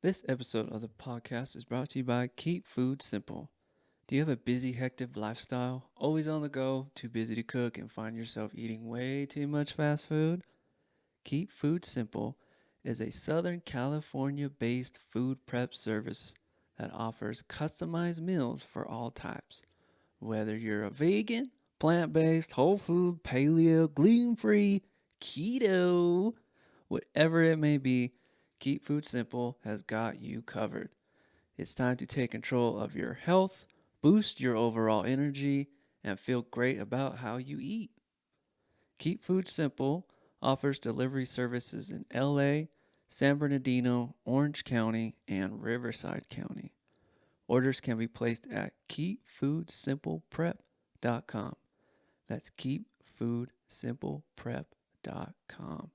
This episode of the podcast is brought to you by Keep Food Simple. Do you have a busy, hectic lifestyle, always on the go, too busy to cook, and find yourself eating way too much fast food? Keep Food Simple is a Southern California-based food prep service that offers customized meals for all types. Whether you're a vegan, plant-based, whole food, paleo, gluten-free, keto, whatever it may be, Keep Food Simple has got you covered. It's time to take control of your health, boost your overall energy, and feel great about how you eat. Keep Food Simple offers delivery services in LA, San Bernardino, Orange County, and Riverside County. Orders can be placed at keepfoodsimpleprep.com. That's keepfoodsimpleprep.com.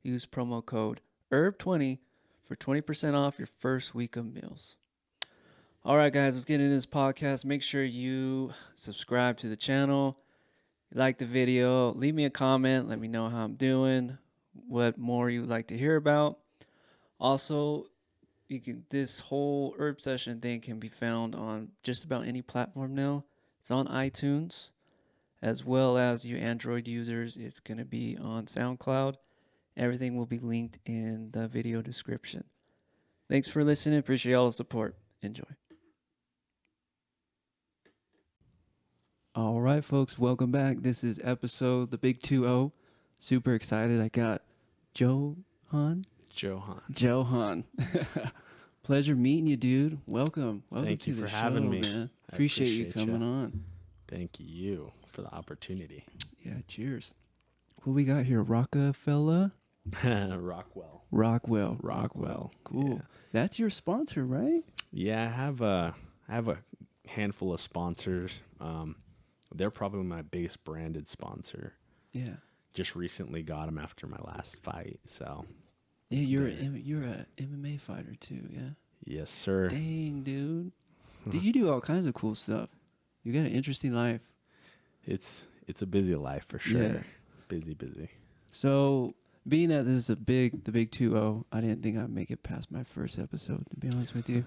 Use promo code ERB20 for 20% off your first week of meals. All right, guys, let's get into this podcast. Make sure you subscribe to the channel, like the video, leave me a comment, let me know how I'm doing, what more you would like to hear about. Also, this whole herb session thing can be found on just about any platform now. It's on iTunes, as well as you Android users. It's going to be on SoundCloud. Everything will be linked in the video description. Thanks for listening. Appreciate all the support. Enjoy. All right, folks. Welcome back. This is episode the Big 2-0. Super excited. I got Johann. Pleasure meeting you, dude. Welcome. Thank to you the for show, having me. man. I Appreciate you coming ya. on. Thank you for the opportunity. Yeah, cheers. What we got here? Rockefeller? Rockwell. Cool. Yeah. That's your sponsor, right? Yeah, I have a handful of sponsors. They're probably my biggest branded sponsor. Yeah. Just recently got them after my last fight. So Yeah, you're a MMA fighter too, yeah? yes, sir. Dang, dude. You do all kinds of cool stuff. You got an interesting life. It's a busy life for sure. Yeah. Busy. So, being that this is the big 2-0, I didn't think I'd make it past my first episode, to be honest with you.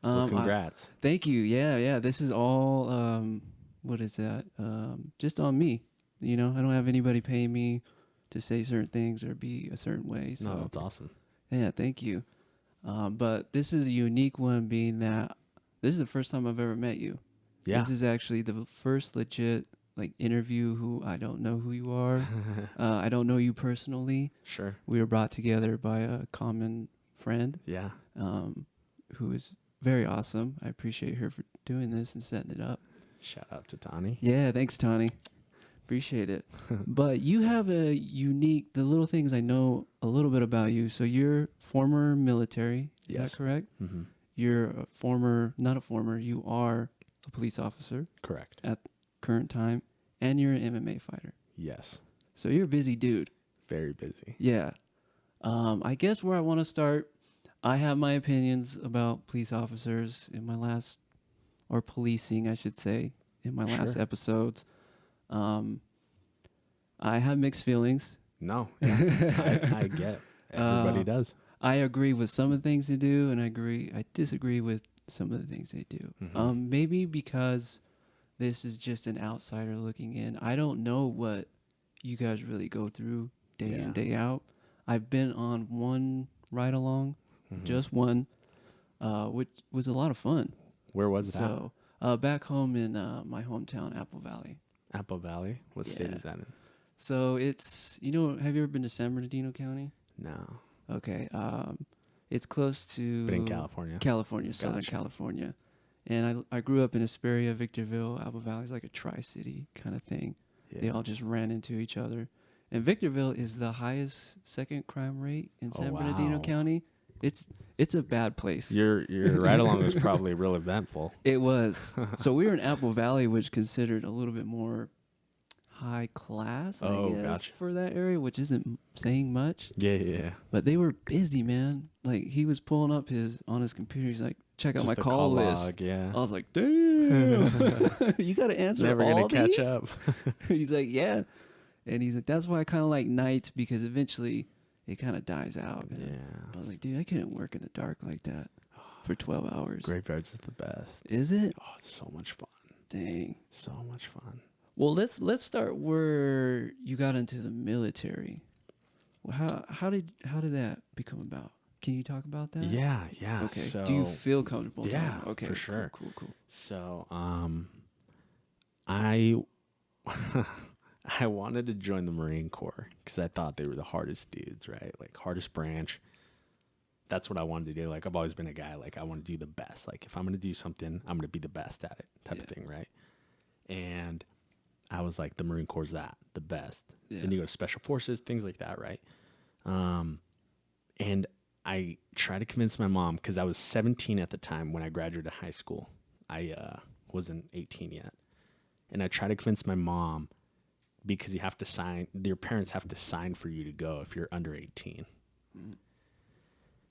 Well, congrats. Thank you. Yeah. This is all, what is that? Just on me. You know, I don't have anybody paying me to say certain things or be a certain way. So. No, that's awesome. Yeah, thank you. But this is a unique one, being that this is the first time I've ever met you. Yeah. This is actually the first legit interview who I don't know who you are. I don't know you personally. Sure. We were brought together by a common friend. Yeah. Who is very awesome. I appreciate her for doing this and setting it up. Shout out to Tani. Yeah, thanks, Tani. Appreciate it. But you have a unique, the little things I know a little bit about you. So you're former military. Is Yes. that correct? Mm-hmm. You're you are a police officer Correct. at current time, and you're an MMA fighter. Yes. So you're a busy dude. Very busy. Yeah. I guess where I want to start, I have my opinions about police officers or policing, I should say, in my last Sure. episodes. I have mixed feelings. No, yeah, I get. Everybody does. I agree with some of the things they do, and I disagree with some of the things they do. Mhm. Maybe because this is just an outsider looking in. I don't know what you guys really go through day in, Yeah. day out. I've been on one ride along, just one, which was a lot of fun. Where was that? So back home in my hometown, Apple Valley. Apple Valley. What state Yeah. is that in? So it's, have you ever been to San Bernardino County? No, Okay. It's close to but in California. Southern Gotcha. California. And I grew up in Hesperia, Victorville. Apple Valley is like a tri-city kind of thing. Yeah. They all just ran into each other. And Victorville is the highest second crime rate in San Bernardino wow. County. It's a bad place. Your ride along was probably real eventful. It was. So we were in Apple Valley, which considered a little bit more high class, I guess, Gotcha. for that area, which isn't saying much. Yeah. But they were busy, man. Like, he was pulling up on his computer. He's like, check out Just my a call list. log, yeah. I was like, damn. You got to answer Never all gonna these? catch up. He's like, yeah. And he's like, that's why I kind of like nights, because eventually it kind of dies out. Man. Yeah. I was like, dude, I couldn't work in the dark like that for 12 hours. Graveyards is the best. Is it? Oh, it's so much fun. Dang. So much fun. Well, let's start where you got into the military. Well, how did that become about? Can you talk about that? Yeah. Okay. So, do you feel comfortable? Yeah. Talking? Okay. For sure. Cool. So, I I wanted to join the Marine Corps because I thought they were the hardest dudes, right? Like hardest branch. That's what I wanted to do. Like I've always been a guy, like I want to do the best. Like if I'm going to do something, I'm going to be the best at it type of thing, right? And I was like, the Marine Corps is the best. Yeah. Then you go to Special Forces, things like that, right? And I tried to convince my mom because I was 17 at the time when I graduated high school. I wasn't 18 yet. And I tried to convince my mom because you have to sign, your parents have to sign for you to go if you're under 18.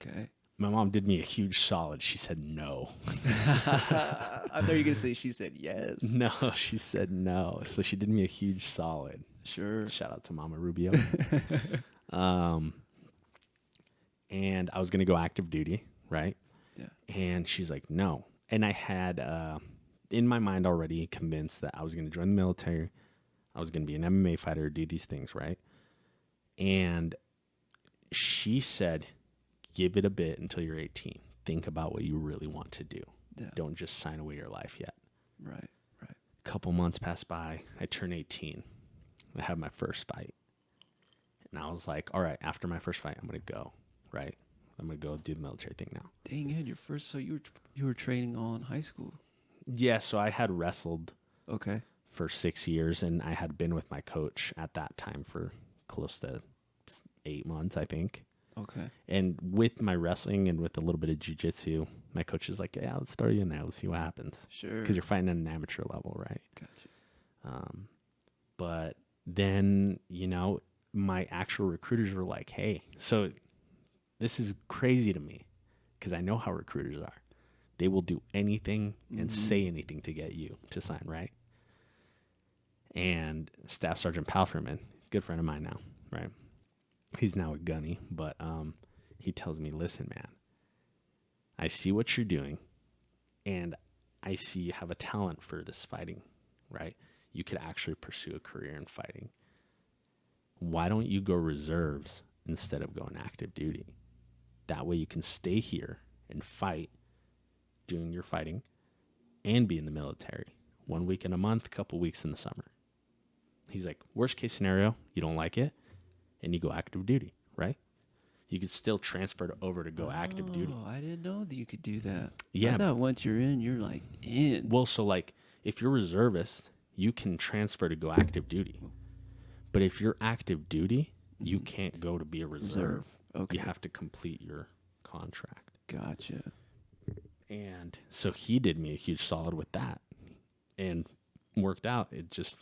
Okay. My mom did me a huge solid. She said no. I thought you were going to say she said yes. No, she said no. So she did me a huge solid. Sure. Shout out to Mama Rubio. And I was going to go active duty, right? Yeah. And she's like, no. And I had in my mind already convinced that I was going to join the military. I was going to be an MMA fighter, do these things, right? And she said, give it a bit until you're 18. Think about what you really want to do. Yeah. Don't just sign away your life yet. Right. A couple months passed by. I turned 18. I had my first fight. And I was like, all right, after my first fight, I'm going to go, right? I'm going to go do the military thing now. Dang it, your first, so you were training all in high school. Yeah, so I had wrestled Okay. for 6 years, and I had been with my coach at that time for close to 8 months, I think. Okay. And with my wrestling and with a little bit of jiu-jitsu, my coach is like, yeah, let's throw you in there. Let's see what happens. Sure. Because you're fighting at an amateur level, right? Gotcha. But then, my actual recruiters were like, hey, so this is crazy to me because I know how recruiters are. They will do anything and say anything to get you to sign, right? And Staff Sergeant Palferman, good friend of mine now, right? He's now a gunny, but he tells me, listen, man, I see what you're doing, and I see you have a talent for this fighting, right? You could actually pursue a career in fighting. Why don't you go reserves instead of going active duty? That way you can stay here and fight, doing your fighting, and be in the military. 1 week in a month, couple weeks in the summer. He's like, worst case scenario, you don't like it, and you go active duty, right? You could still transfer it over to go active duty. Oh, I didn't know that you could do that. Yeah. I thought once you're in, you're like in. Well, so like if you're reservist, you can transfer to go active duty. But if you're active duty, you can't go to be a reserve. Okay. You have to complete your contract. Gotcha. And so he did me a huge solid with that and worked out. It just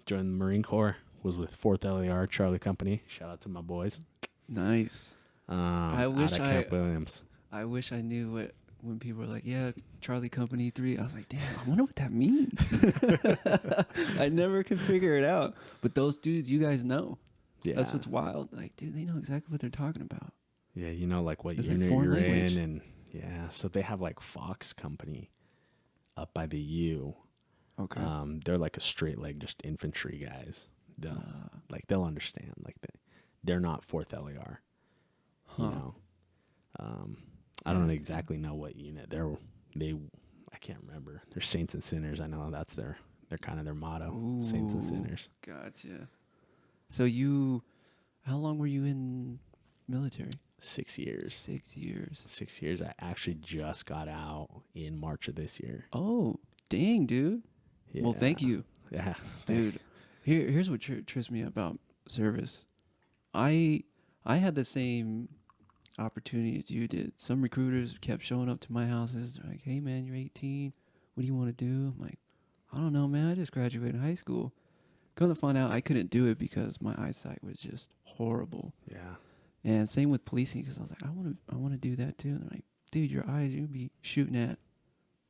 joined the Marine Corps, was with 4th LAR, Charlie Company. Shout out to my boys. Nice. I wish out of Camp Williams. I wish I knew what when people were like, yeah, Charlie Company 3. I was like, damn, I wonder what that means. I never could figure it out. But those dudes, you guys know. Yeah. That's what's wild. Like, dude, they know exactly what they're talking about. Yeah, you know, like what It's unit like foreign you're language. in. And yeah, so they have like Fox Company up by the U. Okay. They're like a straight leg, just infantry guys. They'll understand. Like they're not 4th LAR. Huh. You know, I don't exactly know what unit I can't remember. They're Saints and Sinners. I know that's their kind of their motto. Ooh, Saints and Sinners. Gotcha. So how long were you in military? 6 years. 6 years. 6 years. I actually just got out in March of this year. Oh, dang, dude. Yeah. Well, thank you. Yeah. Dude, here's what trips me about service. I had the same opportunity as you did. Some recruiters kept showing up to my houses. They're like, hey, man, you're 18. What do you want to do? I'm like, I don't know, man. I just graduated high school. Come to find out, I couldn't do it because my eyesight was just horrible. Yeah. And same with policing, because I was like, I want to do that too. And they're like, dude, your eyes, you'd be shooting at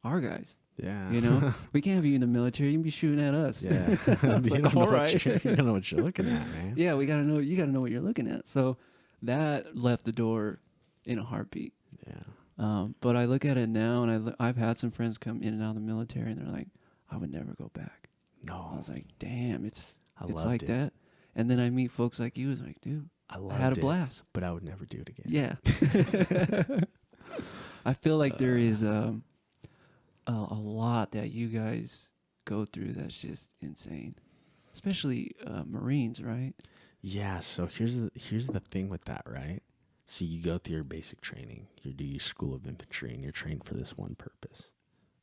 our guys. Yeah. You know, we can't be in the military. You can be shooting at us. Yeah. I was you like, don't know all right. you don't know what you're looking at, man. Yeah, you gotta know what you're looking at. So that left the door in a heartbeat. Yeah. But I look at it now, and I've had some friends come in and out of the military, and they're like, I would never go back. No. I was like, damn, it's loved like it. that. And then I meet folks like you. It's like, dude, I had a blast. But I would never do it again. Yeah. I feel like there is a lot that you guys go through that's just insane, especially Marines, right? Yeah. So here's the thing with that, right? So you go through your basic training, you do your school of infantry, and you're trained for this one purpose: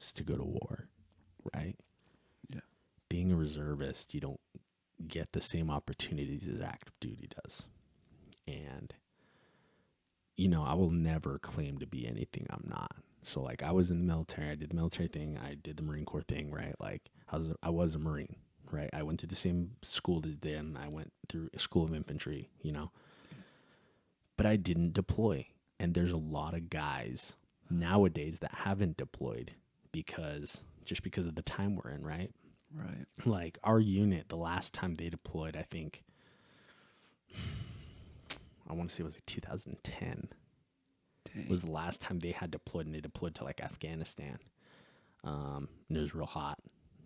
is to go to war, right? Yeah. Being a reservist, you don't get the same opportunities as active duty does, and I will never claim to be anything I'm not. So like I was in the military, I did the military thing, I did the Marine Corps thing, right? Like I was a Marine, right? I went to the same school as them. I went through a school of infantry, but I didn't deploy. And there's a lot of guys nowadays that haven't deployed because of the time we're in, right? Right. Like our unit, the last time they deployed, I think, I want to say it was like 2010. Dang. Was the last time they had deployed, and they deployed to like Afghanistan. And it was real hot,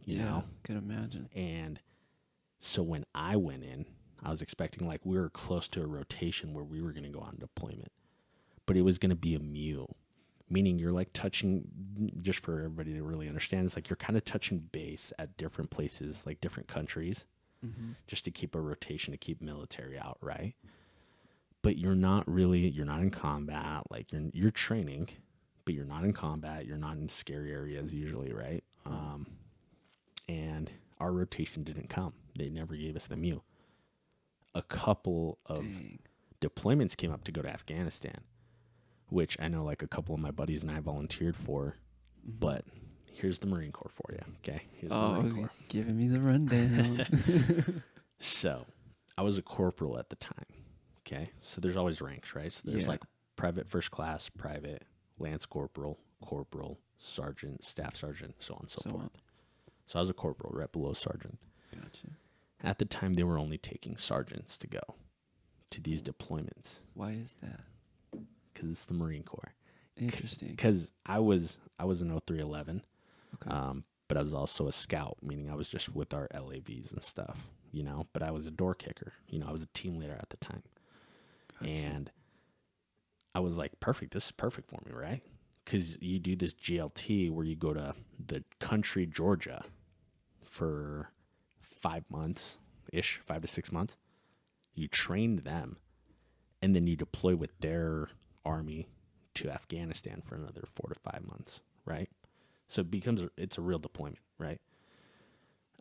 you know? Could imagine. And so when I went in, I was expecting like we were close to a rotation where we were going to go on deployment, but it was going to be a mule, meaning you're like touching, just for everybody to really understand, it's like you're kind of touching base at different places, like different countries, just to keep a rotation, to keep military out, right? But you're not in combat. Like you're training, but you're not in combat. You're not in scary areas usually, right? And our rotation didn't come. They never gave us the mule. A couple of deployments came up to go to Afghanistan, which I know like a couple of my buddies and I volunteered for. But here's the Marine Corps for you, okay? Here's the Marine Corps. Giving me the rundown. So I was a corporal at the time. Okay, so there's always ranks, right? So there's like private, first class, private, lance corporal, corporal, sergeant, staff sergeant, so on and so forth. So I was a corporal, right below sergeant. Gotcha. At the time, they were only taking sergeants to go to these deployments. Why is that? Because it's the Marine Corps. Interesting. Because I was an 0311, Okay. but I was also a scout, meaning I was just with our LAVs and stuff, But I was a door kicker. I was a team leader at the time. Gotcha. And I was like, perfect. This is perfect for me, right? Because you do this GLT where you go to the country, Georgia, for 5 months-ish, 5 to 6 months. You train them, and then you deploy with their army to Afghanistan for another 4 to 5 months, right? So it's a real deployment, right?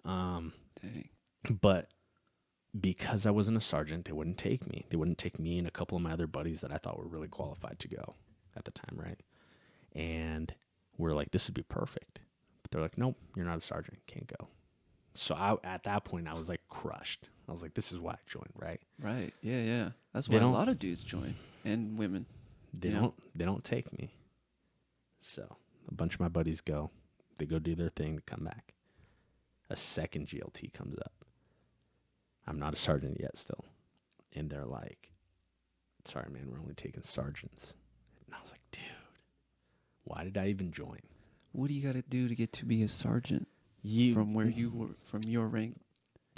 Dang. But because I wasn't a sergeant, they wouldn't take me. They wouldn't take me and a couple of my other buddies that I thought were really qualified to go at the time, right? And we're like, this would be perfect. But they're like, nope, you're not a sergeant. Can't go. So at that point, I was like crushed. I was like, this is why I joined, right? Right. Yeah. That's why a lot of dudes join, and women. They don't take me. So a bunch of my buddies go. They go do their thing to come back. A second GLT comes up. I'm not a sergeant yet still. And they're like, sorry, man, we're only taking sergeants. And I was like, dude, why did I even join? What do you got to do to get to be a sergeant from where you were, from your rank?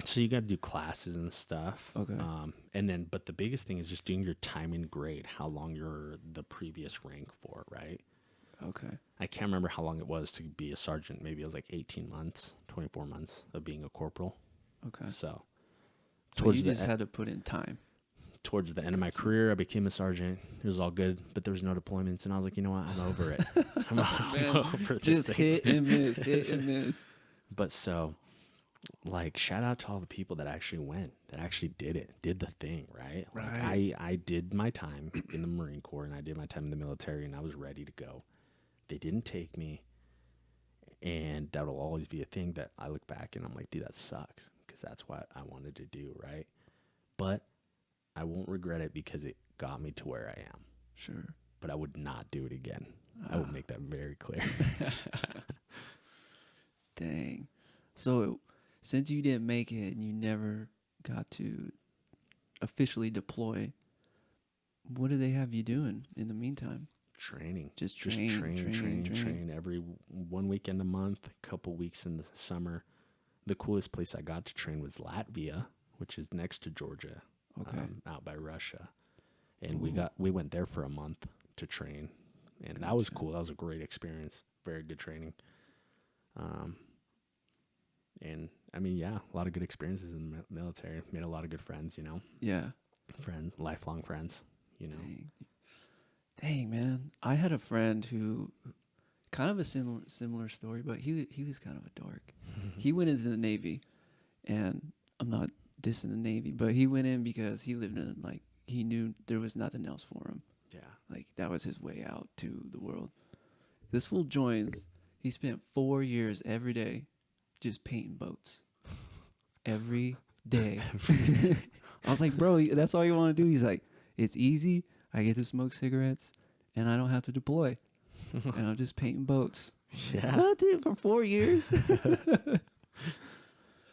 So you got to do classes and stuff. Okay. But the biggest thing is just doing your time and grade, how long you're the previous rank for, right? Okay. I can't remember how long it was to be a sergeant. Maybe it was like 18 months, 24 months of being a corporal. Okay. So you just had to put in time. Towards the end of my career, I became a sergeant. It was all good, but there was no deployments, and I was like, you know what? I'm over it. I'm over this just hit and miss. But so, like, shout out to all the people that actually went, that actually did the thing, right? Like, I did my time in the Marine Corps, and I did my time in the military, and I was ready to go. They didn't take me, and that'll always be a thing that I look back and I'm like, dude, that sucks, because that's what I wanted to do, right? But I won't regret it because it got me to where I am. Sure. But I would not do it again. I will make that very clear. Dang. So since you didn't make it and you never got to officially deploy, what do they have you doing in the meantime? Training. Just train every 1 weekend a month, a couple weeks in the summer. The coolest place I got to train was Latvia, which is next to Georgia, Okay. out by Russia. And Ooh. we went there for a month to train, and that was cool. That was a great experience. Very good training. And I mean, yeah, a lot of good experiences in the military. Made a lot of good friends, you know. Yeah. Friends, lifelong friends, you know. Dang, man. I had a friend who kind of a similar story, but he was kind of a dork. He went into the Navy, and I'm not dissing the Navy, but he went in because he lived in, like, he knew there was nothing else for him. Yeah. Like, that was his way out to the world. This fool joins. He spent 4 years every day just painting boats. Every day. I was like, bro, that's all you want to do? He's like, it's easy. I get to smoke cigarettes, and I don't have to deploy. And I'm just painting boats. Yeah. What, dude, for 4 years?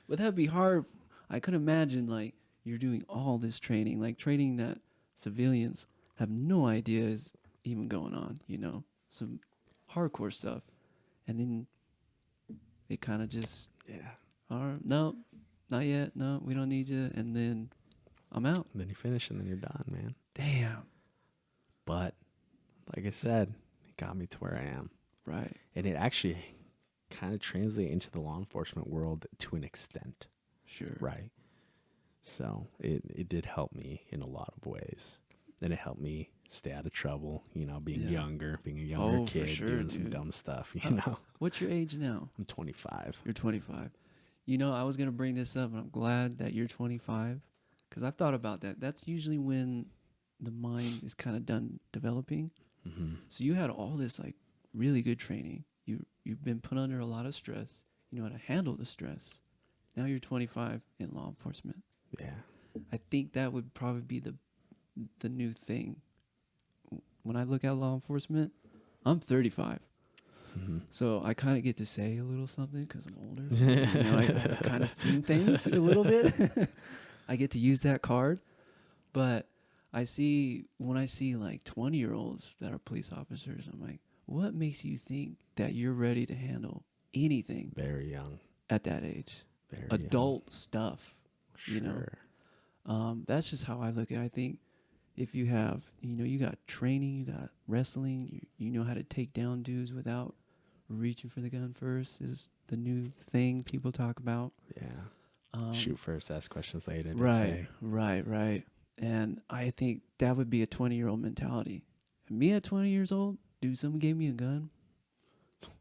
But that'd be hard. I could imagine, like, you're doing all this training, like training that civilians have no idea is even going on, you know? Some hardcore stuff. And then it kind of just, no, not yet. No, we don't need you. And then I'm out. Then you finish, and then you're done, man. Damn. But like I said, it got me to where I am. Right. And it actually kind of translates into the law enforcement world to an extent. Sure. Right. So it did help me in a lot of ways. And it helped me stay out of trouble, you know, being younger, being a younger kid, for sure, doing some dude. dumb stuff, you know. What's your age now? I'm 25. You're 25. You know, I was going to bring this up, and I'm glad that you're 25, because I've thought about that. That's usually when the mind is kind of done developing. Mm-hmm. So you had all this, like, really good training. You've been put under a lot of stress. You know how to handle the stress. Now you're 25 in law enforcement. Yeah. I think that would probably be the new thing. When I look at law enforcement, I'm 35. Mm-hmm. So I kind of get to say a little something because I'm older. You know, I've kind of seen things a little bit. I get to use that card. But when I see like 20-year-olds that are police officers, I'm like, what makes you think that you're ready to handle anything Very young. at that age? Very Adult young. stuff, Sure. you know? That's just how I look at it. I think if you have, you know, you got training, you got wrestling, you know how to take down dudes without reaching for the gun first is the new thing people talk about. Yeah. Shoot first, ask questions later. Right. And I think that would be a 20-year-old mentality. And me at 20 years old, dude, someone gave me a gun.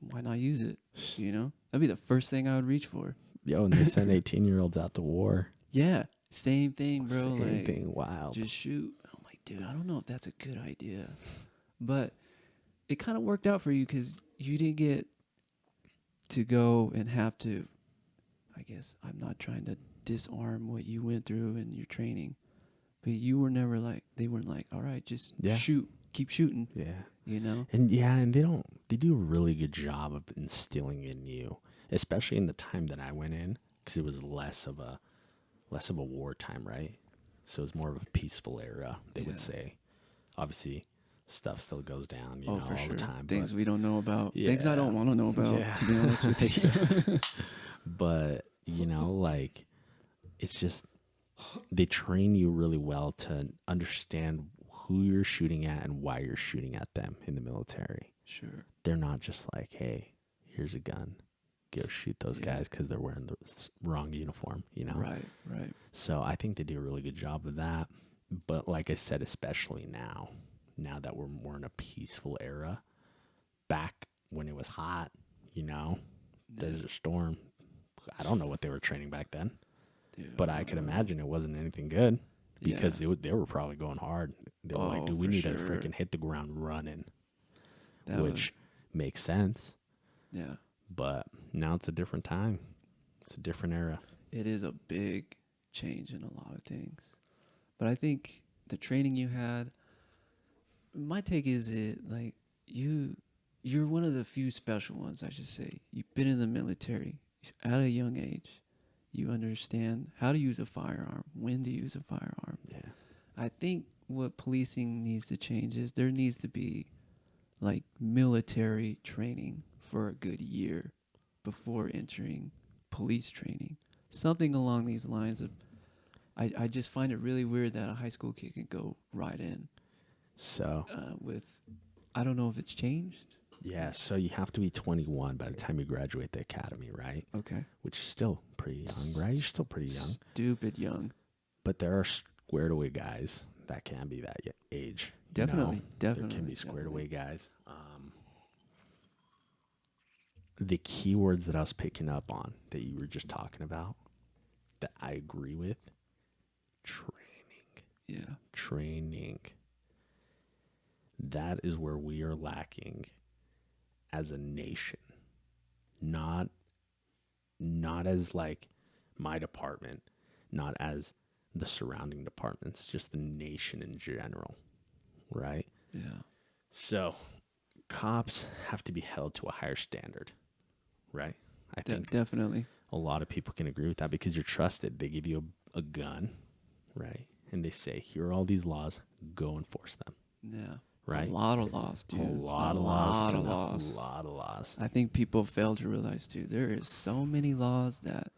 Why not use it? You know? That'd be the first thing I would reach for. Yo, and they send 18-year-olds out to war. Yeah. Same thing, bro. Same thing. Wild. Just shoot. I'm like, dude, I don't know if that's a good idea. But it kind of worked out for you because you didn't get to go and have to, I guess, I'm not trying to disarm what you went through in your training. But you were never like, they weren't like, all right, just shoot. Keep shooting. Yeah. You know? And they do a really good job of instilling in you, especially in the time that I went in, because it was less of a wartime, right? So it was more of a peaceful era, they would say. Obviously, stuff still goes down, you know, for all sure. the time. Things we don't know about. Yeah. Things I don't want to know about, to be honest with you. But, you know, like, it's just, they train you really well to understand who you're shooting at and why you're shooting at them in the military. Sure. They're not just like, hey, here's a gun. Go shoot those guys because they're wearing the wrong uniform, you know? Right. So I think they do a really good job of that. But like I said, especially now that we're more in a peaceful era, back when it was hot, you know, Desert Storm, I don't know what they were training back then. Dude, but I could imagine it wasn't anything good because they were probably going hard. They were like, dude, we need to freaking hit the ground running, which makes sense. Yeah. But now it's a different time. It's a different era. It is a big change in a lot of things. But I think the training you had, my take is like you're one of the few special ones, I should say. You've been in the military at a young age. You understand how to use a firearm, when to use a firearm. Yeah. I think what policing needs to change is there needs to be like military training for a good year before entering police training. Something along these lines of I just find it really weird that a high school kid can go right in So, with I don't know if it's changed. yeah, so you have to be 21 by the time you graduate the academy, right? Okay. Which is still pretty young, right? You're still pretty young. Stupid young. But there are squared away guys that can be that age. Definitely. Definitely. There can be squared away guys. The keywords that I was picking up on that you were just talking about that I agree with, training. Yeah. Training. That is where we are lacking as a nation. Not as like my department, not as the surrounding departments, just the nation in general, right? Yeah. So cops have to be held to a higher standard, right? I think definitely. a lot of people can agree with that because you're trusted. They give you a gun, right? And they say, here are all these laws, go enforce them. Yeah. Right? A lot of laws, dude. A lot of laws. I think people fail to realize, too, there is so many laws that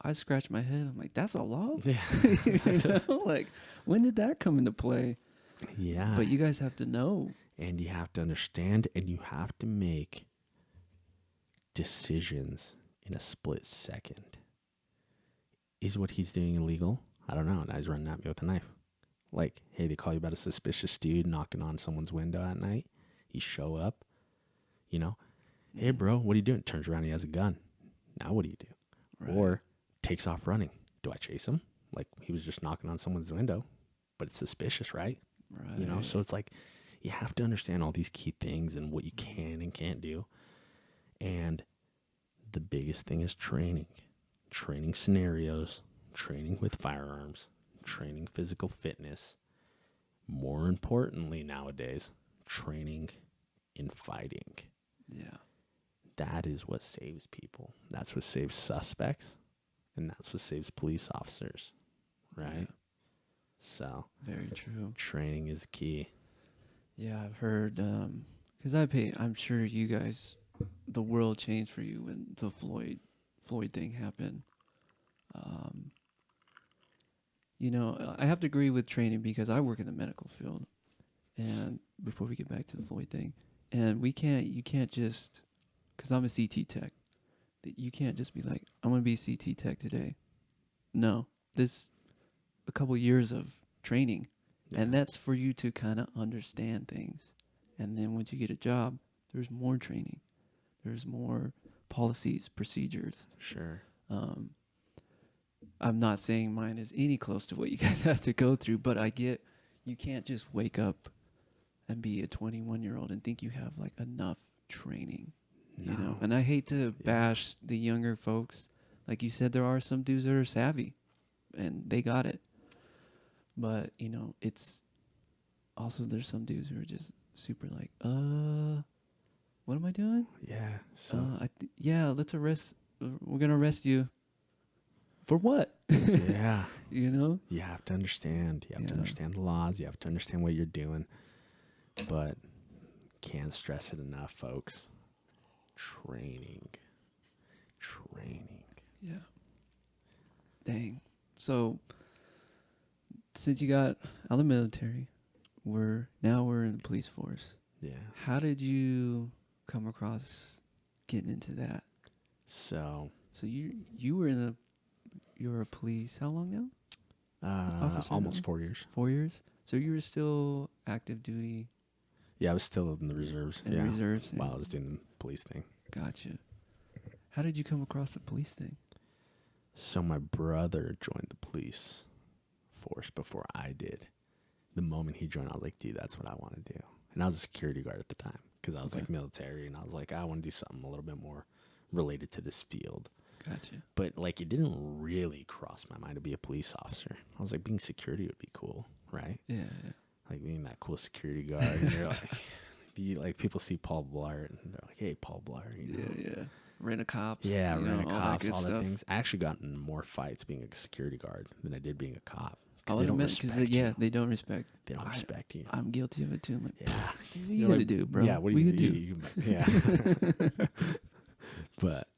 I scratch my head. I'm like, that's a law? Yeah. You know? Like, when did that come into play? Yeah. But you guys have to know. And you have to understand, and you have to make decisions in a split second. Is what he's doing illegal? I don't know. Now he's running at me with a knife. Like, hey, they call you about a suspicious dude knocking on someone's window at night. You show up, you know. Hey, bro, what are you doing? Turns around, he has a gun. Now what do you do? Right. Or takes off running. Do I chase him? Like, he was just knocking on someone's window, but it's suspicious, right? Right. You know, so it's like you have to understand all these key things and what you can and can't do. And the biggest thing is training. Training scenarios, training with firearms, training physical fitness. More importantly nowadays, training in fighting. Yeah. That is what saves people. That's what saves suspects. And that's what saves police officers. Right? Yeah. So, Very true. training is key. Yeah, I've heard, because I'm sure you guys, the world changed for you when the Floyd thing happened. You know, I have to agree with training because I work in the medical field. And before we get back to the Floyd thing, and you can't just, because I'm a CT tech, you can't just be like, I'm going to be CT tech today. No, this a couple years of training. Yeah. And that's for you to kind of understand things. And then once you get a job, there's more training. There's more policies, procedures. Sure. I'm not saying mine is any close to what you guys have to go through, but I get you can't just wake up and be a 21-year-old and think you have like enough training, you know? And I hate to bash the younger folks. Like you said, there are some dudes that are savvy and they got it. But, you know, it's also there's some dudes who are just super like, what am I doing? Yeah. So let's arrest. We're gonna arrest you. For what? yeah, You know. you have to understand. You have to understand the laws. You have to understand what you're doing. But can't stress it enough, folks. Training. Yeah. Dang. So since you got out of the military, we're in the police force. Yeah. How did you come across getting into that? So you were a police. How long now? Officer almost now? 4 years. 4 years. So you were still active duty. Yeah, I was still in the reserves. Reserves. While I was doing the police thing. Gotcha. How did you come across the police thing? So my brother joined the police force before I did. The moment he joined, I was like, dude, that's what I want to do. And I was a security guard at the time because I was like military, and I was like, I want to do something a little bit more related to this field. Gotcha. But like, it didn't really cross my mind to be a police officer. I was like, being security would be cool, right? Yeah. Like being that cool security guard. And you're like, people see Paul Blart and they're like, hey, Paul Blart. You know? Yeah. Rent a cops. Yeah, rent a all cops, that all stuff. the things. I actually got in more fights being a security guard than I did being a cop. because they don't respect you. They don't respect. They don't respect you. I'm guilty of it too. I'm like, Yeah. what you gonna do, bro? Yeah, what do you do? Yeah. But,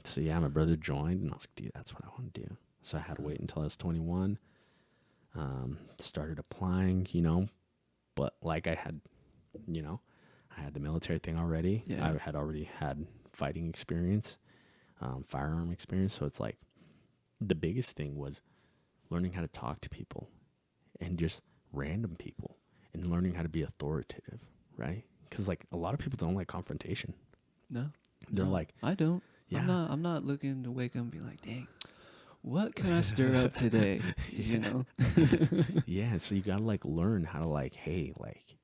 so yeah, my brother joined, and I was like, dude, that's what I want to do. So I had to wait until I was 21. Started applying, but like I had the military thing already. Yeah. I had already had fighting experience, firearm experience. So it's like the biggest thing was learning how to talk to people and just random people and learning how to be authoritative, right? Because like a lot of people don't like confrontation. No. They're like, I don't. yeah. I'm not looking to wake up and be like, dang, what can I stir up today? Yeah. So you got to like learn how to like, hey, like,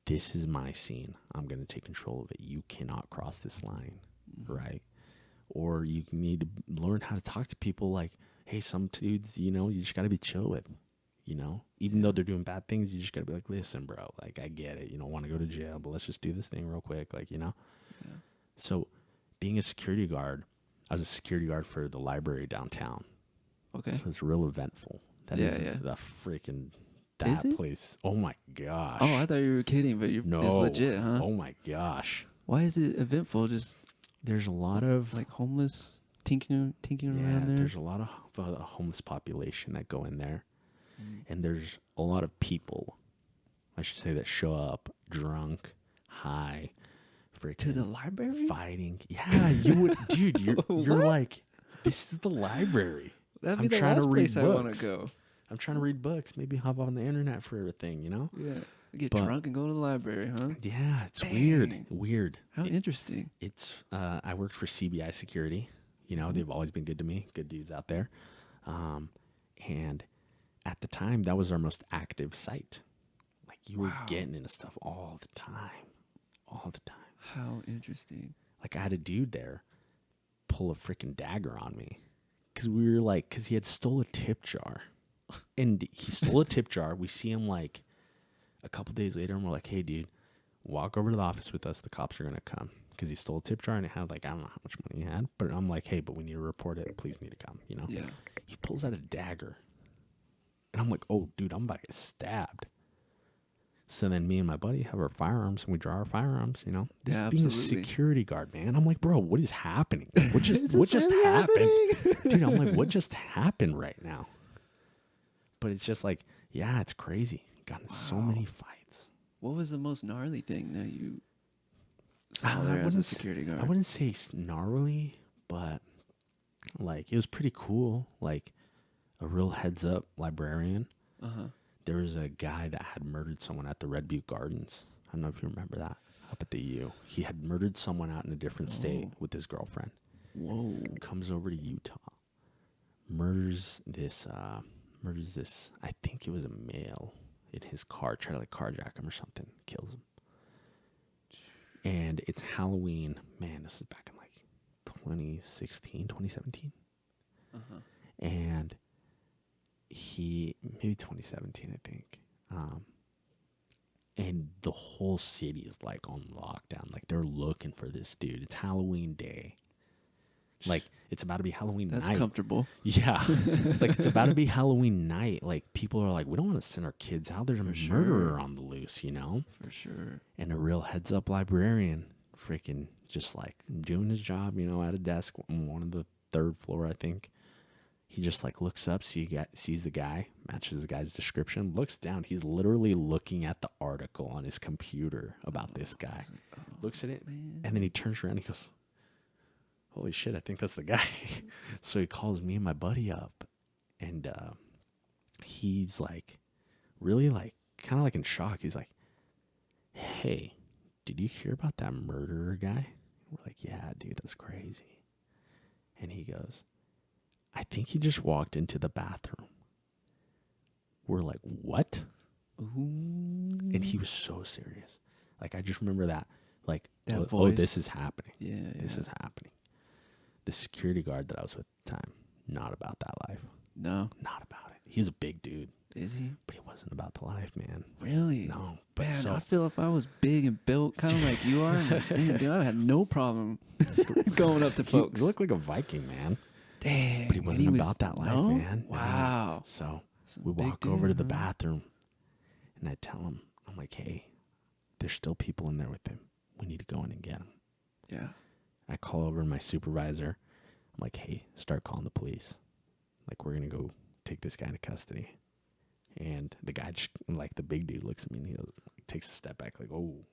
this is my scene. I'm going to take control of it. You cannot cross this line, right? Or you need to learn how to talk to people like, hey, some dudes, you just got to be chill with, even though they're doing bad things, you just got to be like, listen, bro, like, I get it. You don't want to go to jail, but let's just do this thing real quick. Like, Yeah. So being a security guard, I was a security guard for the library downtown. Okay. So it's real eventful. That is the freaking... That place. Oh my gosh. Oh, I thought you were kidding, but it's legit, huh? Oh my gosh. Why is it eventful? Just there's a lot of like homeless tinking around there. There's a lot of homeless population that go in there, and there's a lot of people, I should say, that show up drunk, high, freaking to the library fighting. Yeah, you would, dude. You're like, this is the library. That'd be the last place I want to go. I'm trying to read books, maybe hop on the internet for everything, Yeah. Get drunk and go to the library, huh? Yeah, it's weird. How interesting. It's, I worked for CBI Security. They've always been good to me, good dudes out there. And at the time, that was our most active site. Like, you were getting into stuff all the time. How interesting. Like, I had a dude there pull a freaking dagger on me. Because he had stole a tip jar. And he stole a tip jar. We see him like a couple days later, and we're like, hey, dude, walk over to the office with us. The cops are going to come. Because he stole a tip jar, and it had like, I don't know how much money he had. But I'm like, hey, but we need to report it. Please need to come, Yeah. He pulls out a dagger. And I'm like, oh, dude, I'm about to get stabbed. So then me and my buddy have our firearms, and we draw our firearms, This is being a security guard, man. I'm like, bro, what is happening? What just happened? Dude, I'm like, what just happened right now? But it's just like, yeah, it's crazy. Got in so many fights. What was the most gnarly thing that you saw there as a security guard? I wouldn't say gnarly, but like it was pretty cool. Like a real heads up librarian. There was a guy that had murdered someone at the Red Butte Gardens. I don't know if you remember that. Up at the U. He had murdered someone out in a different state with his girlfriend. Whoa. Comes over to Utah. Murders this, I think it was a male in his car, tried to like carjack him or something, kills him. And it's Halloween. Man, this is back in like 2016, 2017. And maybe 2017, I think. And the whole city is like on lockdown. Like they're looking for this dude. It's Halloween day. Like it's about to be Halloween night. That's comfortable. Yeah. Like it's about to be Halloween night. Like people are like, we don't want to send our kids out. There's a murderer on the loose, For sure. And a real heads up librarian freaking just like doing his job, at a desk on one of the third floor, I think. He just like looks up, sees the guy, matches the guy's description, looks down. He's literally looking at the article on his computer about this guy. Looks at it, man. And then he turns around and he goes, holy shit, I think that's the guy. So he calls me and my buddy up, and he's like really like kind of like in shock. He's like, hey, did you hear about that murderer guy? We're like, yeah, dude, that's crazy. And he goes, I think he just walked into the bathroom. We're like, what? Ooh. And he was so serious. Like, I just remember that. Like, that oh, this is happening. Yeah. This is happening. The security guard that I was with at the time, not about that life. No. Not about it. He was a big dude. Is he? But he wasn't about the life, man. Really? No. But man, I feel if I was big and built, kind of like you are, I'm like, damn, dude, I had no problem going up to folks. You look like a Viking, man. Dang. But he and wasn't was- about that life, no? man. No. Wow. So Some we big walk over to dude, the huh? bathroom, and I tell him, I'm like, hey, there's still people in there with him. We need to go in and get them. Yeah. I call over my supervisor. I'm like, hey, start calling the police. Like, we're going to go take this guy into custody. And the guy, like the big dude, looks at me and he goes, takes a step back, like, oh.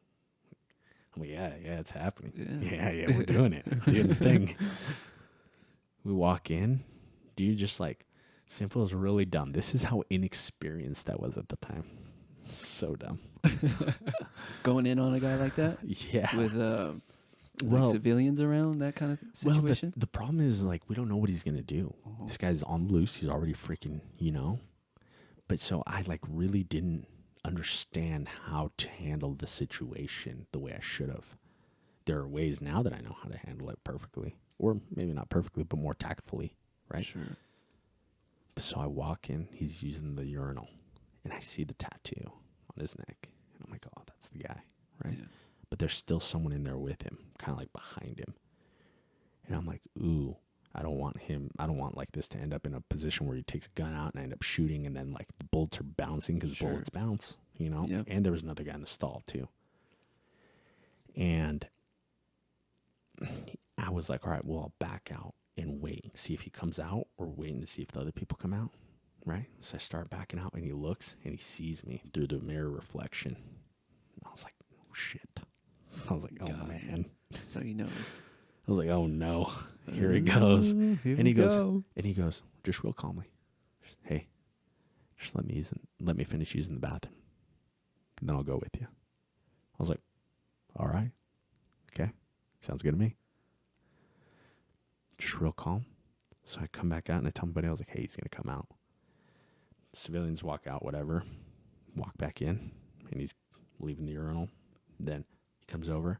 I'm like, yeah, it's happening. Yeah, we're doing it. Doing the thing. We walk in. Dude, just like, simple is really dumb. This is how inexperienced I was at the time. So dumb. Going in on a guy like that Yeah. with Well, civilians around, that kind of situation. Well, the problem is, like, we don't know what he's going to do. Uh-huh. This guy's on the loose. He's already freaking, But so I, like, really didn't understand how to handle the situation the way I should have. There are ways now that I know how to handle it perfectly. Or maybe not perfectly, but more tactfully, right? Sure. So I walk in. He's using the urinal. And I see the tattoo on his neck. And I'm like, oh, that's the guy, right? Yeah. But there's still someone in there with him, kind of like behind him. And I'm like, ooh, I don't want like this to end up in a position where he takes a gun out and I end up shooting and then like the bullets are bouncing because Sure. bullets bounce, Yep. And there was another guy in the stall too. And I was like, all right, well, I'll back out and wait, see if he comes out, or waiting to see if the other people come out, right? So I start backing out and he looks and he sees me through the mirror reflection. And I was like, oh, shit. I was like, oh, God. Man. So he knows. I was like, oh no, here he goes. Here And we he goes, go. just real calmly, hey, just let me finish using the bathroom. And then I'll go with you. I was like, all right. Okay. Sounds good to me. Just real calm. So I come back out and I tell everybody, I was like, hey, he's going to come out. Civilians walk out, whatever, walk back in, and he's leaving the urinal. Then he comes over,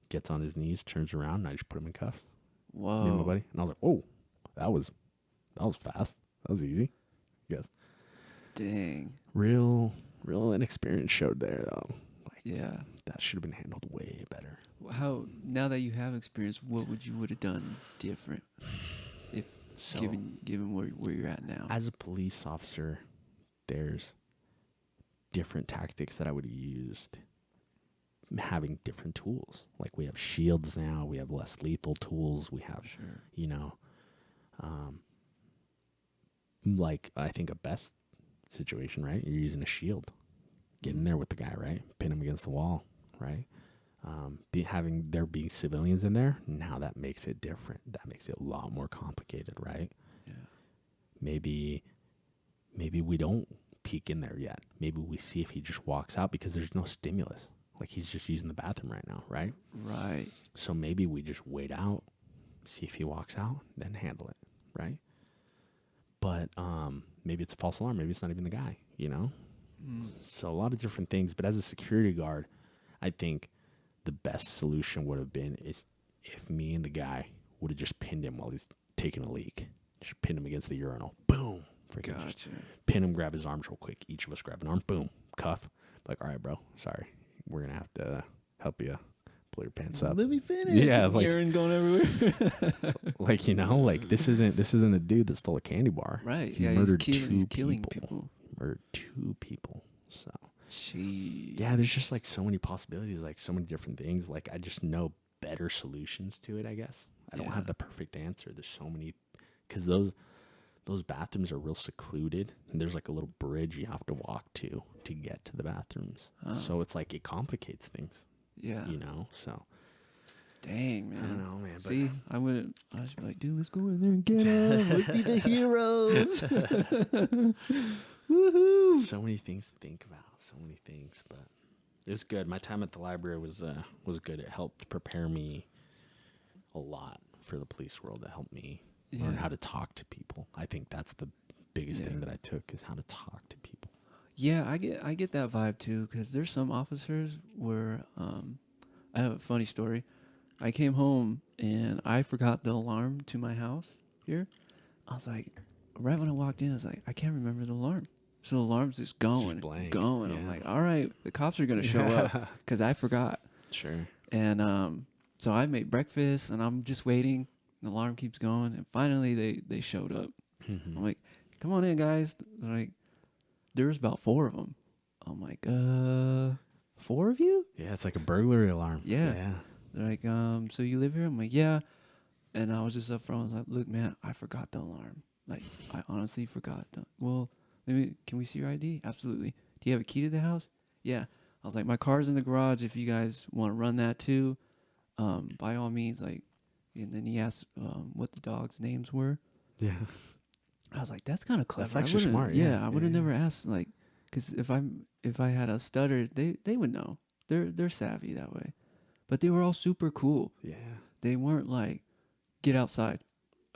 gets on his knees, turns around, and I just put him in cuffs. Whoa. Me and my buddy. And I was like, whoa, that was fast. That was easy. Yes. Dang. Real inexperience showed there, though. Like, Yeah. that should have been handled way better. How, now that you have experience, what would have done different if So, given where you're at now? as a police officer, there's different tactics that I would have used, having different tools. Like, we have shields now. We have less lethal tools. We have, Sure. like, I think a best situation, right? You're using a shield. Get in there with the guy, right? Pin him against the wall, right? Having there being civilians in there, now that makes it different. That makes it a lot more complicated, right? Yeah. Maybe we don't peek in there yet. Maybe we see if he just walks out because there's no stimulus. Like, he's just using the bathroom right now, right? Right. So maybe we just wait out, see if he walks out, then handle it, right? But maybe it's a false alarm. Maybe it's not even the guy, So a lot of different things. But as a security guard, I think the best solution would have been is if me and the guy would have just pinned him while he's taking a leak. Just pinned him against the urinal. Boom. Freaking Gotcha. pin him, grab his arms real quick. Each of us grab an arm. Boom. Cuff. Like, all right, bro. Sorry. We're going to have to help you pull your pants up. Let me finish. Yeah, like, urine going everywhere. like, this isn't a dude that stole a candy bar. Right. He's yeah, murdered he's two killing people. Murdered 2 people. So, jeez. yeah, there's just like so many possibilities, like so many different things. Like, I just know better solutions to it, I guess. I don't have the perfect answer. There's so many, because those bathrooms are real secluded, and there's like a little bridge you have to walk to get to the bathrooms. Oh. So it's like it complicates things. Yeah. So Dang, man. I don't know, man. But See, I would just be like, dude, let's go in there and get him. Let's be the heroes. Woohoo. so many things to think about. So many things, but it was good. My time at the library was good. It helped prepare me a lot for the police world. It helped me learn how to talk to people. I think that's the biggest thing that I took, is how to talk to people. Yeah, I get that vibe too, because there's some officers where I have a funny story. I came home and I forgot the alarm to my house here. I was like, right when I walked in, I was like, I can't remember the alarm. So the alarm's just going, blank. going. Yeah. I'm like, all right, the cops are gonna show up because I forgot. Sure. And so I made breakfast and I'm just waiting. the alarm keeps going, and finally they showed up. Mm-hmm. I'm like, come on in, guys. They're like, there's about 4 of them. I'm like, 4 of you? Yeah, it's like a burglary alarm. Yeah. Yeah. They're like, so you live here? I'm like, yeah. And I was just up front. I was like, look, man, I forgot the alarm. Like, I honestly forgot. Well, can we see your ID? Absolutely. Do you have a key to the house? Yeah. I was like, my car's in the garage. If you guys want to run that too, by all means, like, and then he asked what the dogs' names were. Yeah. I was like, that's kind of clever. That's actually smart. Yeah. I would have never asked, like, because if I had a stutter, they would know. They're savvy that way. But they were all super cool. Yeah. They weren't like, get outside.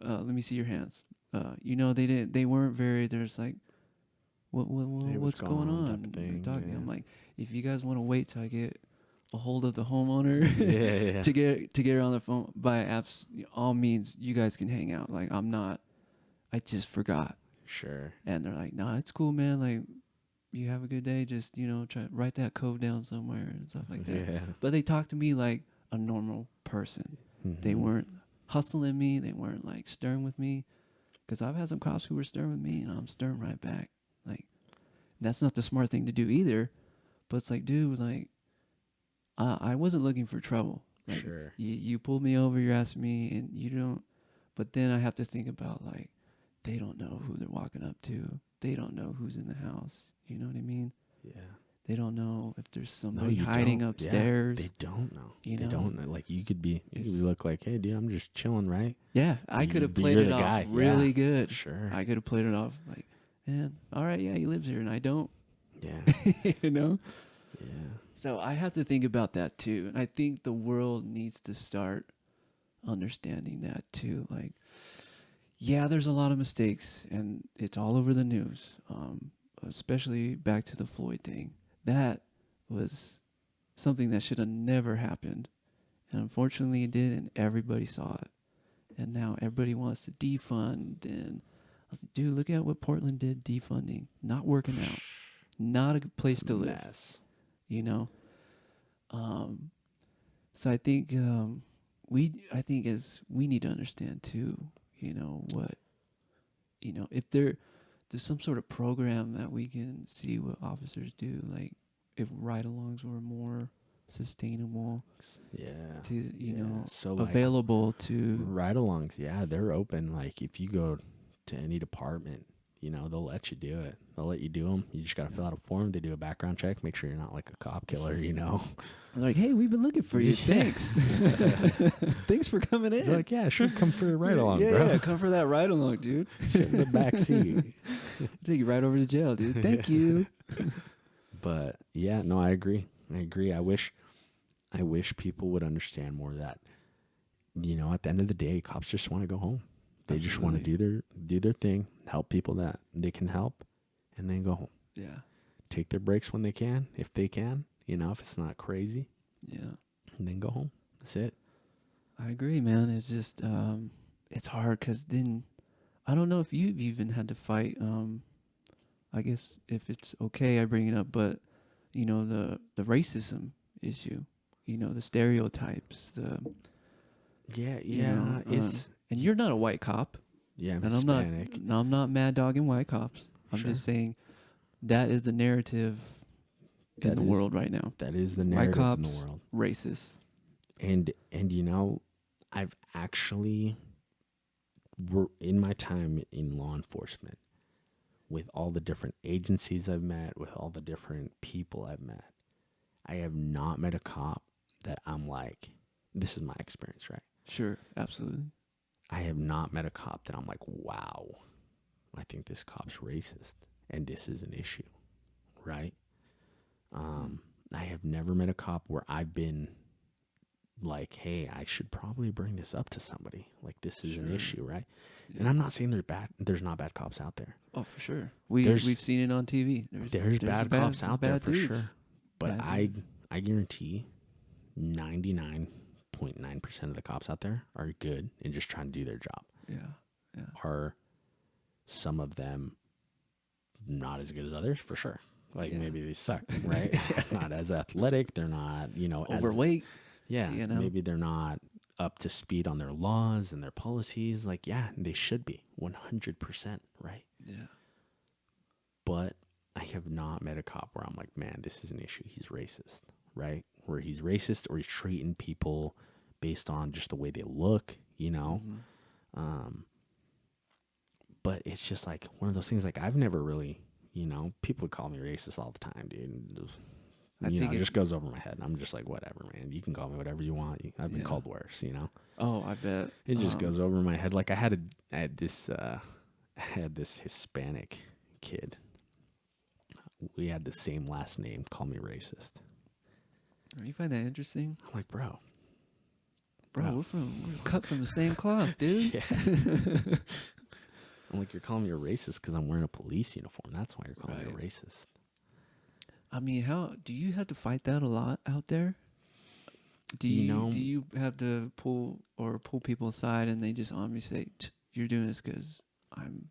Let me see your hands. They weren't very. There's like, what's going on? Thing, Talking. yeah. I'm like, if you guys want to wait till I get a hold of the homeowner, Yeah. to get her on the phone, by all means, you guys can hang out. Like, I'm not. I just forgot. Sure. And they're like, nah, it's cool, man. Like, you have a good day. Just, try write that code down somewhere and stuff like that. Yeah. But they talked to me like a normal person. Mm-hmm. They weren't hustling me. They weren't like stern with me. Because I've had some cops who were stern with me, and I'm stern right back. Like, that's not the smart thing to do either. But it's like, dude, like, I wasn't looking for trouble. Like, Sure. You pulled me over, you're asking me, and you don't. But then I have to think about, like, they don't know who they're walking up to. They don't know who's in the house. You know what I mean? Yeah. They don't know if there's somebody you hiding don't. upstairs. Yeah, they don't know. You They know? don't know. Like, you could look like, hey, dude, I'm just chilling, right? Yeah, I could have But played you're it the off guy. really Yeah. good. Sure. I could have played it off like, man, all right, yeah, he lives here, and I don't. Yeah. You know? Yeah. So I have to think about that too. And I think the world needs to start understanding that too. Like, yeah, there's a lot of mistakes, and it's all over the news, especially back to the Floyd thing. That was something that should have never happened. And unfortunately it did, and everybody saw it. And now everybody wants to defund. And I was like, dude, look at what Portland did defunding. Not working out. Not a good place to live. Mess. You know? So I think we need to understand too, if there's some sort of program that we can see what officers do, like if ride-alongs were more sustainable, Yeah. to so like, available to ride-alongs. Yeah, they're open. Like, if you go to any department, they'll let you do it. They'll let you do them. You just got to fill out a form. They do a background check. Make sure you're not like a cop killer, like, hey, we've been looking for you. Thanks. Thanks for coming in. They're like, yeah, sure, come for a ride-along, yeah, bro. Yeah, come for that ride-along, dude. Sit in the back seat. Take you right over to jail, dude. Thank you. But yeah, no, I agree. I wish people would understand more that, at the end of the day, cops just want to go home. They just want to do their thing, help people that they can help, and then go home. Yeah. Take their breaks when they can, if they can, if it's not crazy. Yeah. And then go home. That's it. I agree, man. It's just, it's hard because then I don't know if you've even had to fight. I guess if it's okay, I bring it up, but the racism issue, the stereotypes, it's and you're not a white cop. yeah, I'm and Hispanic. I'm not mad dogging white cops. I'm Sure. just saying that is the narrative in the world right now. That is the narrative white in cops, the world. Racist. And I've actually, in my time in law enforcement, with all the different agencies I've met, with all the different people I've met, I have not met a cop that I'm like, this is my experience, right? Sure, absolutely. I have not met a cop that I'm like, wow, I think this cop's racist and this is an issue, right? I have never met a cop where I've been like, hey, I should probably bring this up to somebody. Like, this is an issue, right? Yeah. And I'm not saying there's not bad cops out there. Oh, for sure. We've seen it on TV. There's bad cops out there for sure. But bad I guarantee 99.9% of the cops out there are good and just trying to do their job. Yeah. Are some of them not as good as others? For sure. Like, maybe they suck, right? Not as athletic. They're not, overweight. Maybe they're not up to speed on their laws and their policies. Like, yeah, they should be 100%, right? Yeah. But I have not met a cop where I'm like, man, this is an issue. He's racist, right? Where he's racist or he's treating people based on just the way they look, you know? But it's just like one of those things, like I've never really, you know, people call me racist all the time, dude. It just goes over my head. And I'm just like, whatever, man. You can call me whatever you want. I've been called worse, you know? Oh, I bet. It just goes over my head. Like I had this Hispanic kid. We had the same last name, call me racist. You find that interesting? I'm like, bro, we're cut from the same cloth, dude. Yeah. I'm like, you're calling me a racist because I'm wearing a police uniform. That's why you're calling me a racist. I mean, how do you have to fight that a lot out there? Do you have to pull people aside and they just obviously say, you're doing this because I'm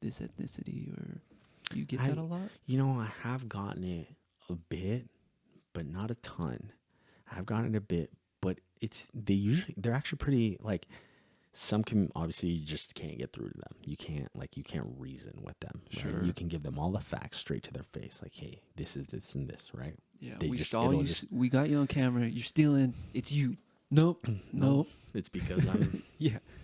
this ethnicity, or do you get that a lot? You know, I have gotten it a bit, but not a ton. I've gotten it a bit, but they're actually pretty, like, some can, obviously you just can't get through to them. You can't reason with them. Right? Sure. You can give them all the facts straight to their face. Like, hey, this is this and this, right? Yeah, we got you on camera. You're stealing. It's you. Nope. It's because I'm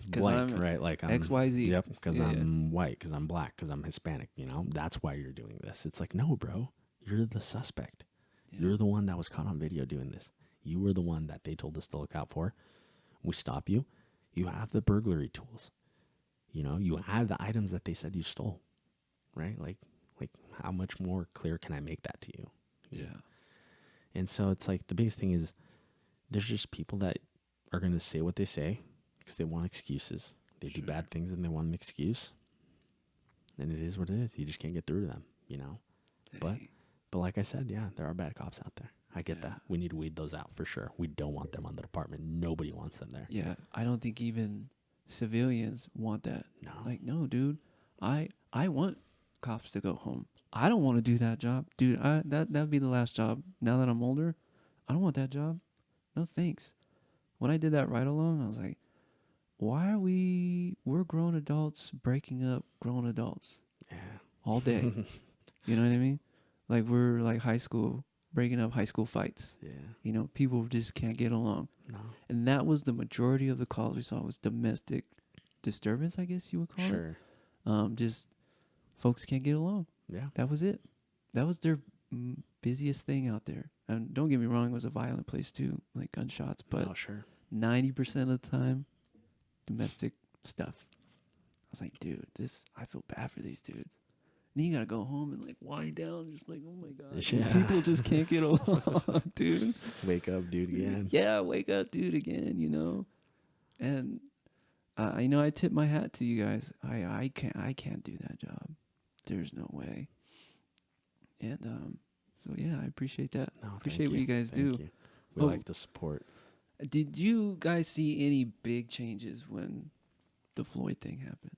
blank, right? Like I'm XYZ. Yep, because I'm white, because I'm black, because I'm Hispanic, you know? That's why you're doing this. It's like, no, bro. You're the suspect. Yeah. You're the one that was caught on video doing this. You were the one that they told us to look out for. We stop you. You have the burglary tools. You know, you have the items that they said you stole. Right? Like how much more clear can I make that to you? Yeah. And so it's like the biggest thing is there's just people that are going to say what they say because they want excuses. They do bad things and they want an excuse. And it is what it is. You just can't get through to them, you know? Hey. But like I said, yeah, there are bad cops out there. I get that. We need to weed those out for sure. We don't want them on the department. Nobody wants them there. Yeah, I don't think even civilians want that. No. Like, no, dude. I want cops to go home. I don't want to do that job. Dude, that'd be the last job. Now that I'm older, I don't want that job. No thanks. When I did that ride along, I was like, why are we're grown adults breaking up grown adults? Yeah. All day. You know what I mean? Like we're like high school, breaking up high school fights. Yeah. You know, people just can't get along. No. And that was the majority of the calls we saw was domestic disturbance, I guess you would call it. Sure. Just folks can't get along. Yeah. That was it. That was their busiest thing out there. And don't get me wrong, it was a violent place too, like gunshots. But 90% of the time, domestic stuff. I was like, dude, I feel bad for these dudes. And then you got to go home and like wind down, just like, oh my God. Yeah. People just can't get along, dude. Wake up, dude, again. Yeah, wake up, dude, again, you know. And I tip my hat to you guys. I can't do that job. There's no way. And so yeah, I appreciate that. No, appreciate what you guys do. You. We like the support. Did you guys see any big changes when the Floyd thing happened?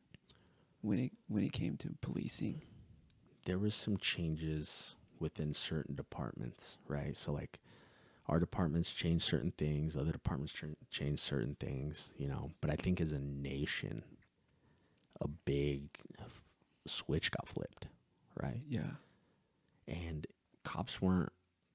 When it came to policing? There was some changes within certain departments, right? So like our departments changed certain things, other departments changed certain things, you know. But I think as a nation, a big switch got flipped, right? Yeah. And cops weren't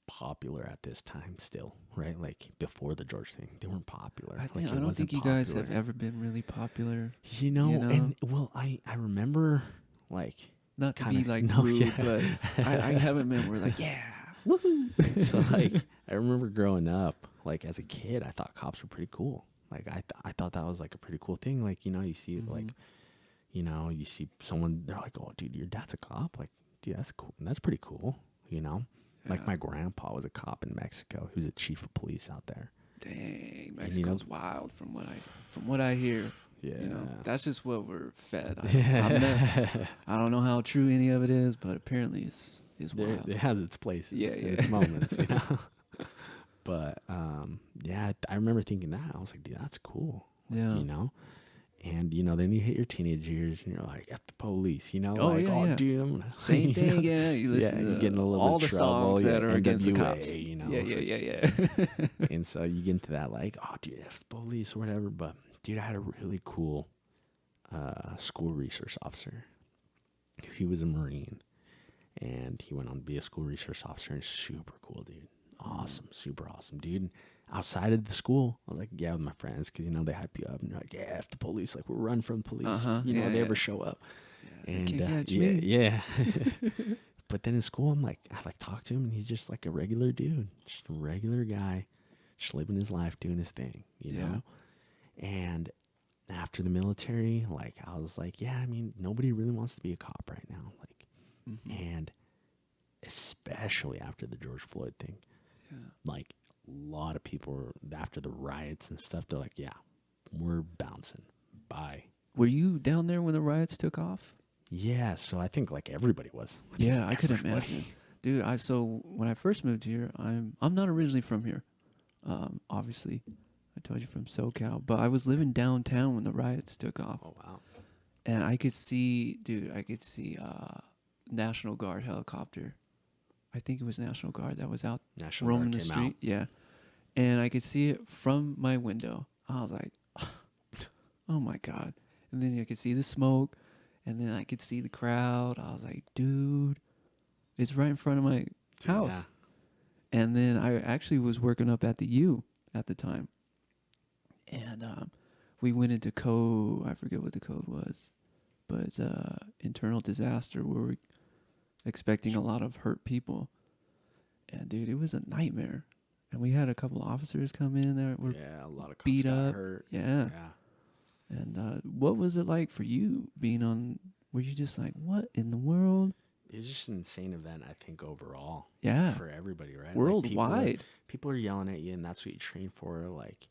popular at this time still, right? Like before the George thing, they weren't popular. I don't think you guys have ever been really popular. You know? And well, I remember like not to be like rude, but I haven't been. We're like, yeah, woohoo. So like, I remember growing up, like as a kid, I thought cops were pretty cool. Like I thought that was like a pretty cool thing. Like, you know, you see like, you know, you see someone, they're like, oh, dude, your dad's a cop. Like, dude, that's cool. That's pretty cool. You know, like my grandpa was a cop in Mexico. He was a chief of police out there. Dang, Mexico's wild from what I hear. Yeah, you know, that's just what we're fed. I don't know how true any of it is, but apparently it's wild. It has its places, and its moments, you know. But yeah, I remember thinking that I was like, dude, that's cool. Like, you know, And, then you hit your teenage years and you're like, F the police, Oh like, yeah, oh, yeah. dude, I'm gonna, Same thing. Yeah, you yeah, listen you get in to a little all bit the of trouble, songs yeah, that are against the cops. NWA, Yeah, yeah, yeah, yeah. And so you get into that, like, oh, dude, F the police or whatever. But, dude, I had a really cool school resource officer. He was a Marine, and he went on to be a school resource officer, and super cool, dude. Awesome, super awesome, dude. And outside of the school, I was like, yeah, with my friends, because, they hype you up, and they're like, yeah, F the police, like, we're running from the police, Yeah, they yeah. ever show up. They And can't catch yeah, me. yeah. But then in school, I talk to him, and he's just like a regular dude, just a regular guy, just living his life, doing his thing, know. And after the military, like, I was like, yeah, I mean, nobody really wants to be a cop right now, like, and especially after the George Floyd thing, like, a lot of people were, after the riots and stuff, they're like, yeah, we're bouncing. Bye. Were you down there when the riots took off? Yeah, so I think like everybody was. Yeah, I could imagine, dude. So when I first moved here, I'm not originally from here. Obviously, I told you from SoCal, but I was living downtown when the riots took off. Oh wow! And I could see, dude, National Guard helicopter. I think it was National Guard that was out roaming the street. Yeah, and I could see it from my window. I was like, oh my God! And then I could see the smoke. And then I could see the crowd. I was like, dude, it's right in front of my house. Yeah. And then I actually was working up at the U at the time. And we went into code. I forget what the code was. But it's internal disaster where we're expecting a lot of hurt people. And, dude, it was a nightmare. And we had a couple officers come in that were a lot of cops beat got up. Hurt. Yeah. And what was it like for you being on? Were you just like, what in the world? It was just an insane event, I think, overall. Yeah. For everybody, right? Worldwide. Like people are yelling at you, and that's what you train for. Like,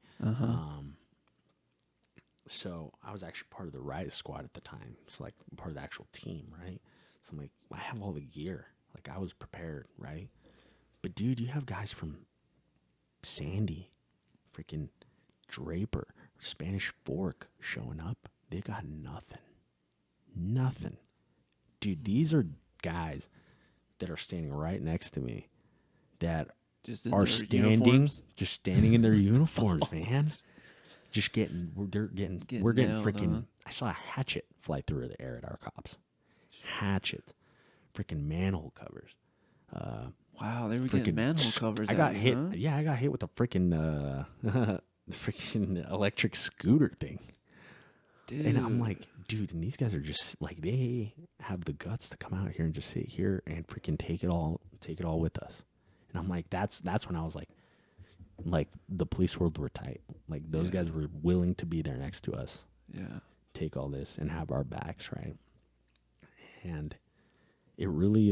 so I was actually part of the riot squad at the time. So, like, part of the actual team, right? So I'm like, I have all the gear. Like, I was prepared, right? But, dude, you have guys from Sandy, freaking Draper, Spanish Fork showing up. They got nothing. Nothing. Dude, these are guys that are standing right next to me that are standing in their uniforms, man. We're getting freaking. I saw a hatchet fly through the air at our cops. Hatchet. Freaking manhole covers. Wow, they were getting manhole covers. I got hit. Huh? Yeah, I got hit with a freaking the freaking electric scooter thing. Dude. And I'm like, dude, and these guys are just like, they have the guts to come out here and just sit here and freaking take it all with us. And I'm like, that's when I was like the police world were tight. Like those guys were willing to be there next to us. Yeah. Take all this and have our backs, right? And it really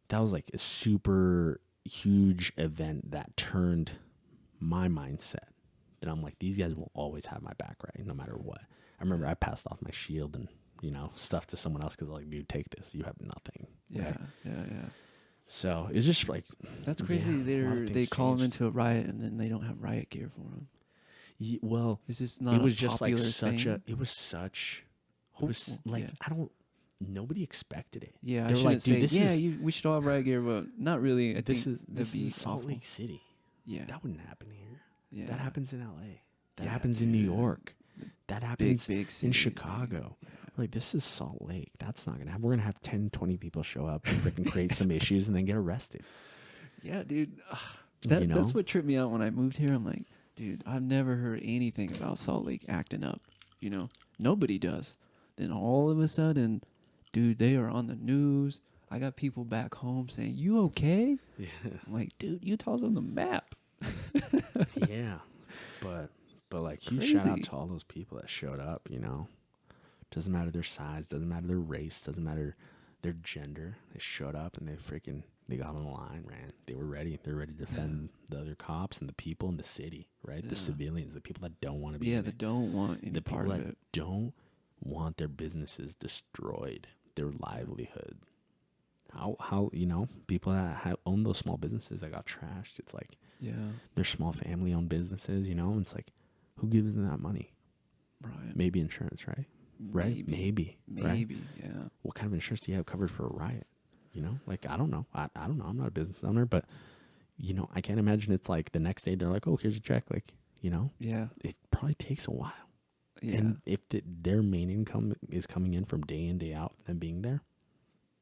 that was like a super huge event that turned my mindset. That I'm like, these guys will always have my back, right? No matter what. I remember I passed off my shield and, stuff to someone else because like, dude, take this. You have nothing. Yeah, right? yeah. So it's just like... That's crazy. They call them into a riot and then they don't have riot gear for them. Yeah, well, it's just not. It was just like nobody expected it. Yeah, I shouldn't say, we should all have riot gear, but not really. This is Salt Lake City. Yeah. That wouldn't happen here. Yeah. That happens in LA. That happens in New York. That happens big in Chicago. Yeah. Like, this is Salt Lake. That's not going to happen. We're going to have 10, 20 people show up and freaking create some issues and then get arrested. Yeah, dude. That's what tripped me out when I moved here. I'm like, dude, I've never heard anything about Salt Lake acting up. Nobody does. Then all of a sudden, dude, they are on the news. I got people back home saying, you okay? Yeah. I'm like, dude, Utah's on the map. Yeah. But like, huge shout out to all those people that showed up, Doesn't matter their size, doesn't matter their race, doesn't matter their gender. They showed up and they got on the line, man. They were ready. They're ready to defend the other cops and the people in the city, right? Yeah. The civilians, the people that don't want to be in that don't want any part of it. The people that don't want their businesses destroyed, their livelihood. How people that own those small businesses that got trashed, it's like, they're small family-owned businesses, and it's like, who gives them that money? Right. Maybe insurance, right? Right? Maybe. Right? Maybe. Yeah. What kind of insurance do you have covered for a riot? You know, like, I don't know. I don't know. I'm not a business owner, but, you know, I can't imagine it's like the next day they're like, oh, here's a check. Like, you know, Yeah. it probably takes a while. Yeah. And if their main income is coming in from day in, day out, them being there,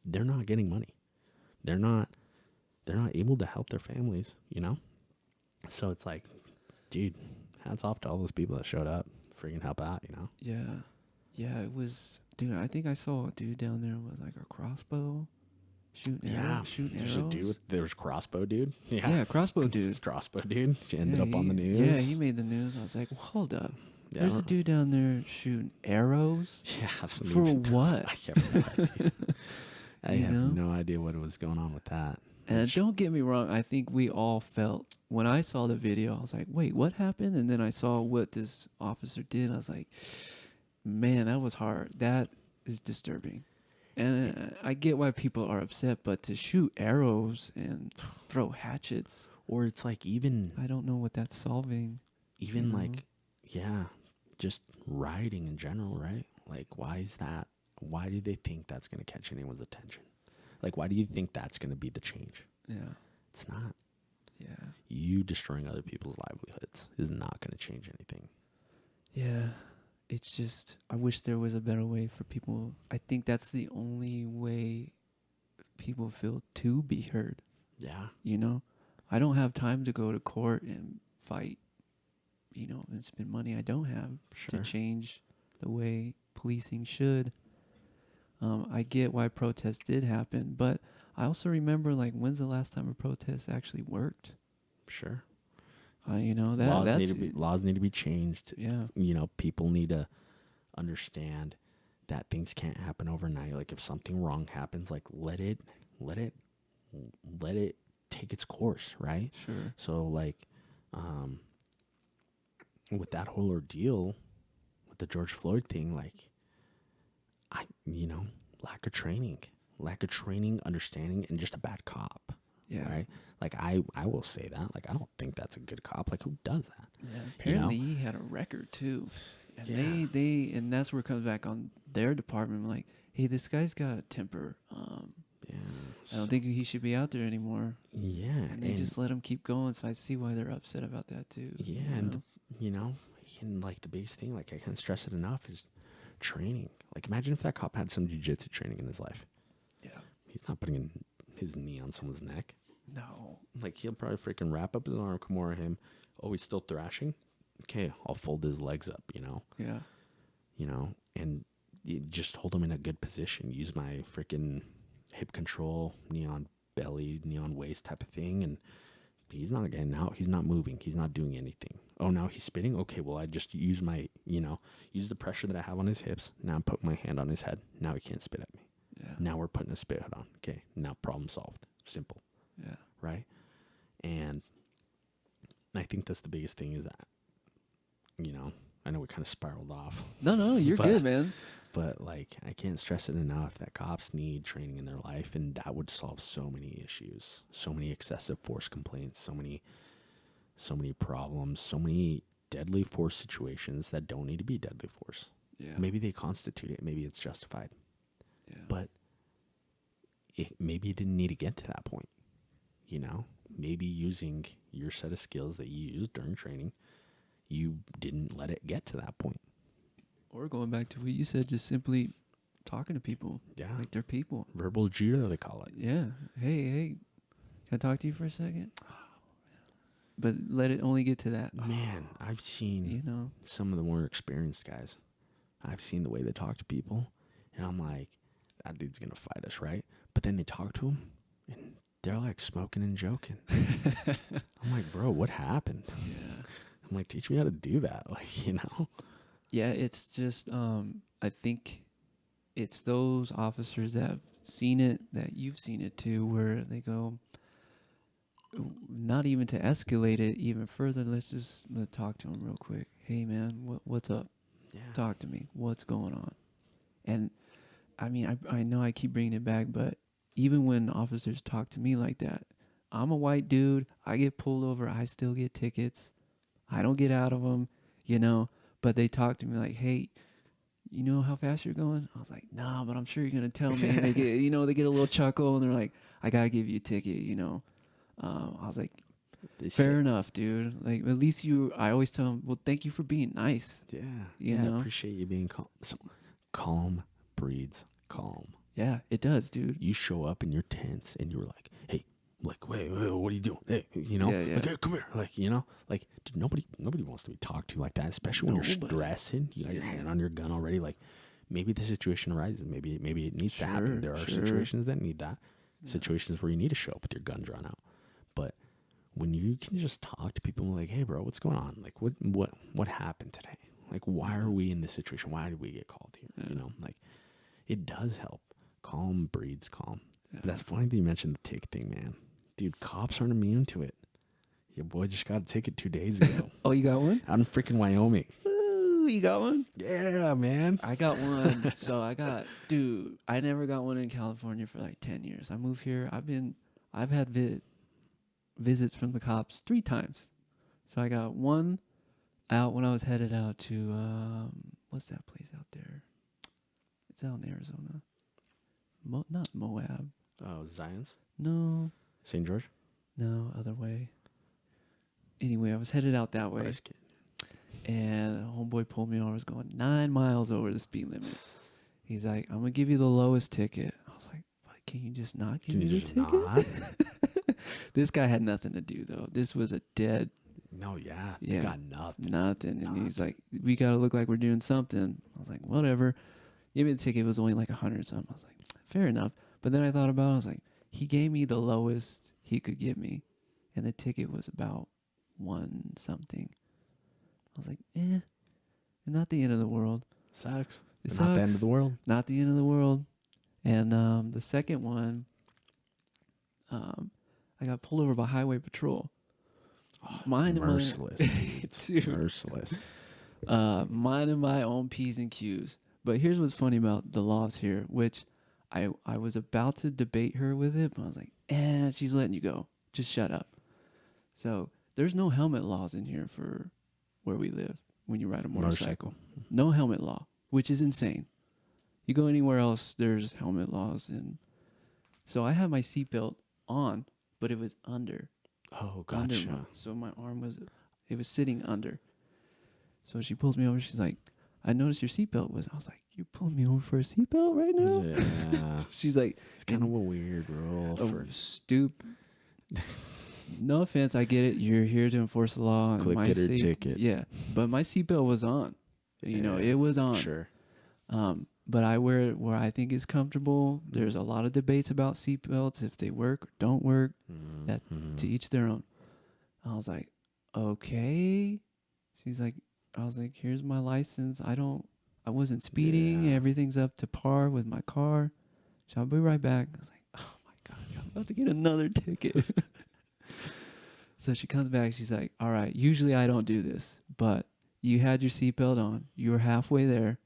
they're not getting money. They're not able to help their families, you know? So it's like, dude, hats off to all those people that showed up, freaking help out, you know? Yeah. Yeah, it was, dude, I think I saw a dude down there with like a crossbow shooting arrows. There's crossbow dude. Yeah, crossbow dude. Crossbow dude. She ended Yeah, up on the news. Yeah, he made the news. I was like, well, hold up. Yeah, There's a dude down there shooting arrows? Yeah. For what? I have no idea. I You have know? no idea what was going on with that. And don't get me wrong, I think we all felt, when I saw the video, I was like, wait, what happened? And then I saw what this officer did. I was like, man, that was hard. That is disturbing. And I get why people are upset, but to shoot arrows and throw hatchets, Or it's like I don't know what that's solving. even you know? like, yeah, just rioting in general, right? Like, why is that? Why do they think that's going to catch anyone's attention? Like, why do you think that's going to be the change? Yeah. It's not. Yeah. You destroying other people's livelihoods is not going to change anything. Yeah. It's just, I wish there was a better way for people. I think that's the only way people feel to be heard. Yeah. You know, I don't have time to go to court and fight, you know, and spend money I don't have Sure. to change the way policing should. I get why protests did happen, but I also remember, like, when's the last time a protest actually worked? Sure. You know, laws need to be changed. Yeah. You know, people need to understand that things can't happen overnight. Like, if something wrong happens, like, let it take its course, right? Sure. So, like, with that whole ordeal with the George Floyd thing, like, lack of training, understanding, and just a bad cop. Yeah. Right? Like, I will say that. Like, I don't think that's a good cop. Like, who does that? Yeah. Apparently he had a record too. And Yeah. they and that's where it comes back on their department. Like, hey, this guy's got a temper. Yeah. I don't think he should be out there anymore. Yeah. And they just let him keep going. So I see why they're upset about that too. Yeah. And like, the biggest thing, like, I can't stress it enough, is training. Like, imagine if that cop had some jiu-jitsu training in his life. Yeah. He's not putting his knee on someone's neck. No. Like, he'll probably freaking wrap up his arm, Kimura him. Oh, he's still thrashing? Okay, I'll fold his legs up, you know? Yeah. You know? And you just hold him in a good position. Use my freaking hip control, knee on belly, knee on waist type of thing. And he's not getting out. He's not moving. He's not doing anything. Oh, now he's spitting? Okay, well, I just use use the pressure that I have on his hips. Now I'm putting my hand on his head. Now he can't spit at me. Yeah. Now we're putting a spit hood on. Okay, now problem solved. Simple. Yeah. Right? And I think that's the biggest thing, is that, I know we kind of spiraled off. No, you're good, man. But, like, I can't stress it enough that cops need training in their life, and that would solve so many issues, so many excessive force complaints, so many problems, so many deadly force situations that don't need to be deadly force. Yeah. Maybe they constitute it. Maybe it's justified. Yeah. But maybe it didn't need to get to that point. You know, maybe using your set of skills that you used during training, you didn't let it get to that point. Or going back to what you said, just simply talking to people. Yeah. Like they're people. Verbal judo, they call it. Yeah. Hey, can I talk to you for a second? But let it only get to that. Man, I've seen some of the more experienced guys. I've seen the way they talk to people, and I'm like, that dude's going to fight us, right? But then they talk to him, and they're like smoking and joking. I'm like, bro, what happened? Yeah. I'm like, teach me how to do that. Like, Yeah, it's just, I think it's those officers that have seen it, that you've seen it too, where they go, not even to escalate it even further, let's talk to him real quick. Hey, man, what's up? Yeah. Talk to me. What's going on? And, I mean, I know I keep bringing it back, but even when officers talk to me like that, I'm a white dude. I get pulled over. I still get tickets. I don't get out of them, but they talked to me like, hey, you know how fast you're going? I was like, nah, but I'm sure you're going to tell me. And they get, they get a little chuckle and they're like, I got to give you a ticket, I was like, fair enough, dude. Like, at least I always tell them, well, thank you for being nice. Yeah. You I know? appreciate you being calm. So, calm breeds calm. Yeah, it does, dude. You show up and you're tense and you're like, hey, like, wait, what are you doing? Hey, Yeah. like, hey, come here. Like, like, dude, nobody wants to be talked to like that, especially when you're stressing. You got your hand on your gun already. Like, maybe the situation arises. Maybe it needs to happen. There are situations that need that. Yeah. Situations where you need to show up with your gun drawn out. But when you can just talk to people like, hey, bro, what's going on? Like, what happened today? Like, why are we in this situation? Why did we get called here? Yeah. Like, it does help. Calm breeds calm. Yeah. But that's funny that you mentioned the tick thing, man. Dude, cops aren't immune to it. Your boy just got a ticket 2 days ago. Oh, you got one? Out in freaking Wyoming. Ooh, you got one? Yeah, man. I got one. Dude, I never got one in California for like 10 years. I moved here. I've had visits from the cops 3 times. So I got one out when I was headed out to, what's that place out there? It's out in Arizona. Not Moab. Oh, Zion's? No. St. George? No, other way. Anyway, I was headed out that way. And a homeboy pulled me over. I was going 9 miles over the speed limit. He's like, I'm going to give you the lowest ticket. I was like, can you just not give me the ticket? This guy had nothing to do, though. This was a dead. No, yeah. They got nothing. Nothing. And he's like, we got to look like we're doing something. I was like, whatever. Give me the ticket. It was only like 100 something. I was like, fair enough. But then I thought about it. I was like, he gave me the lowest he could give me. And the ticket was about 1 something. I was like, not the end of the world. Sucks. Sucks. Not the end of the world. Not the end of the world. And the second one, I got pulled over by highway patrol. Merciless. Dude. Merciless. Minding my own P's and Q's. But here's what's funny about the laws here, which I was about to debate her with it, but I was like, she's letting you go. Just shut up. So there's no helmet laws in here for where we live when you ride a motorcycle. No helmet law, which is insane. You go anywhere else, there's helmet laws. And so I had my seatbelt on, but it was under. Oh, gotcha. So my arm was sitting under. So she pulls me over. She's like, I noticed your seatbelt was. I was like, you pulling me over for a seatbelt right now? Yeah. She's like, it's kind of a weird rule. No offense, I get it. You're here to enforce the law. Click it or ticket. Yeah, but my seatbelt was on. It was on. Sure. But I wear it where I think it's comfortable. There's a lot of debates about seatbelts, if they work or don't work. That to each their own. I was like, okay. I was like, here's my license. I wasn't speeding. Yeah. Everything's up to par with my car. So I'll be right back. I was like, oh my God, I'm about to get another ticket. So she comes back. She's like, all right, usually I don't do this, but you had your seatbelt on. You were halfway there,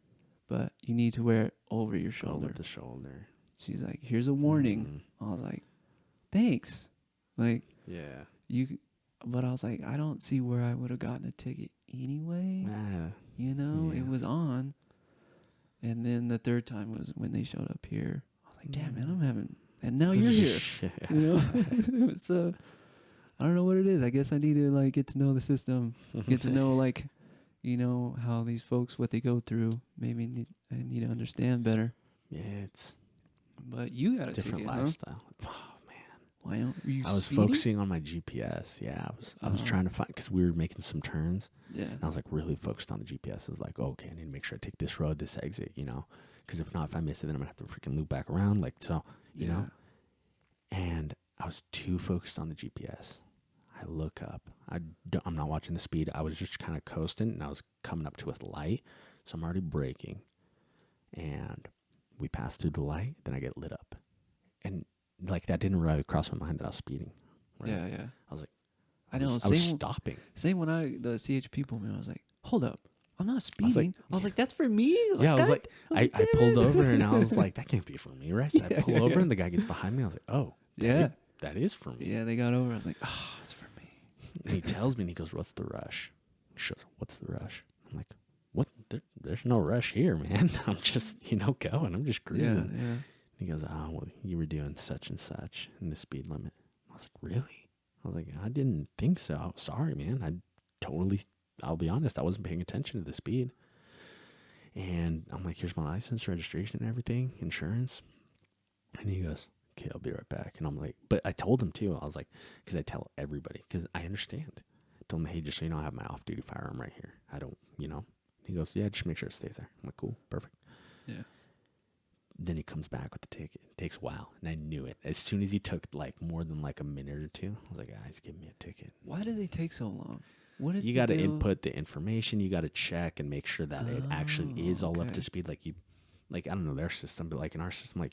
but you need to wear it over your shoulder. Over the shoulder. She's like, here's a warning. I was like, thanks. Like, yeah. But I was like, I don't see where I would have gotten a ticket anyway. It was on. And then the third time was when they showed up here. I was like, damn, man, I'm having... And now you're here. So, I don't know what it is. I guess I need to, like, get to know the system. Get to know, like, how these folks, what they go through. Maybe I need to understand better. Yeah, it's... But you got a different ticket, lifestyle. Huh? Why aren't you I was speeding? focusing on my GPS. Yeah, I was trying to find, because we were making some turns. Yeah. And I was like really focused on the GPS. I was like, okay, I need to make sure I take this road, this exit, because if not, if I miss it, then I'm gonna have to freaking loop back around. Like, so, you know. And I was too focused on the GPS. I look up. I'm not watching the speed. I was just kind of coasting, and I was coming up to a light, so I'm already braking. And we pass through the light, then I get lit up, and like that didn't really cross my mind that I was speeding. Right? Yeah. I was like, I know. I was stopping. Same when the CHP pulled me. I was like, hold up, I'm not speeding. I was like, that's for me. I pulled over and I was like, that can't be for me, right? So I pull over and the guy gets behind me. I was like, oh, that is for me. Yeah, they got over. I was like, oh, it's for me. And he tells me, and he goes, what's the rush? He goes, what's the rush? I'm like, there's no rush here, man. I'm just, going. I'm just cruising. Yeah, yeah. He goes, oh, well, you were doing such and such in the speed limit. I was like, really? I was like, I didn't think so. Sorry, man. I'll be honest, I wasn't paying attention to the speed. And I'm like, here's my license, registration, and everything, insurance. And he goes, okay, I'll be right back. And I'm like, but I told him too. I was like, because I tell everybody, because I understand. I told him, hey, just so you know, I have my off-duty firearm right here. I don't, He goes, yeah, just make sure it stays there. I'm like, cool, perfect. Yeah. Then he comes back with the ticket. It takes a while, and I knew it. As soon as he took more than a minute or two, I was like, he's giving me a ticket. Why do they take so long? What is you got to input the information. You got to check and make sure that it actually is all up to speed. I don't know their system, but in our system,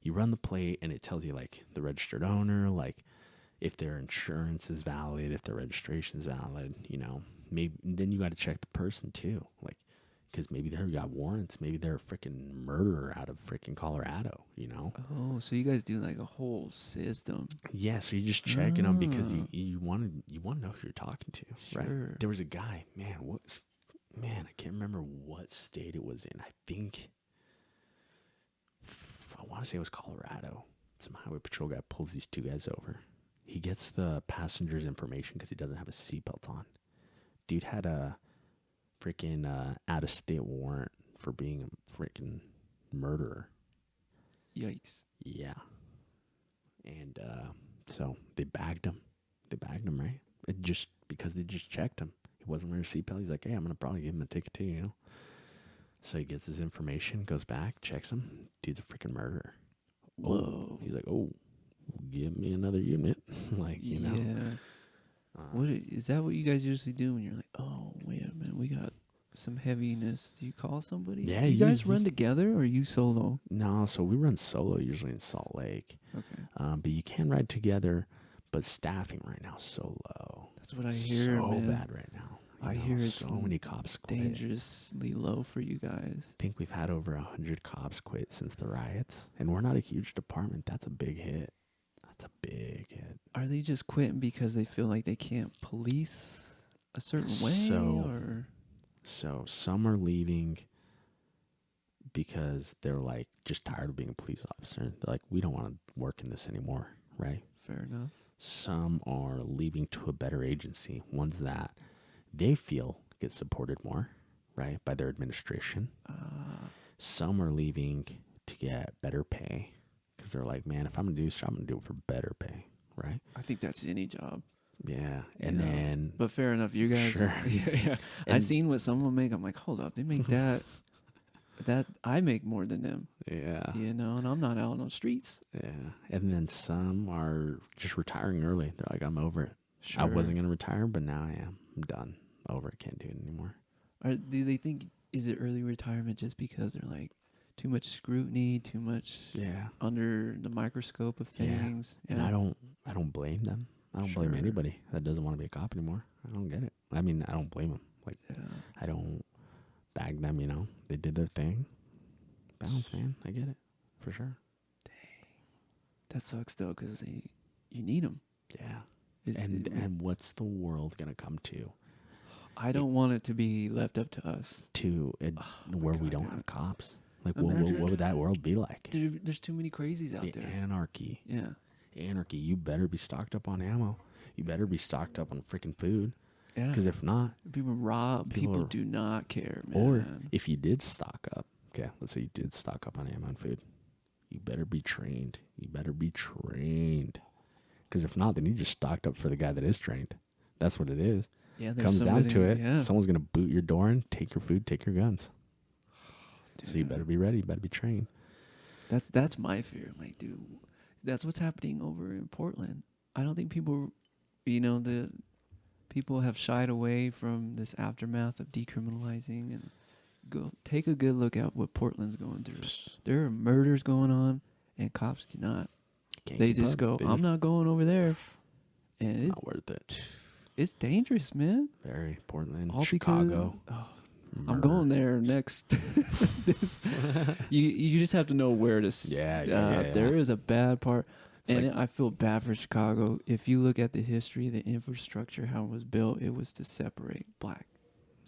you run the plate and it tells you the registered owner, if their insurance is valid, if their registration is valid. Maybe then you got to check the person too, because maybe they got warrants. Maybe they're a freaking murderer out of freaking Colorado, Oh, so you guys do a whole system. Yeah, so you're just checking them because you want to know who you're talking to, right? Sure. There was a guy, I can't remember what state it was in. I want to say it was Colorado. Some highway patrol guy pulls these two guys over. He gets the passenger's information because he doesn't have a seatbelt on. Dude had a freaking out-of-state warrant for being a freaking murderer. Yikes. Yeah. And so they bagged him. Right? Just because they just checked him. He wasn't wearing a seatbelt. He's like, hey, I'm going to probably give him a ticket too, So he gets his information, goes back, checks him. Dude's a freaking murderer. Whoa. Oh, he's like, oh, give me another unit. Yeah. What is that what you guys usually do when you're like, oh, wait a minute, we got some heaviness? Do you call somebody? Yeah. Do you guys run together or are you solo? No, so we run solo usually in Salt Lake. Okay. But you can ride together, but staffing right now is so low. That's what I hear, so man. bad right now. I hear it's so many cops quit. dangerously low for you guys. I think we've had over 100 cops quit since the riots, and we're not a huge department. That's a big hit. Are they just quitting because they feel like they can't police a certain way, or? So some are leaving because they're just tired of being a police officer. They're like, we don't want to work in this anymore, right? Fair enough. Some are leaving to a better agency, ones that they feel get supported more, right, by their administration. Some are leaving to get better pay because they're like, man, if I'm going to do this job, I'm going to do it for better pay, right? I think that's any job. Yeah. And then... But fair enough, you guys... Sure. Yeah. I seen what some of them make. I'm like, hold up, they make that... that I make more than them. Yeah. And I'm not out on the streets. Yeah. And then some are just retiring early. They're like, I'm over it. Sure. I wasn't going to retire, but now I am. I'm done. Over it. Can't do it anymore. Do they think, is it early retirement just because they're like, too much scrutiny, too much under the microscope of things? Yeah. And I don't blame them. I don't blame anybody that doesn't want to be a cop anymore. I don't get it. I mean, I don't blame them. I don't bag them, They did their thing. Balance, man. I get it. For sure. Dang. That sucks, though, because you need them. Yeah. And what's the world going to come to? I don't want it to be left up to us. Where we don't have cops. What would that world be like? There's too many crazies out there. Anarchy. Yeah. Anarchy. You better be stocked up on ammo. You better be stocked up on freaking food. Yeah. Because if not... People rob. People do not care, man. Or if you did stock up, okay, let's say you did stock up on ammo and food, you better be trained. Because if not, then you just stocked up for the guy that is trained. That's what it is. Yeah, comes down to it. Someone's going to boot your door in, take your food, take your guns. Dude. So you better be ready. You better be trained. That's my fear. I'm like, dude, that's what's happening over in Portland. I don't think people, the people have shied away from this aftermath of decriminalizing, and go take a good look at what Portland's going through. There are murders going on, and cops cannot. They just go, I'm not going over there. And not worth it. It's dangerous, man. Very. Portland, all Chicago. I'm going there next. You just have to know where to. There is a bad part. And I feel bad for Chicago. If you look at the history, the infrastructure, how it was built, it was to separate black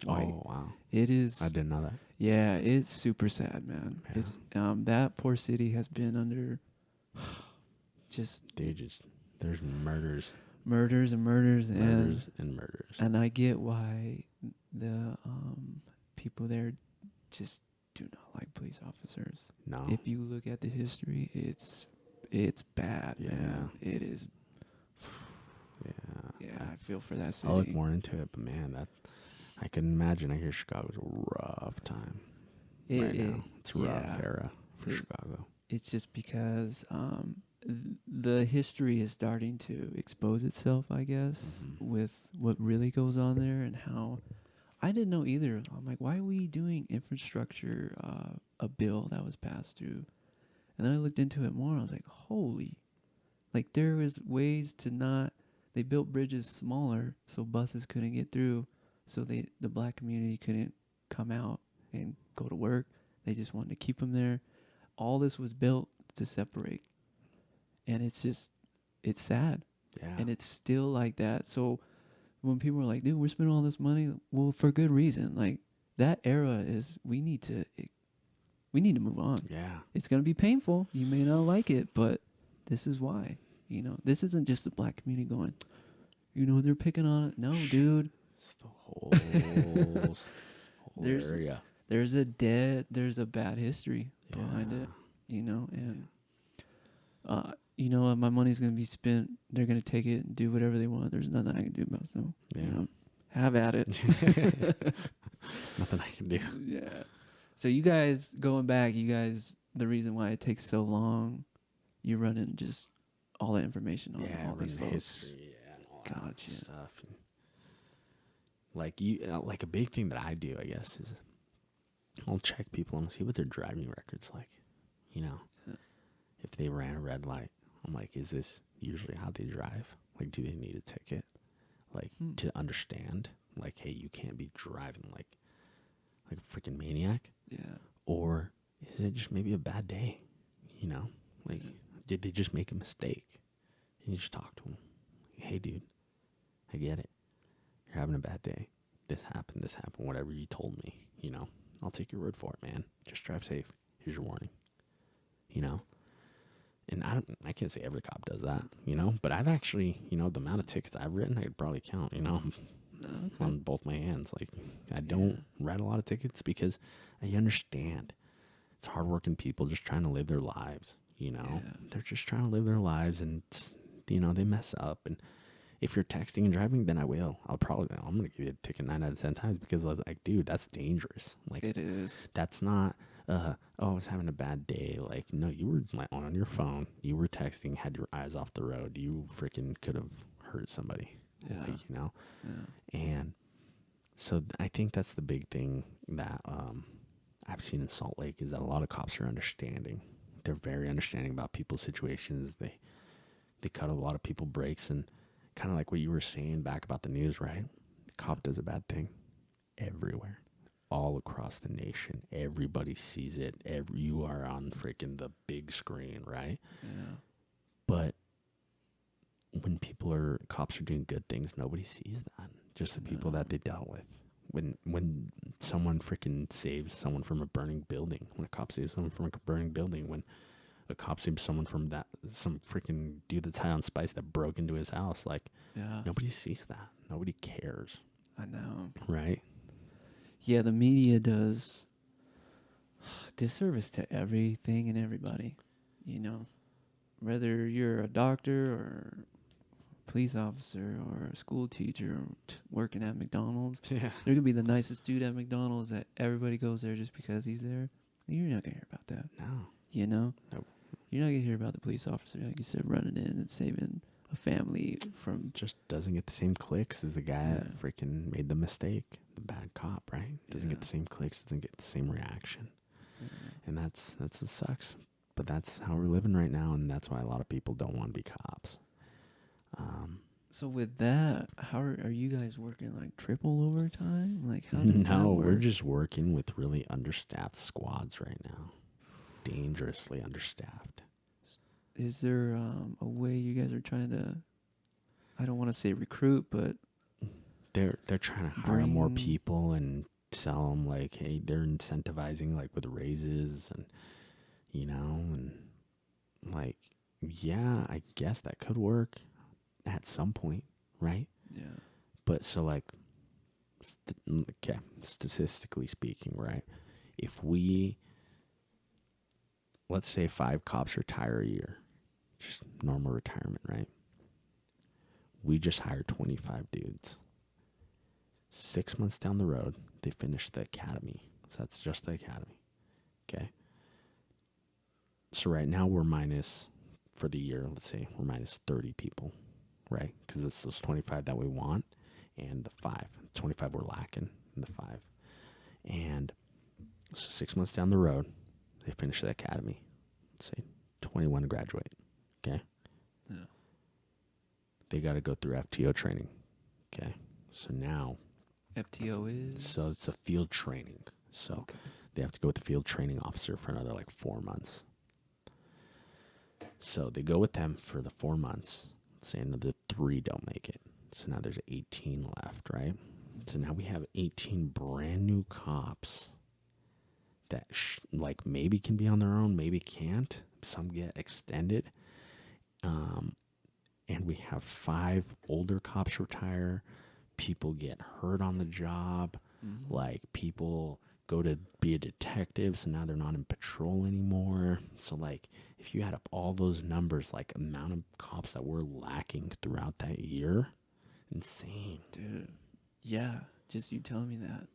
white. Oh, wow. It is. I didn't know that. Yeah, it's super sad, man. Yeah. It's that poor city has been under just There's murders. murders and murders Murders and murders. and I get why the people there just do not like police officers. No. If you look at the history, it's bad, man. It is. Yeah, I feel for that city. I'll look more into it, but man, that I can imagine. I hear Chicago's a rough time right now. It's a rough era for Chicago. It's just because the history is starting to expose itself, I guess, with what really goes on there and how I didn't know either. I'm like, why are we doing infrastructure, a bill that was passed through? And then I looked into it more. I was like, holy, like there was ways to not. They built bridges smaller so buses couldn't get through, so the black community couldn't come out and go to work. They just wanted to keep them there. All this was built to separate, and it's sad, and it's still like that. So when people are like, "Dude, we're spending all this money," well, for good reason. Like that era is we need to move on. Yeah, it's gonna be painful. You may not like it, but this is why. This isn't just the black community going, they're picking on it. No, dude. It's the whole area. There's a bad history behind it, and my money's going to be spent. They're going to take it and do whatever they want. There's nothing I can do about it. So, have at it. Nothing I can do. Yeah. So you guys, going back, the reason why it takes so long, you're running just all the information on all these folks. History, and all that Gotcha. stuff. And like a big thing that I do, I guess, is I'll check people and see what their driving record's like. If they ran a red light, I'm like, is this usually how they drive? Like, do they need a ticket? Like, to understand, like, hey, you can't be driving like a freaking maniac. Yeah. Or is it just maybe a bad day? Like, did they just make a mistake? And you just talk to them. Hey, dude, I get it. You're having a bad day. This happened, whatever you told me, I'll take your word for it, man. Just drive safe. Here's your warning. And I can't say every cop does that, but I've actually, the amount of tickets I've written, I could probably count, on both my hands. Like, I don't write a lot of tickets because I understand it's hardworking people just trying to live their lives, They're just trying to live their lives, and, they mess up. And if you're texting and driving, then I'm going to give you a ticket 9 out of 10 times because, like, dude, that's dangerous. Like, it is. That's not, I was having a bad day. Like, no, you were like on your phone. You were texting, had your eyes off the road. You freaking could have hurt somebody. Yeah. Like, Yeah. And so I think that's the big thing that I've seen in Salt Lake is that a lot of cops are understanding. They're very understanding about people's situations. They cut a lot of people breaks, and kind of like what you were saying back about the news, right? The cop does a bad thing everywhere, all across the nation. Everybody sees it. You are on freaking the big screen, right? Yeah. But when cops are doing good things, nobody sees that. Just the people that they dealt with. When someone freaking saves someone from a burning building, when a cop saves someone from a burning building, when a cop saves someone from some freaking dude that's high on spice that broke into his house, like, nobody sees that. Nobody cares. I know. Right? Yeah, the media does disservice to everything and everybody, whether you're a doctor or police officer or a school teacher working at McDonald's. Yeah. There could be the nicest dude at McDonald's that everybody goes there just because he's there. You're not going to hear about that. No. Nope. You're not going to hear about the police officer, like you said, running in and saving a family from... Just doesn't get the same clicks as the guy that freaking made the mistake. The bad cop, right? Doesn't get the same clicks, doesn't get the same reaction. And that's what sucks. But that's how we're living right now, and that's why a lot of people don't want to be cops. So with that, how are you guys working, like triple overtime? Like, how does that work? We're just working with really understaffed squads right now. Dangerously understaffed. Is there a way you guys are trying to, I don't want to say recruit, but they're trying to hire more people and tell them like, hey, they're incentivizing like with raises and and like, yeah, I guess that could work at some point, right? Yeah. But so like, okay, statistically speaking, right? If let's say 5 cops retire a year, just normal retirement, right? We just hired 25 dudes. 6 months down the road, they finish the academy. So that's just the academy. Okay. So right now we're minus, for the year, let's say we're minus 30 people, right? Because it's those 25 that we want and the 25 we're lacking and the 5. And so 6 months down the road, they finish the academy. Let's say 21 graduate. Okay. Yeah. They got to go through FTO training. Okay. So now. FTO is? So it's a field training. So okay. They have to go with the field training officer for another like 4 months. So they go with them for the 4 months. Let's say another 3 don't make it. So now there's 18 left, right? So now we have 18 brand new cops that like maybe can be on their own, maybe can't. Some get extended. And we have 5 older cops retire. People get hurt on the job. Mm-hmm. Like people go to be a detective, so now they're not in patrol anymore. So like if you add up all those numbers, like amount of cops that we're lacking throughout that year, insane. Dude. Yeah. Just you telling me that.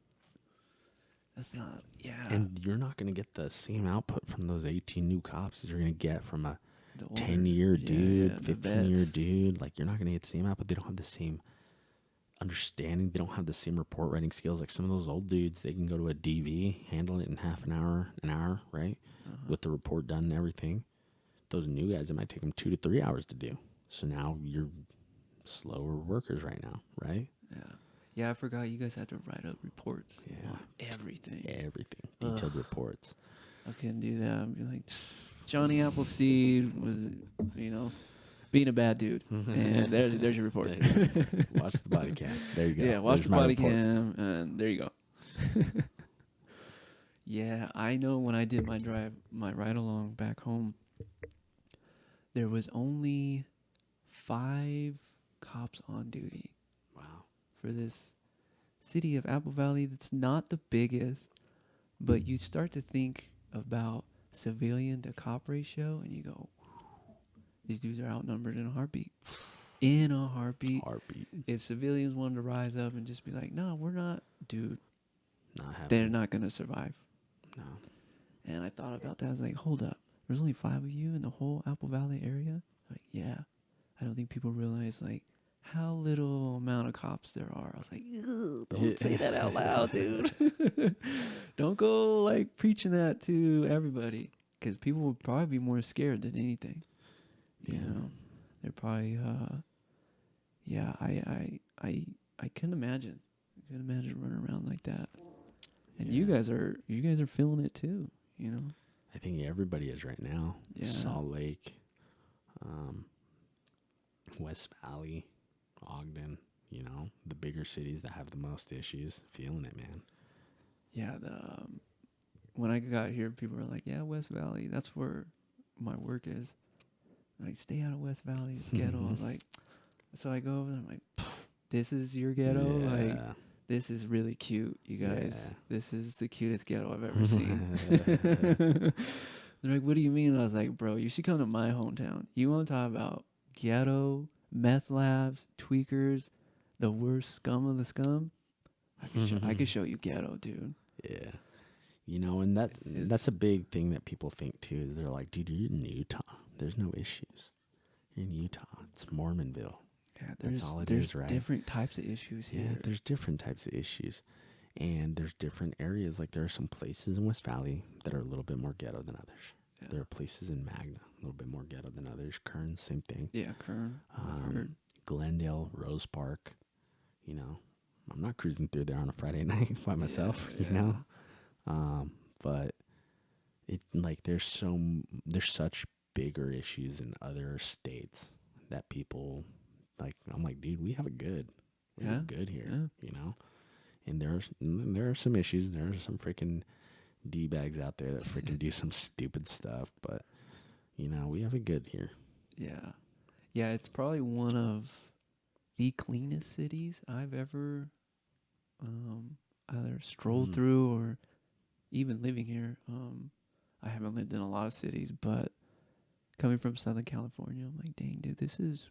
That's not, yeah. And you're not going to get the same output from those 18 new cops as you're going to get from a 10-year dude, 15-year dude. Like, you're not going to get the same output. They don't have the same understanding. They don't have the same report writing skills. Like, some of those old dudes, they can go to a DV, handle it in half an hour, right? Uh-huh. With the report done and everything. Those new guys, it might take them 2 to 3 hours to do. So now you're slower workers right now, right? Yeah. Yeah, I forgot you guys had to write up reports. Yeah. On everything. Detailed reports. I couldn't do that. I'd be like, Johnny Appleseed was, being a bad dude. And there's your report. Watch the body cam. There you go. Yeah, watch the body cam, and there you go. Yeah, I know when I did my ride along back home, there was only 5 cops on duty. Wow. For this city of Apple Valley that's not the biggest, but you start to think about civilian to cop ratio and you go, these dudes are outnumbered in a heartbeat. In a heartbeat. If civilians wanted to rise up and just be like, no, we're not, dude, they're not going to survive. No. And I thought about that. I was like, hold up. There's only 5 of you in the whole Apple Valley area? Like, yeah. I don't think people realize, like, how little amount of cops there are. I was like, don't say that out loud, dude. Don't go like preaching that to everybody, because people would probably be more scared than anything. You know, they're probably, I couldn't imagine. I couldn't imagine running around like that. And you guys are feeling it too. You know, I think everybody is right now. Yeah. Salt Lake, West Valley, Ogden, the bigger cities that have the most issues, feeling it, man. Yeah, when I got here, people were like, yeah, West Valley, that's where my work is. Like, stay out of West Valley, it's ghetto. I was like, so I go over there, I'm like, this is your ghetto? Yeah. Like, this is really cute, you guys. Yeah. This is the cutest ghetto I've ever seen. They're like, what do you mean? I was like, bro, you should come to my hometown. You want to talk about ghetto, meth labs, tweakers, the worst scum of the scum? I could show you ghetto, dude. Yeah. And that's a big thing that people think too, is they're like, dude, you're in Utah. There's no issues. You're in Utah. It's Mormonville. Yeah, that's all it is, right? There's different types of issues here. Yeah, there's different types of issues. And there's different areas. Like, there are some places in West Valley that are a little bit more ghetto than others. Yeah. There are places in Magna, a little bit more ghetto than others. Kern, same thing. Yeah, Kern. Glendale, Rose Park. I'm not cruising through there on a Friday night by myself, but there's such bigger issues in other states that people, like, I'm like, dude, we have it good. We have Yeah. it good here, Yeah. you know. And there are some issues. There are some freaking d bags out there that freaking do some stupid stuff, but you know we have it good here. Yeah. Yeah. It's probably one of the cleanest cities I've ever either strolled Mm, through or even living here. I haven't lived in a lot of cities, but coming from Southern California, I'm like, dang, dude, this is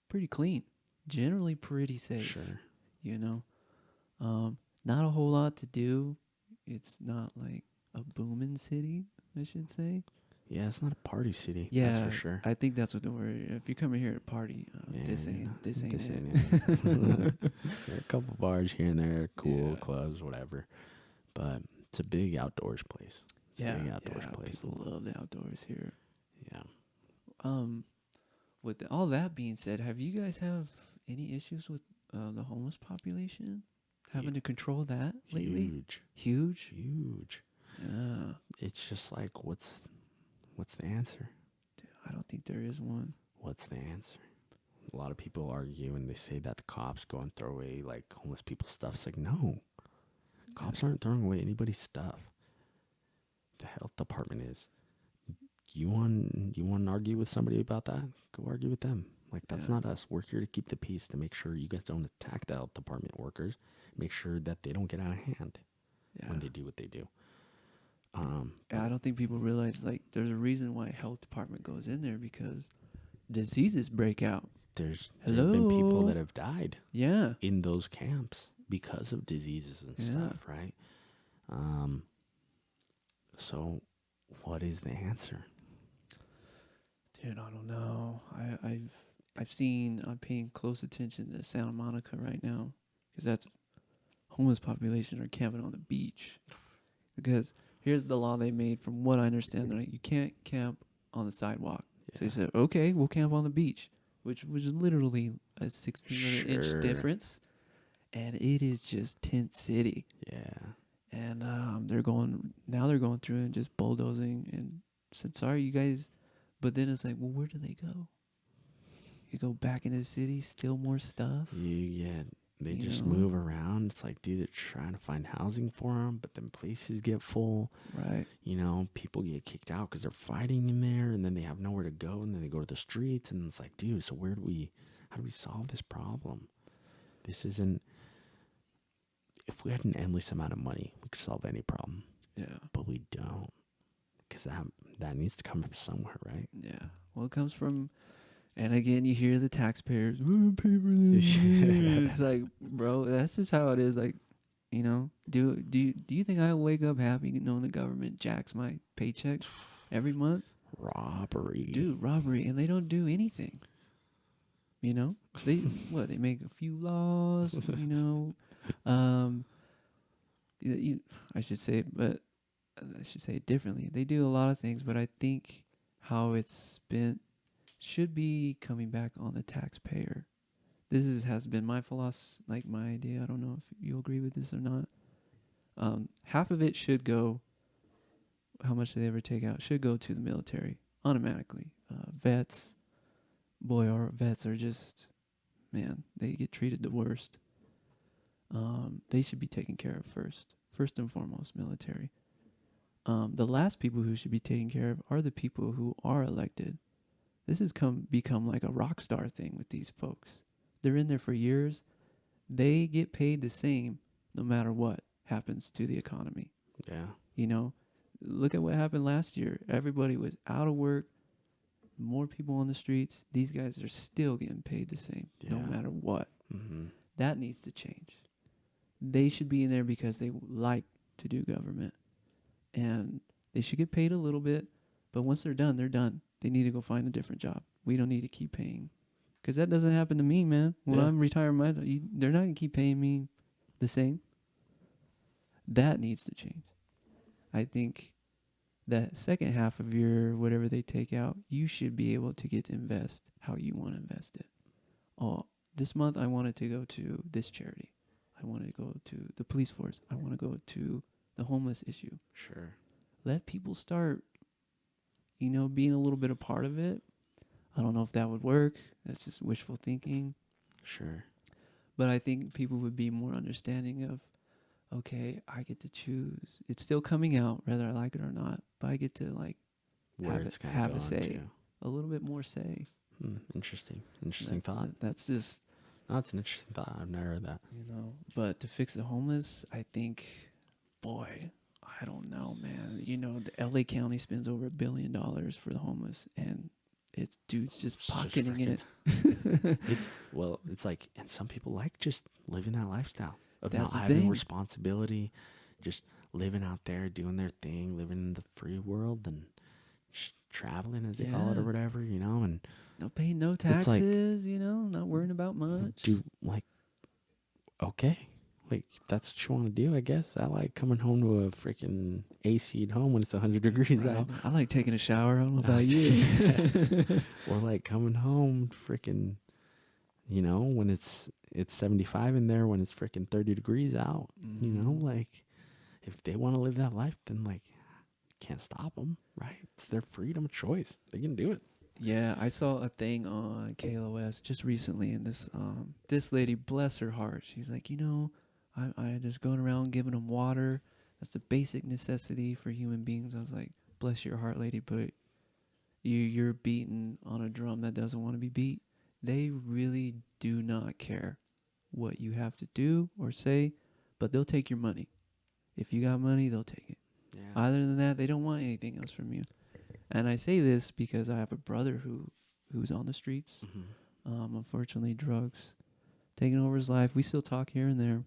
pretty clean. Generally pretty safe, sure. you know. Not a whole lot to do. It's not like a booming city, I should say. Yeah, it's not a party city. That's for Yeah, sure. I think that's what the word. If you're coming here to party, Yeah, this you know, ain't this ain't this it. ain't it. There are a couple bars here and there, cool Yeah. clubs, whatever. But it's a big outdoors place. It's a Yeah, big outdoors yeah. place. People love the outdoors here. Yeah. Um, with all that being said, have you guys have any issues with the homeless population? Having to control that lately? Huge. Huge. Huge. Yeah. It's just like what's the answer? Dude, I don't think there is one. What's the answer? A lot of people argue and they say that the cops go and throw away like homeless people's stuff. It's like no. Cops aren't throwing away anybody's stuff. The health department is. You want to argue with somebody about that? Go argue with them. Like that's Yeah. not us. We're here to keep the peace, to make sure you guys don't attack the health department workers. Make sure that they don't get out of hand Yeah. when they do what they do. Yeah, I don't think people realize like there's a reason why health department goes in there because diseases break out. There have been people Hello? that have died Yeah. in those camps because of diseases and Yeah. stuff, right? So what is the answer? Dude, I don't know. I'm paying close attention to Santa Monica right now because that's homeless population are camping on the beach. Because here's the law they made, from what I understand, right? You can't camp on the sidewalk. So they said, okay, we'll camp on the beach, which was literally a 16-inch Sure. difference, and it is just tent city. Yeah. And they're going through and just bulldozing and said, sorry, you guys. But then it's like, well, where do they go? You go back into the city, steal more stuff. They You just know? move around. It's like, dude, they're trying to find housing for them, but then places get full. Right. You know, people get kicked out because they're fighting in there, and then they have nowhere to go, and then they go to the streets, and it's like, dude, so how do we solve this problem? This isn't. If we had an endless amount of money, we could solve any problem, Yeah. but we don't, because that needs to come from somewhere, right? Yeah. Well, it comes from, and again, you hear the taxpayers, "Oh, pay for this." It's like, bro, that's just how it is. Like, you know, do you think I wake up happy knowing the government jacks my paycheck every month? Robbery. Dude, robbery, and they don't do anything. You know, they make a few laws. You know, I should say it, but I should say it differently. They do a lot of things, but I think how it's spent should be coming back on the taxpayer. Has been my philosophy, like my idea. I don't know if you agree with this or not. Half of it should go. How much do they ever take out? Should go to the military automatically. Vets, our vets are just, man, they get treated the worst. They should be taken care of first and foremost, military. The last people who should be taken care of are the people who are elected. This has become like a rock star thing with these folks. They're in there for years. They get paid the same no matter what happens to the economy. Yeah. You know, look at what happened last year. Everybody was out of work. More people on the streets. These guys are still getting paid the same no matter what. Mm-hmm. That needs to change. They should be in there because they like to do government. And they should get paid a little bit. But once they're done, they're done. They need to go find a different job. We don't need to keep paying. Because that doesn't happen to me, man. When I'm retired, they're not going to keep paying me the same. That needs to change. I think that second half of your whatever they take out, you should be able to get to invest how you want to invest it. Oh, this month I wanted to go to this charity. I wanted to go to the police force. I want to go to the homeless issue. Sure. Let people start, being a little bit a part of it. I don't know if that would work. That's just wishful thinking. Sure. But I think people would be more understanding of, okay, I get to choose. It's still coming out, whether I like it or not. But I get to like Where it's kind of have a going say, to. a little bit more say. Interesting thought. That's just, No, that's an interesting thought. I've never heard that. But to fix the homeless, I think, boy, I don't know, man. The LA County spends over $1 billion for the homeless, and it's dudes just It's just pocketing it. It's like, and some people like just living that lifestyle of That's not the having thing. responsibility, just living out there, doing their thing, living in the free world, and just traveling, as they call it, or Yeah. whatever, and No paying no like- taxes, not worrying about much. do like, okay, like that's what you want to do, I guess. I like coming home to a freaking AC home when it's 100 degrees Right. out. I like taking a shower. I don't know about you. Or like coming home freaking, when it's 75 in there, when it's freaking 30 degrees out, like if they want to live that life, then like can't stop them, right? It's their freedom of choice. They can do it. Yeah, I saw a thing on KLOS just recently, and this lady, bless her heart, she's like, I just going around giving them water. That's a basic necessity for human beings. I was like, bless your heart, lady, but you're beating on a drum that doesn't want to be beat. They really do not care what you have to do or say, but they'll take your money. If you got money, they'll take it. Yeah. Other than that, they don't want anything else from you. And I say this because I have a brother who's on the streets. Unfortunately, drugs taking over his life. We still talk here and there.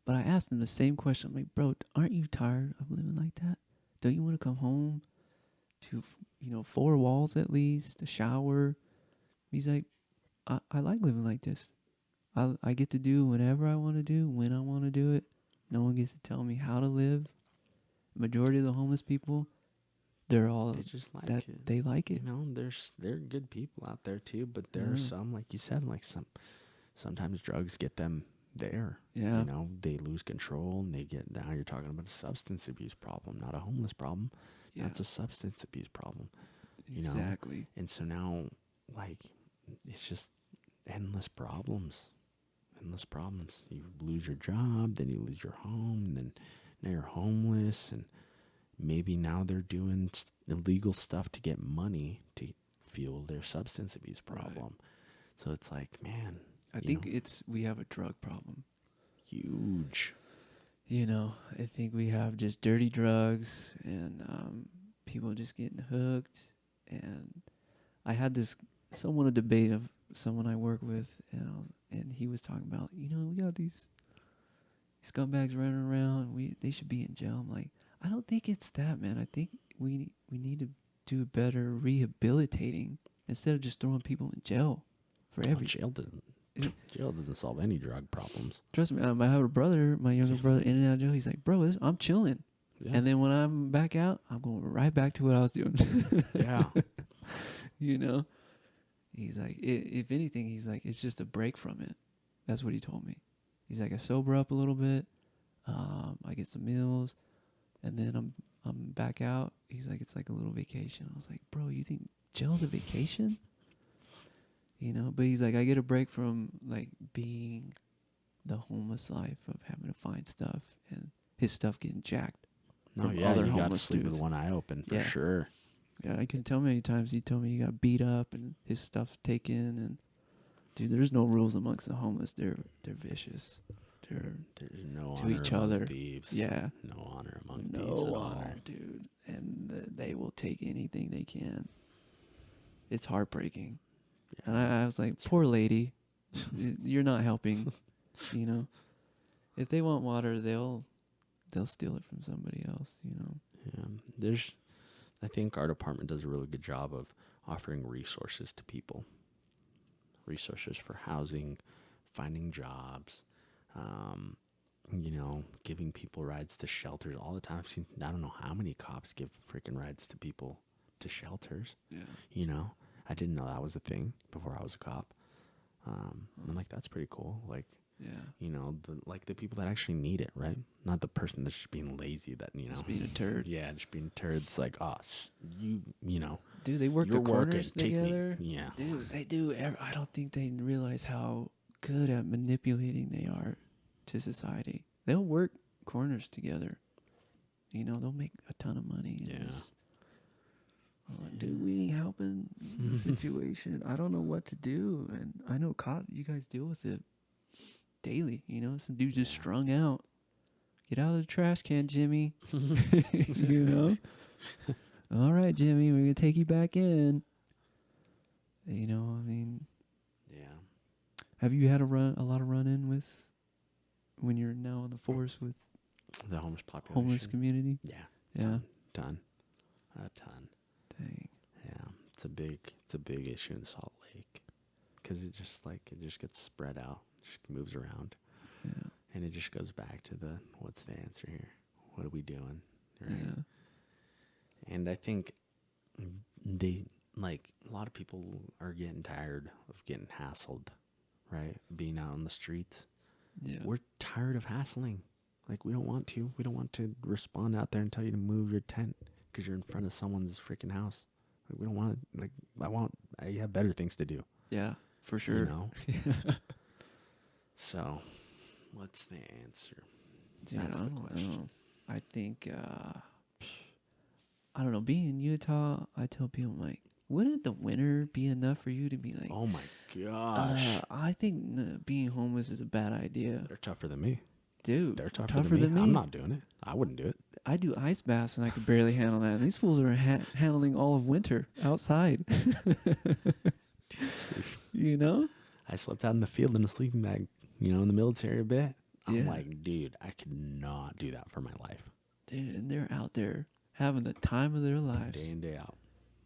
But I asked him the same question. I'm like, bro, aren't you tired of living like that? Don't you want to come home to, 4 walls at least, a shower? He's like, I like living like this. I get to do whatever I want to do, when I want to do it. No one gets to tell me how to live. Majority of the homeless people, they're all They just like that it. they like it. There are good people out there too, but there are some, like you said, like sometimes drugs get them there. Yeah. They lose control and now you're talking about a substance abuse problem, not a homeless problem. Yeah. That's a substance abuse problem. Exactly. And so now, like, it's just endless problems. You lose your job, then you lose your home, and then now you're homeless, and maybe now they're doing illegal stuff to get money to fuel their substance abuse problem. Right. So it's like, man, I think we have a drug problem. Huge. I think we have just dirty drugs and people just getting hooked. And I had somewhat a debate of someone I work with, and he was talking about, we got these scumbags running around. They should be in jail. I'm like, I don't think it's that, man. I think we need to do better rehabilitating instead of just throwing people in jail for everything. Jail doesn't solve any drug problems. Trust me, I have a brother, my younger brother, in and out of jail. He's like, bro, I'm chilling. Yeah. And then when I'm back out, I'm going right back to what I was doing. Yeah. He's like, if anything, he's like, it's just a break from it. That's what he told me. He's like, I sober up a little bit. I get some meals, and then I'm back out. He's like, it's like a little vacation. I was like, bro, you think jail's a vacation? But he's like, I get a break from like being the homeless life of having to find stuff and his stuff getting jacked. No, yeah, you got to sleep with one eye open for sure. Yeah, I couldn't tell me many times he told me he got beat up and his stuff taken. And dude, there's no rules amongst the homeless. They're vicious. There's no to honor each among other. Thieves. Yeah, no honor among no thieves at honor, all, dude. And they will take anything they can. It's heartbreaking. Yeah. And I was like, poor lady, you're not helping. If they want water, they'll steal it from somebody else. Yeah, I think our department does a really good job of offering resources to people. Resources for housing, finding jobs, giving people rides to shelters all the time. I've seen, I don't know how many cops give freaking rides to people to shelters. Yeah. I didn't know that was a thing before I was a cop. I'm like, that's pretty cool. Like, yeah, the people that actually need it, right? Not the person that's just being lazy, that, just being a turd. Yeah, just being a turd. It's like, dude, they work the corners together. Yeah. Dude, they do. I don't think they realize how good at manipulating they are to society. They'll work corners together. You know, they'll make a ton of money. Yeah. I'm like, dude, we ain't helping the situation. I don't know what to do. And I know you guys deal with it daily. You know, some dude just strung out. Get out of the trash can, Jimmy. You know? All right, Jimmy, we're going to take you back in. You know, I mean. Yeah. Have you had a lot of run-in with, when you're now on the force with the homeless population? Homeless community? Yeah. Yeah. Ton. A ton. Dang. Yeah. It's a big issue in Salt Lake. Because it just gets spread out. It just moves around. Yeah. And it just goes back to what's the answer here? What are we doing? Right? Yeah. And I think a lot of people are getting tired of getting hassled, right? Being out on the streets. Yeah. We're tired of hassling. Like, we don't want to. We don't want to respond out there and tell you to move your tent because you're in front of someone's freaking house. Like, we don't want to, I have better things to do. Yeah, for sure. You know? So, what's the answer? Dude, That's the question. I think, I don't know, being in Utah, I tell people, I'm like, wouldn't the winter be enough for you to be like, oh my gosh. I think being homeless is a bad idea. They're tougher than me. Dude, they're tougher than me. I'm not doing it. I wouldn't do it. I do ice baths and I could barely handle that. And these fools are handling all of winter outside. You know? I slept out in the field in a sleeping bag, in the military a bit. I'm Yeah. like, dude, I could not do that for my life. Dude, and they're out there having the time of their lives. Day in, day out.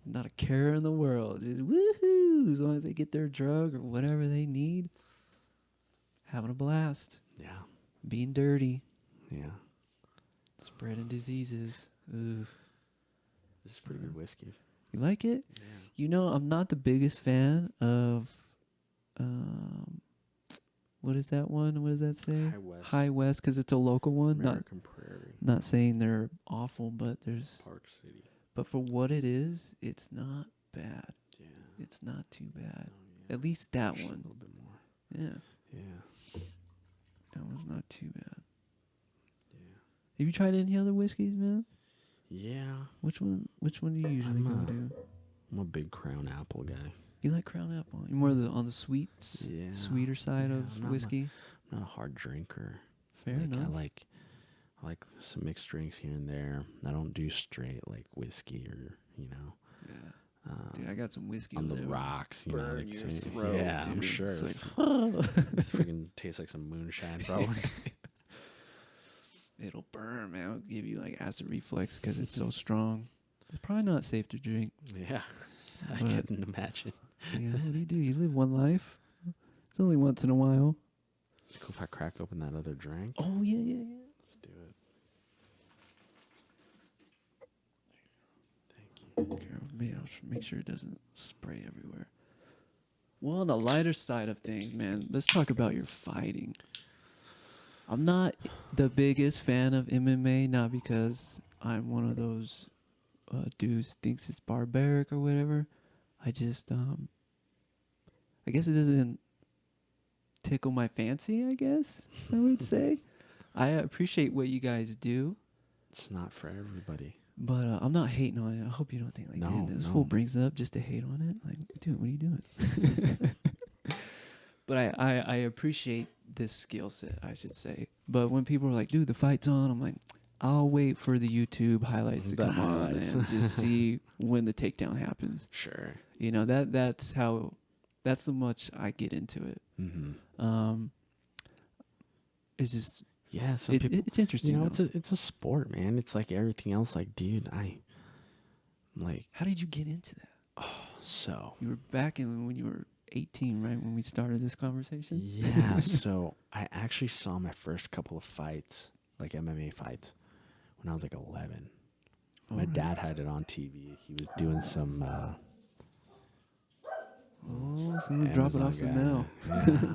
Not a care in the world. Just woohoo! As long as they get their drug or whatever they need. Having a blast. Yeah. Being dirty. Yeah. Spreading diseases. Oof. This is pretty good whiskey. You like it? Yeah. You know, I'm not the biggest fan of, what is that one? What does that say? High West, because it's a local one. American Prairie. Not saying they're awful, but there's... Park City. But for what it is, it's not bad. Yeah. It's not too bad. Oh, yeah. At least that Just one. A little bit more. Yeah. Yeah. That one's not too bad. Yeah. Have you tried any other whiskeys, man? Yeah. Which one do you usually go to? I'm a big Crown Apple guy. You like Crown Apple? You're more on the sweeter side of whiskey? I'm not a hard drinker. Fair enough. I like some mixed drinks here and there. I don't do straight like whiskey or Yeah. Dude, I got some whiskey on the there. rocks. Burn your throat. Yeah, dude. I'm sure. It's It's like, freaking tastes like some moonshine, probably. it'll burn, man. It'll give you like acid reflux because it's so strong. It's probably not safe to drink. Yeah, I But- couldn't imagine. Yeah, what do you do? You live one life. It's only once in a while. It's cool if I crack open that other drink. Oh, yeah. Let's do it. Thank you. Okay, maybe I'll make sure it doesn't spray everywhere. Well, on the lighter side of things, man, let's talk about your fighting. I'm not the biggest fan of MMA, not because I'm one of those dudes who thinks it's barbaric or whatever. I just, I guess it doesn't tickle my fancy, I guess, I would say. I appreciate what you guys do. It's not for everybody. But I'm not hating on it. I hope you don't think like, No, man, this no. fool brings it up just to hate on it. Like, dude, what are you doing? But I appreciate this skill set, I should say. But when people are like, dude, the fight's on, I'm like, I'll wait for the YouTube highlights to The come on highlights. and just see when the takedown happens. Sure. You know, that's how much I get into it. Mm-hmm. It's just, Yeah, some people. it's interesting. It's a sport, man. It's like everything else. Like, dude, how did you get into that? So. You were back when you were 18, right? When we started this conversation? Yeah, so I actually saw my first couple of fights, like MMA fights, when I was like 11. My Alright. dad had it on TV. He was doing some Someone dropping off some mail. Yeah. These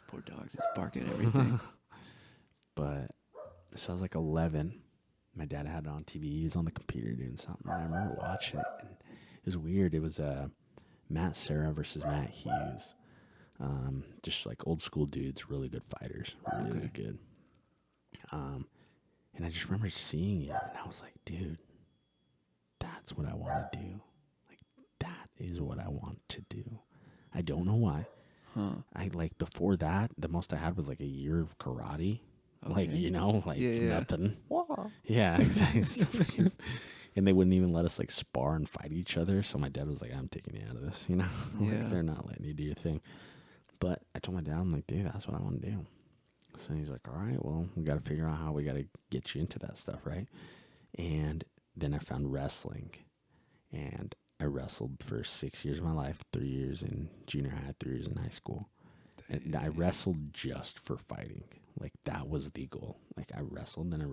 poor dogs just bark at everything. But so I was like 11. My dad had it on TV. He was on the computer doing something. And I remember watching it, and it was weird. It was Matt Serra versus Matt Hughes. Just like old school dudes, really good fighters, really good. And I just remember seeing it, and I was like, dude, that's what I want to do. Like, that is what I want to do. I don't know why. I like before that, the most I had was like a year of karate. Like, you know, like nothing. Yeah, exactly. And they wouldn't even let us like spar and fight each other. So my dad was like, I'm taking you out of this, you know? Like, they're not letting you do your thing. But I told my dad, I'm like, dude, that's what I want to do. So he's like, all right, well, we got to figure out how we got to get you into that stuff, right? And then I found wrestling. And I wrestled for 6 years of my life, 3 years in junior high, 3 years in high school. And I wrestled just for fighting. Like, that was the goal. Like, I wrestled, and it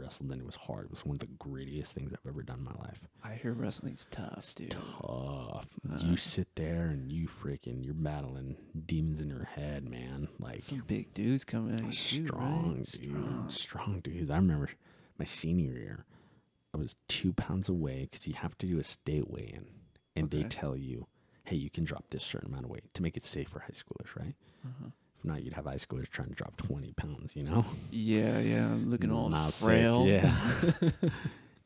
was hard. It was one of the grittiest things I've ever done in my life. I hear wrestling's tough, dude. Tough. You sit there, and you're battling demons in your head, man. Like, some big dudes coming at you. Strong, dude. Strong dudes. I remember my senior year, I was 2 pounds away because you have to do a state weigh-in. And they tell you, hey, you can drop this certain amount of weight to make it safe for high schoolers, right? If not, you'd have high schoolers trying to drop 20 pounds, you know? Yeah. Looking all frail. Safe, yeah.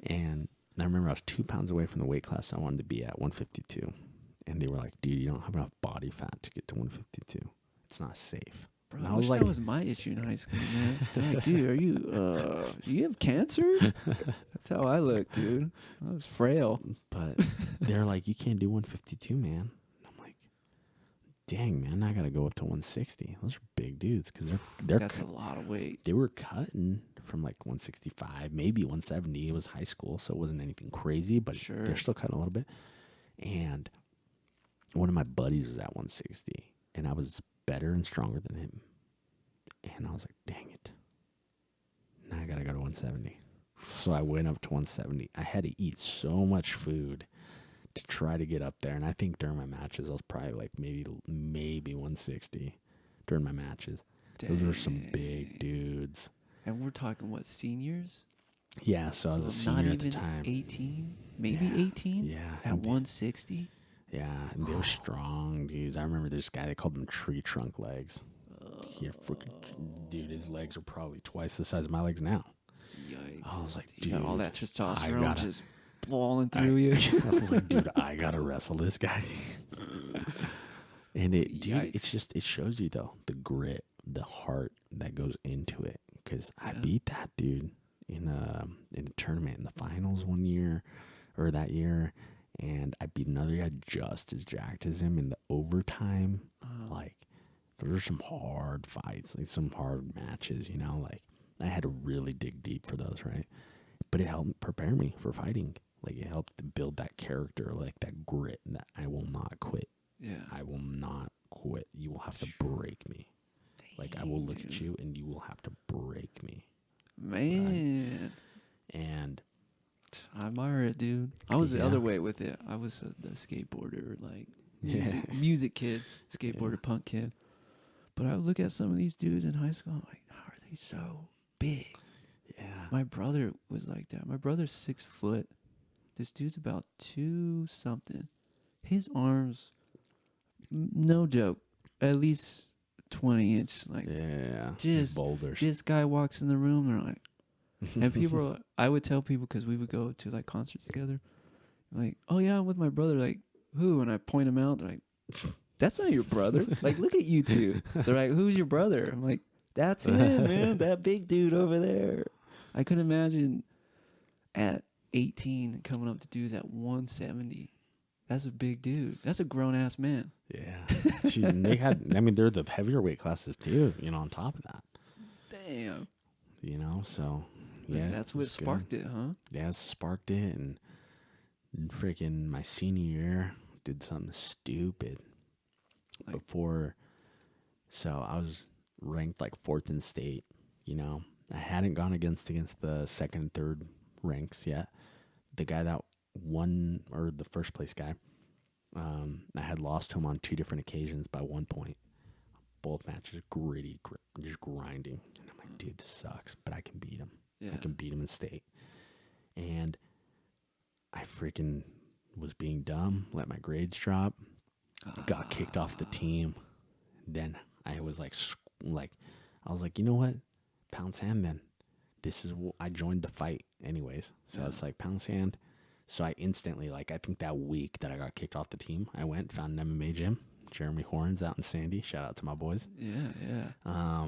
And I remember I was 2 pounds away from the weight class I wanted to be at, 152. And they were like, dude, you don't have enough body fat to get to 152. It's not safe. Bro, I wish that was my issue in high school, man. They're like, dude, do you have cancer? That's how I look, dude. I was frail. But they're like, you can't do 152, man. And I'm like, dang, man, I got to go up to 160. Those are big dudes because that's a lot of weight. They were cutting from like 165, maybe 170. It was high school, so it wasn't anything crazy, but they're still cutting a little bit. And one of my buddies was at 160, and I was better and stronger than him. And I was like, dang it. Now I got to go to 170. So I went up to 170. I had to eat so much food to try to get up there. And I think during my matches, I was probably like maybe 160 during my matches. Dang. Those were some big dudes. And we're talking, what, seniors? Yeah, so I was a senior at the time. 18? Maybe 18? Yeah. At 160? Yeah, and they were strong dudes. I remember this guy, they called him tree trunk legs. Dude, his legs are probably twice the size of my legs now. Yikes. I was like, dude. You got all that testosterone just falling through you. I was like, dude, I got to wrestle this guy. And it shows you, though, the grit, the heart that goes into it. Because I beat that dude in a tournament in the finals that year. And I beat another guy just as jacked as him in the overtime. Like, those are some hard fights, like some hard matches, you know? Like, I had to really dig deep for those, right? But it helped prepare me for fighting. Like, it helped to build that character, like that grit that I will not quit. Yeah. I will not quit. You will have to break me. Like, I will look at you and you will have to break me. Man. Right? And I admire it, dude. I was the other way with it. I was the skateboarder, like music kid, skateboarder punk kid. But I would look at some of these dudes in high school, I'm like, how are they so big? Yeah. My brother was like that. My brother's 6 foot. This dude's about 2 something. His arms, no joke, at least 20 inch. Like, just boulders. This guy walks in the room, they're like, and people are, I would tell people, because we would go to like concerts together, like, oh yeah, I'm with my brother. Like, who? And I point him out. They're like, that's not your brother. Like, look at you two. They're like, who's your brother? I'm like, that's him, man. That big dude over there. I couldn't imagine at 18 coming up to dudes at 170. That's a big dude. That's a grown ass man. Yeah. They're the heavier weight classes too, you know, on top of that. Damn. You know, so yeah. That's what sparked it, huh? Yeah, it sparked it. And freaking my senior year, did something stupid. So I was ranked like 4th in state, you know. I hadn't gone against the second and third ranks yet. The guy that won, or the first place guy, I had lost to him on 2 different occasions by 1 point. Both matches gritty, just grinding. And I'm like, dude, this sucks, but I can beat him. Yeah. I can beat him in state. And I freaking was being dumb, let my grades drop, got kicked off the team. Then I was like, I was like, you know what? Pound sand then. I joined the fight anyways. So it's like pound sand. So I instantly, like, I think that week that I got kicked off the team, I went, found an MMA gym. Jeremy Horns out in Sandy. Shout out to my boys. Yeah.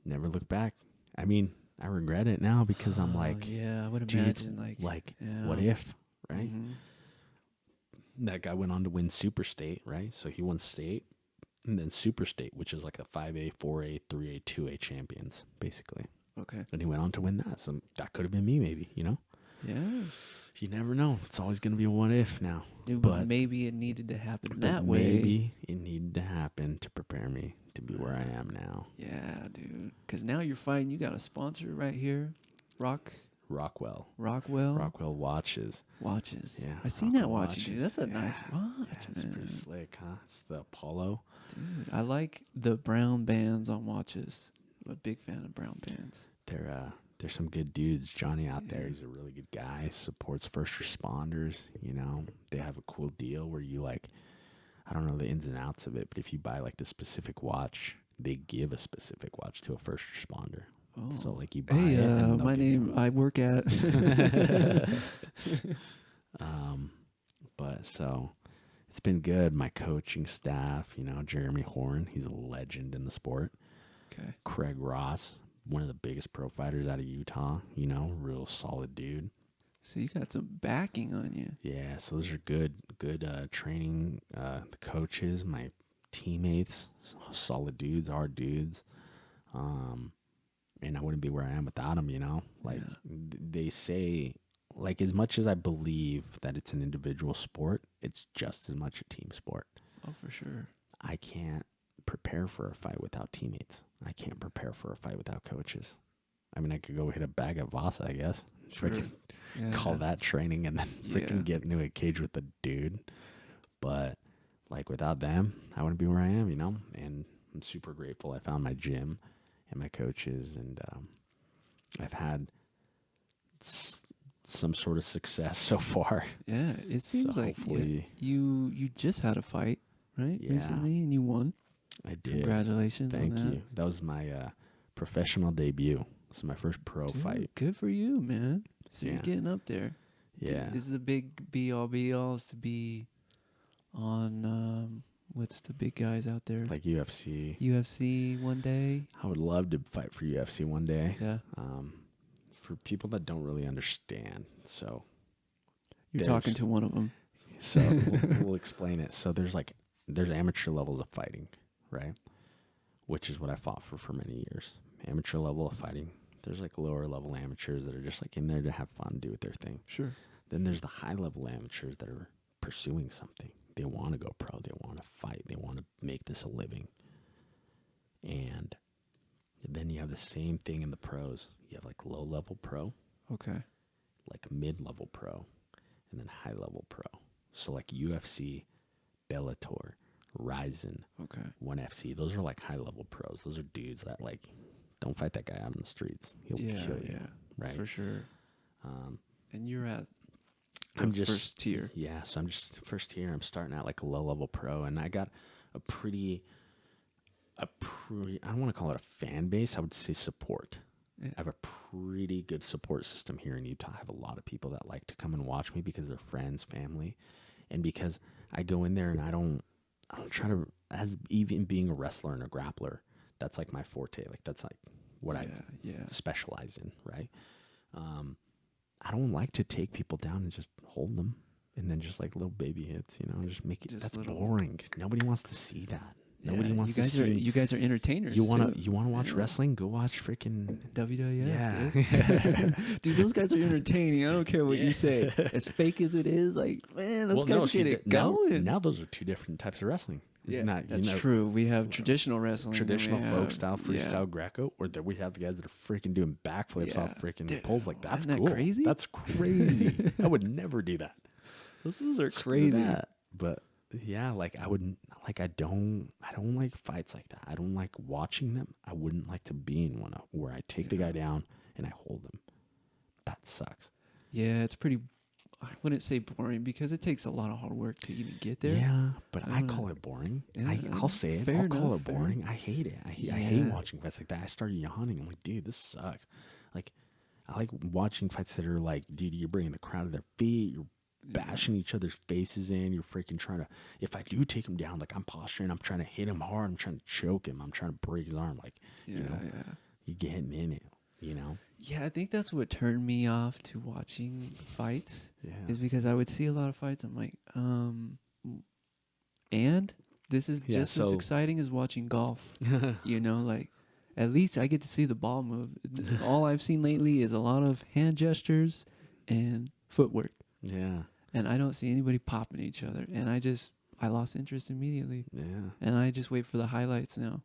Never looked back. I mean, I regret it now because I'm like, yeah, I would dude, imagine what if, right? Mm-hmm. That guy went on to win Super State, right? So he won state and then Super State, which is like the 5A, 4A, 3A, 2A champions, basically. Okay. And he went on to win that. So that could have been me, maybe, you know? Yeah. You never know. It's always going to be a what if now. Dude, but maybe it needed to happen that way. Maybe it needed to happen to prepare me to be where I am now. Yeah, dude. Because now you're fighting. You got a sponsor right here. Rockwell watches. Yeah. I seen that watch, watches. dude. That's a nice watch, It's man. pretty slick, huh? It's the Apollo. Dude, I like the brown bands on watches. I'm a big fan of brown bands. There's some good dudes. Johnny out there, he's a really good guy. Supports first responders. You know, they have a cool deal where you like, I don't know the ins and outs of it, but if you buy like the specific watch, they give a specific watch to a first responder. Oh. So like you buy it. And my name, I work at. But so it's been good. My coaching staff, you know, Jeremy Horn, he's a legend in the sport. Okay. Craig Ross, one of the biggest pro fighters out of Utah, you know, real solid dude. So you got some backing on you. Yeah, so those are good training. The coaches, my teammates, solid dudes, hard dudes. And I wouldn't be where I am without them, you know? Like they say, like as much as I believe that it's an individual sport, it's just as much a team sport. Oh, for sure. I can't prepare for a fight without teammates. I can't prepare for a fight without coaches. I mean, I could go hit a bag at Vasa, I guess. Sure. Call that training and then freaking get into a cage with a dude. But like without them, I wouldn't be where I am, you know? And I'm super grateful I found my gym and my coaches, and I've had some sort of success so far. Yeah, it seems like you just had a fight, right? Yeah. Recently, and you won. I did. Congratulations. Thank on that. you. That was my professional debut. This is my first pro fight. Good for you, man. So you're getting up there. Yeah. This is a big be-all is to be on, what's the big guys out there? Like UFC. UFC one day. I would love to fight for UFC one day. Yeah. For people that don't really understand. So. You're talking to one of them. So we'll explain it. So there's amateur levels of fighting, right? Which is what I fought for many years. Amateur level of fighting. There's like lower level amateurs that are just like in there to have fun, do their thing. Sure. Then there's the high level amateurs that are pursuing something. They want to go pro. They want to fight. They want to make this a living. And then you have the same thing in the pros. You have like low level pro. Okay. Like mid level pro. And then high level pro. So like UFC, Bellator, Ryzen, okay, ONE FC. Those are like high level pros. Those are dudes that like don't fight that guy out in the streets. He'll kill you. Yeah, right. For sure. And you're at I'm just first tier. Yeah, so I'm just first tier. I'm starting out like a low level pro, and I got a pretty I don't want to call it a fan base. I would say support. Yeah. I have a pretty good support system here in Utah. I have a lot of people that like to come and watch me because they're friends, family, and because I go in there and I don't try to, as even being a wrestler and a grappler, that's like my forte. Like that's like what I specialize in, right? I don't like to take people down and just hold them and then just like little baby hits, you know, and just make it. Just that's boring. Nobody wants to see that. Nobody wants to see. You guys are entertainers. You wanna watch wrestling? Go watch freaking WWF. Yeah, dude, those guys are entertaining. I don't care what you say. As fake as it is, like man, those guys get it going. Now those are two different types of wrestling. Yeah, that's true. We have traditional wrestling, traditional folk style, freestyle, Greco, or we have the guys that are freaking doing backflips off freaking poles. Like that's cool. That crazy? That's crazy. I would never do that. Those are crazy. But yeah, like I wouldn't. Like I don't like fights like that. I don't like watching them. I wouldn't like to be in one where I take the guy down and I hold him. That sucks. Yeah, it's pretty I wouldn't say boring because it takes a lot of hard work to even get there. Yeah, but I I wanna- call it boring. Yeah, I'll say it. fair I'll call enough, it fair boring. I hate it. I hate Yeah. watching fights like that. I started yawning. I'm like, dude, this sucks. Like, I like watching fights that are like, dude, you're bringing the crowd to their feet. You're bashing each other's faces in. You're freaking trying to. If I do take him down, like I'm posturing, I'm trying to hit him hard. I'm trying to choke him. I'm trying to break his arm. Like, Yeah, you know, yeah. you're getting in it. You know. Yeah, I think that's what turned me off to watching fights. Yeah. Is because I would see a lot of fights. I'm like, and this is just as exciting as watching golf. You know, like at least I get to see the ball move. All I've seen lately is a lot of hand gestures and footwork. Yeah. And I don't see anybody popping each other. And I lost interest immediately. Yeah. And I just wait for the highlights now.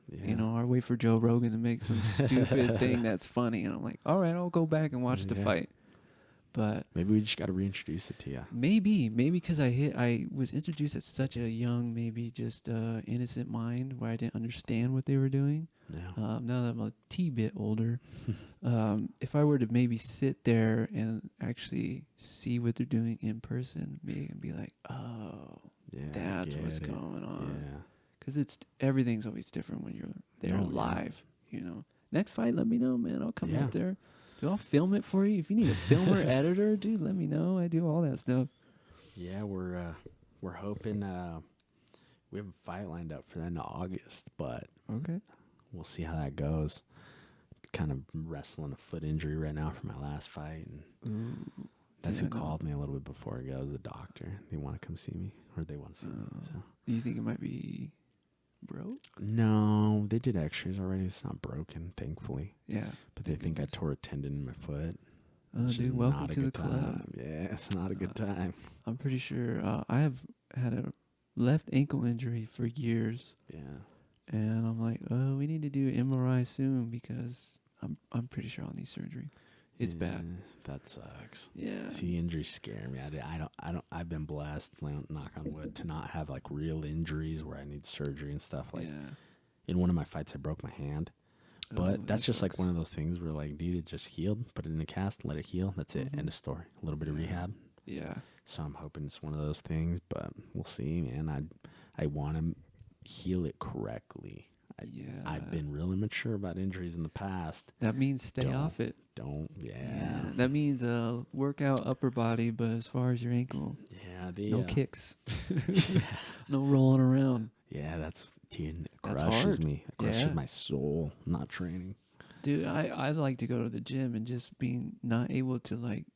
Yeah. You know, or wait for Joe Rogan to make some stupid thing that's funny. And I'm like, all right, I'll go back and watch the fight. But maybe we just got to reintroduce it to you. Maybe because I was introduced at such a young, maybe just innocent mind where I didn't understand what they were doing. Yeah. Now that I'm a bit older, if I were to maybe sit there and actually see what they're doing in person, maybe and be like, oh, that's what's going on. Yeah. Because everything's always different when you're there live. You know, next fight, let me know, man. I'll come out there. Dude, I'll film it for you. If you need a filmer, editor, dude, let me know. I do all that stuff. Yeah, we're hoping we have a fight lined up for the end of August, but we'll see how that goes. Kind of wrestling a foot injury right now from my last fight, and that's who called me a little bit before it goes. The doctor. They want to come see me, or they want to see me. So. Do you think it might be broke? No, they did X-rays already. It's not broken, thankfully. Yeah, but they think I tore a tendon in my foot. Oh, dude, welcome to the club. Yeah, it's not a good time. I'm pretty sure I have had a left ankle injury for years. Yeah, and I'm like, oh, we need to do MRI soon because I'm pretty sure I'll need surgery. It's bad. That sucks. Yeah. See, injuries scare me. I don't. I've been blessed, knock on wood, to not have like real injuries where I need surgery and stuff. Like in one of my fights, I broke my hand, but that's just like one of those things where like, dude, it just healed. Put it in a cast, let it heal. That's it. End of story. A little bit of rehab. Yeah. So I'm hoping it's one of those things, but we'll see, man. I want to heal it correctly. I've been real immature about injuries in the past. That means stay off it. Yeah. That means work out upper body, but as far as your ankle, no kicks, no rolling around. Yeah, dude, it crushes me. It crushes my soul. Not training, dude. I like to go to the gym and just being not able to like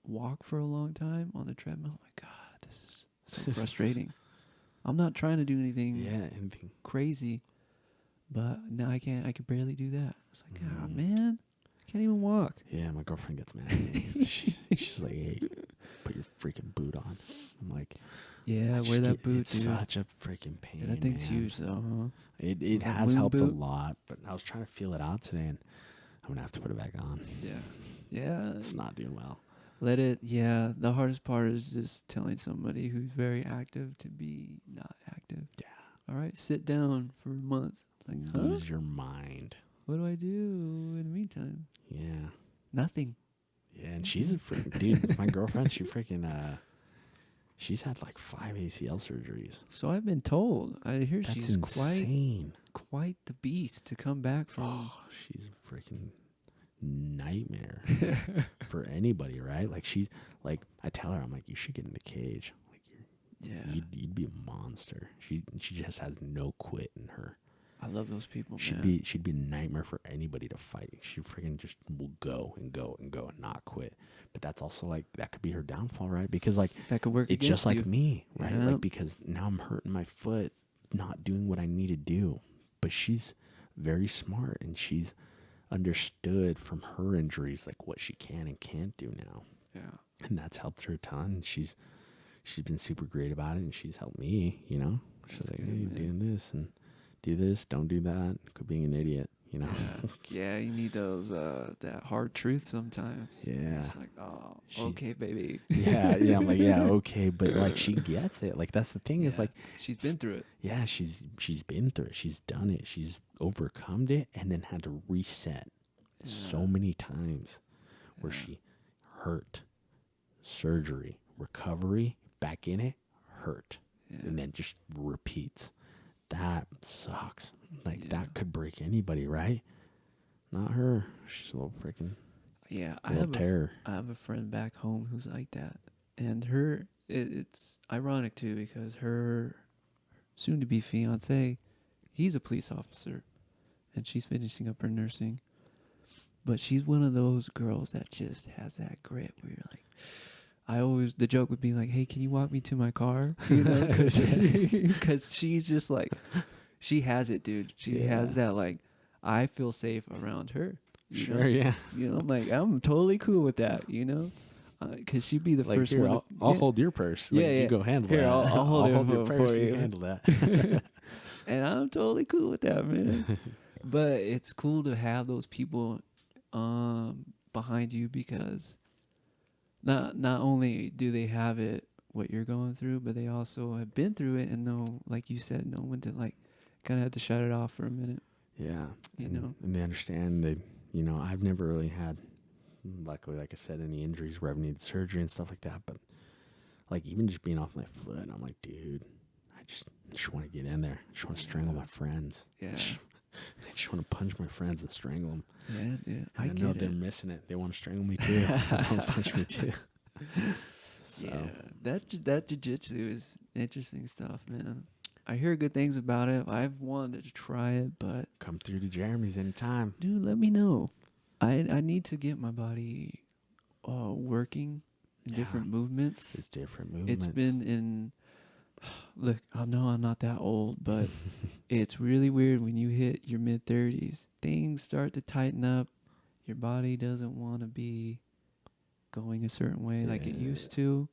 walk for a long time on the treadmill. Oh my God, this is so frustrating. I'm not trying to do anything crazy. But now I can't. I can barely do that. It's like, oh man, I can't even walk. Yeah, my girlfriend gets mad at me. She's like, hey, put your freaking boot on. I'm like, yeah, wear that boot, it's dude. Such a freaking pain. Yeah, that thing's huge, though, huh? It has helped a lot, but I was trying to feel it out today, and I'm gonna have to put it back on. Yeah. It's not doing well. Let it. Yeah, the hardest part is just telling somebody who's very active to be not active. Yeah. All right, sit down for a month. Like, lose your mind. What do I do in the meantime? Yeah. Nothing. Yeah, and she's a freaking dude. My girlfriend, she's had like 5 ACL surgeries. So I've been told. I hear That's she's insane. quite the beast to come back from. Oh, she's a freaking nightmare for anybody, right? Like I tell her, I'm like, you should get in the cage. Like you'd be a monster. She just has no quit in her. I love those people, man. She'd be a nightmare for anybody to fight. She freaking just will go and go and go and not quit. But that's also like, that could be her downfall, right? Because like, that could work it's just you. Like me, right? Yeah. Like, because now I'm hurting my foot, not doing what I need to do. But she's very smart, and she's understood from her injuries, like what she can and can't do now. Yeah. And that's helped her a ton. She's been super great about it, and she's helped me, you know? She's like, hey, you're doing this, and do this, don't do that. Quit being an idiot, you know? Yeah, you need those, that hard truth sometimes. Yeah. It's like, oh, okay, baby. Yeah, I'm like, yeah, okay. But like, she gets it. Like, that's the thing is like. She's been through it. Yeah, she's been through it. She's done it. She's overcome it and then had to reset so many times where she hurt surgery, recovery, back in it, hurt, Yeah. and then just repeats. That sucks. Like, Yeah. that could break anybody, right? Not her. She's a little freaking Yeah, I little have terror. I have a friend back home who's like that, and it's ironic too because her soon-to-be fiance, he's a police officer, and she's finishing up her nursing, but she's one of those girls that just has that grit where you're like, the joke would be like, hey, can you walk me to my car? You know, because she's just like, she has it, dude. She has that, like, I feel safe around her. You Sure, know? yeah. You know, I'm like, I'm totally cool with that, you know? Because she'd be the Like, first here, one. I'll hold your purse. Like, Yeah, you yeah. go handle Here, that. I'll hold it your for purse. you. You handle that. And I'm totally cool with that, man. But it's cool to have those people behind you because not only do they have it, what you're going through, but they also have been through it and know, like you said, know when to, like, kind of have to shut it off for a minute. Yeah. You know? And they understand that, you know, I've never really had, luckily, like I said, any injuries where I've needed surgery and stuff like that. But, like, even just being off my foot, I'm like, dude, I just want to get in there. I just want to strangle my friends. Yeah. I just want to punch my friends and strangle them. Yeah, dude. And I know they're missing it. They want to strangle me too. They want to punch me too. So. Yeah, that jiu-jitsu is interesting stuff, man. I hear good things about it. I've wanted to try it, but Come through to Jeremy's anytime. dude, let me know. I need to get my body working in different movements. It's different movements. It's been in. Look, I know I'm not that old, but it's really weird when you hit your mid-30s. Things start to tighten up. Your body doesn't want to be going a certain way like it used to.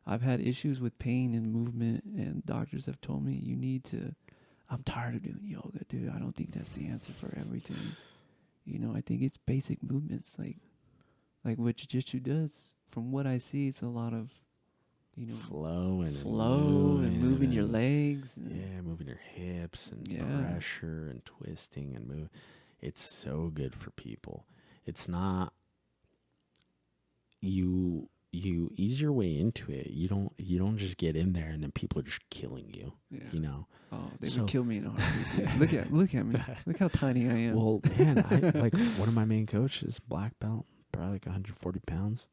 I've had issues with pain and movement, and doctors have told me you need to. I'm tired of doing yoga, dude. I don't think that's the answer for everything. You know, I think it's basic movements, like what jiu-jitsu does. From what I see, it's a lot of, you know, flow and moving your legs. And moving your hips and pressure and twisting and move. It's so good for people. It's not you ease your way into it. You don't just get in there and then people are just killing you. Yeah. You know. Oh, they would kill me in a heartbeat. Look at me. Look how tiny I am. Well, man, I like one of my main coaches, black belt, probably like 140 pounds.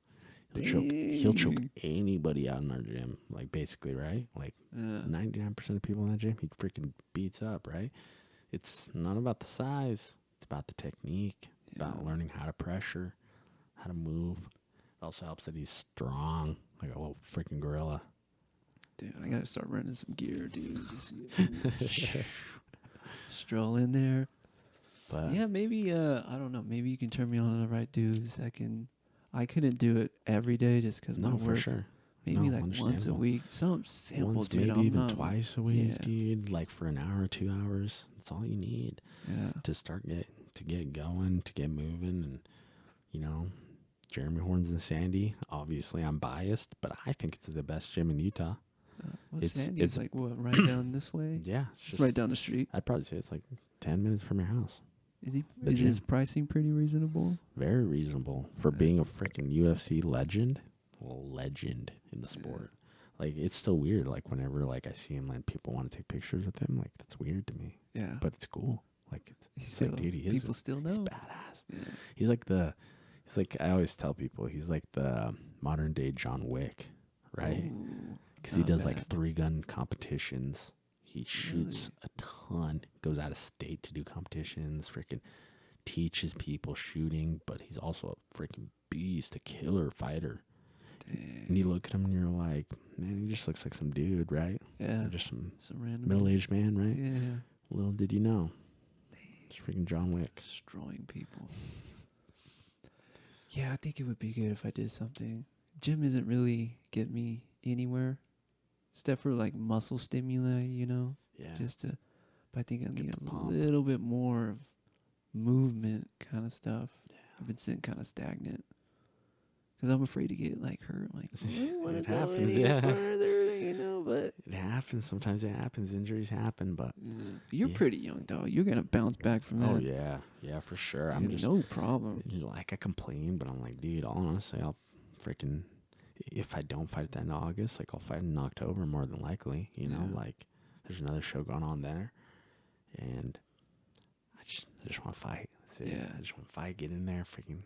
He'll choke anybody out in our gym, like, basically, right? Like 99% of people in that gym, he freaking beats up, right? It's not about the size. It's about the technique, about learning how to pressure, how to move. It also helps that he's strong, like a little freaking gorilla. Dude, I gotta start running some gear, dude. Just stroll in there. But yeah, maybe I don't know. Maybe you can turn me on to the right dudes. I couldn't do it every day just because my work. For sure. Maybe like once a week. Something simple, dude. Maybe even twice a week, dude. Like for an hour, 2 hours. That's all you need. Yeah. To start to get going, to get moving, and, you know, Jeremy Horns and Sandy. Obviously, I'm biased, but I think it's the best gym in Utah. Sandy's like what, right down this way? Yeah, just right down the street. I'd probably say it's like 10 minutes from your house. Is his pricing pretty reasonable? Very reasonable for being a freaking UFC legend. Well, legend in the sport. Like, it's still weird. Like, whenever like I see him and people want to take pictures with him, like, that's weird to me. Yeah, but it's cool. Like, it's like, dude, people still know. He's badass. Yeah. He's like I always tell people, he's like the modern day John Wick, right? Because he does like 3-gun competitions. He shoots a ton, goes out of state to do competitions, freaking teaches people shooting, but he's also a freaking beast, a killer fighter. Dang. And you look at him and you're like, man, he just looks like some dude, right? Yeah. Or just some random middle-aged man, right? Yeah. Little did you know. It's freaking John Wick. Destroying people. Yeah, I think it would be good if I did something. Gym isn't really get me anywhere. Except for like muscle stimuli, you know? Yeah. But I think I need a little bit more of movement kind of stuff. Yeah. I've been sitting kind of stagnant. Because I'm afraid to get like hurt. Like, it happens, yeah. Further, But it happens. Sometimes it happens. Injuries happen, but you're pretty young, though. You're gonna bounce back from that. Oh yeah, for sure. Dude, I'm just no problem. like I complain, but I'm like, dude, honestly, I'll freaking if I don't fight at the end of August, like I'll fight in October more than likely. You know, like there's another show going on there, and I just want to fight. That's it. I just want to fight. Get in there, freaking,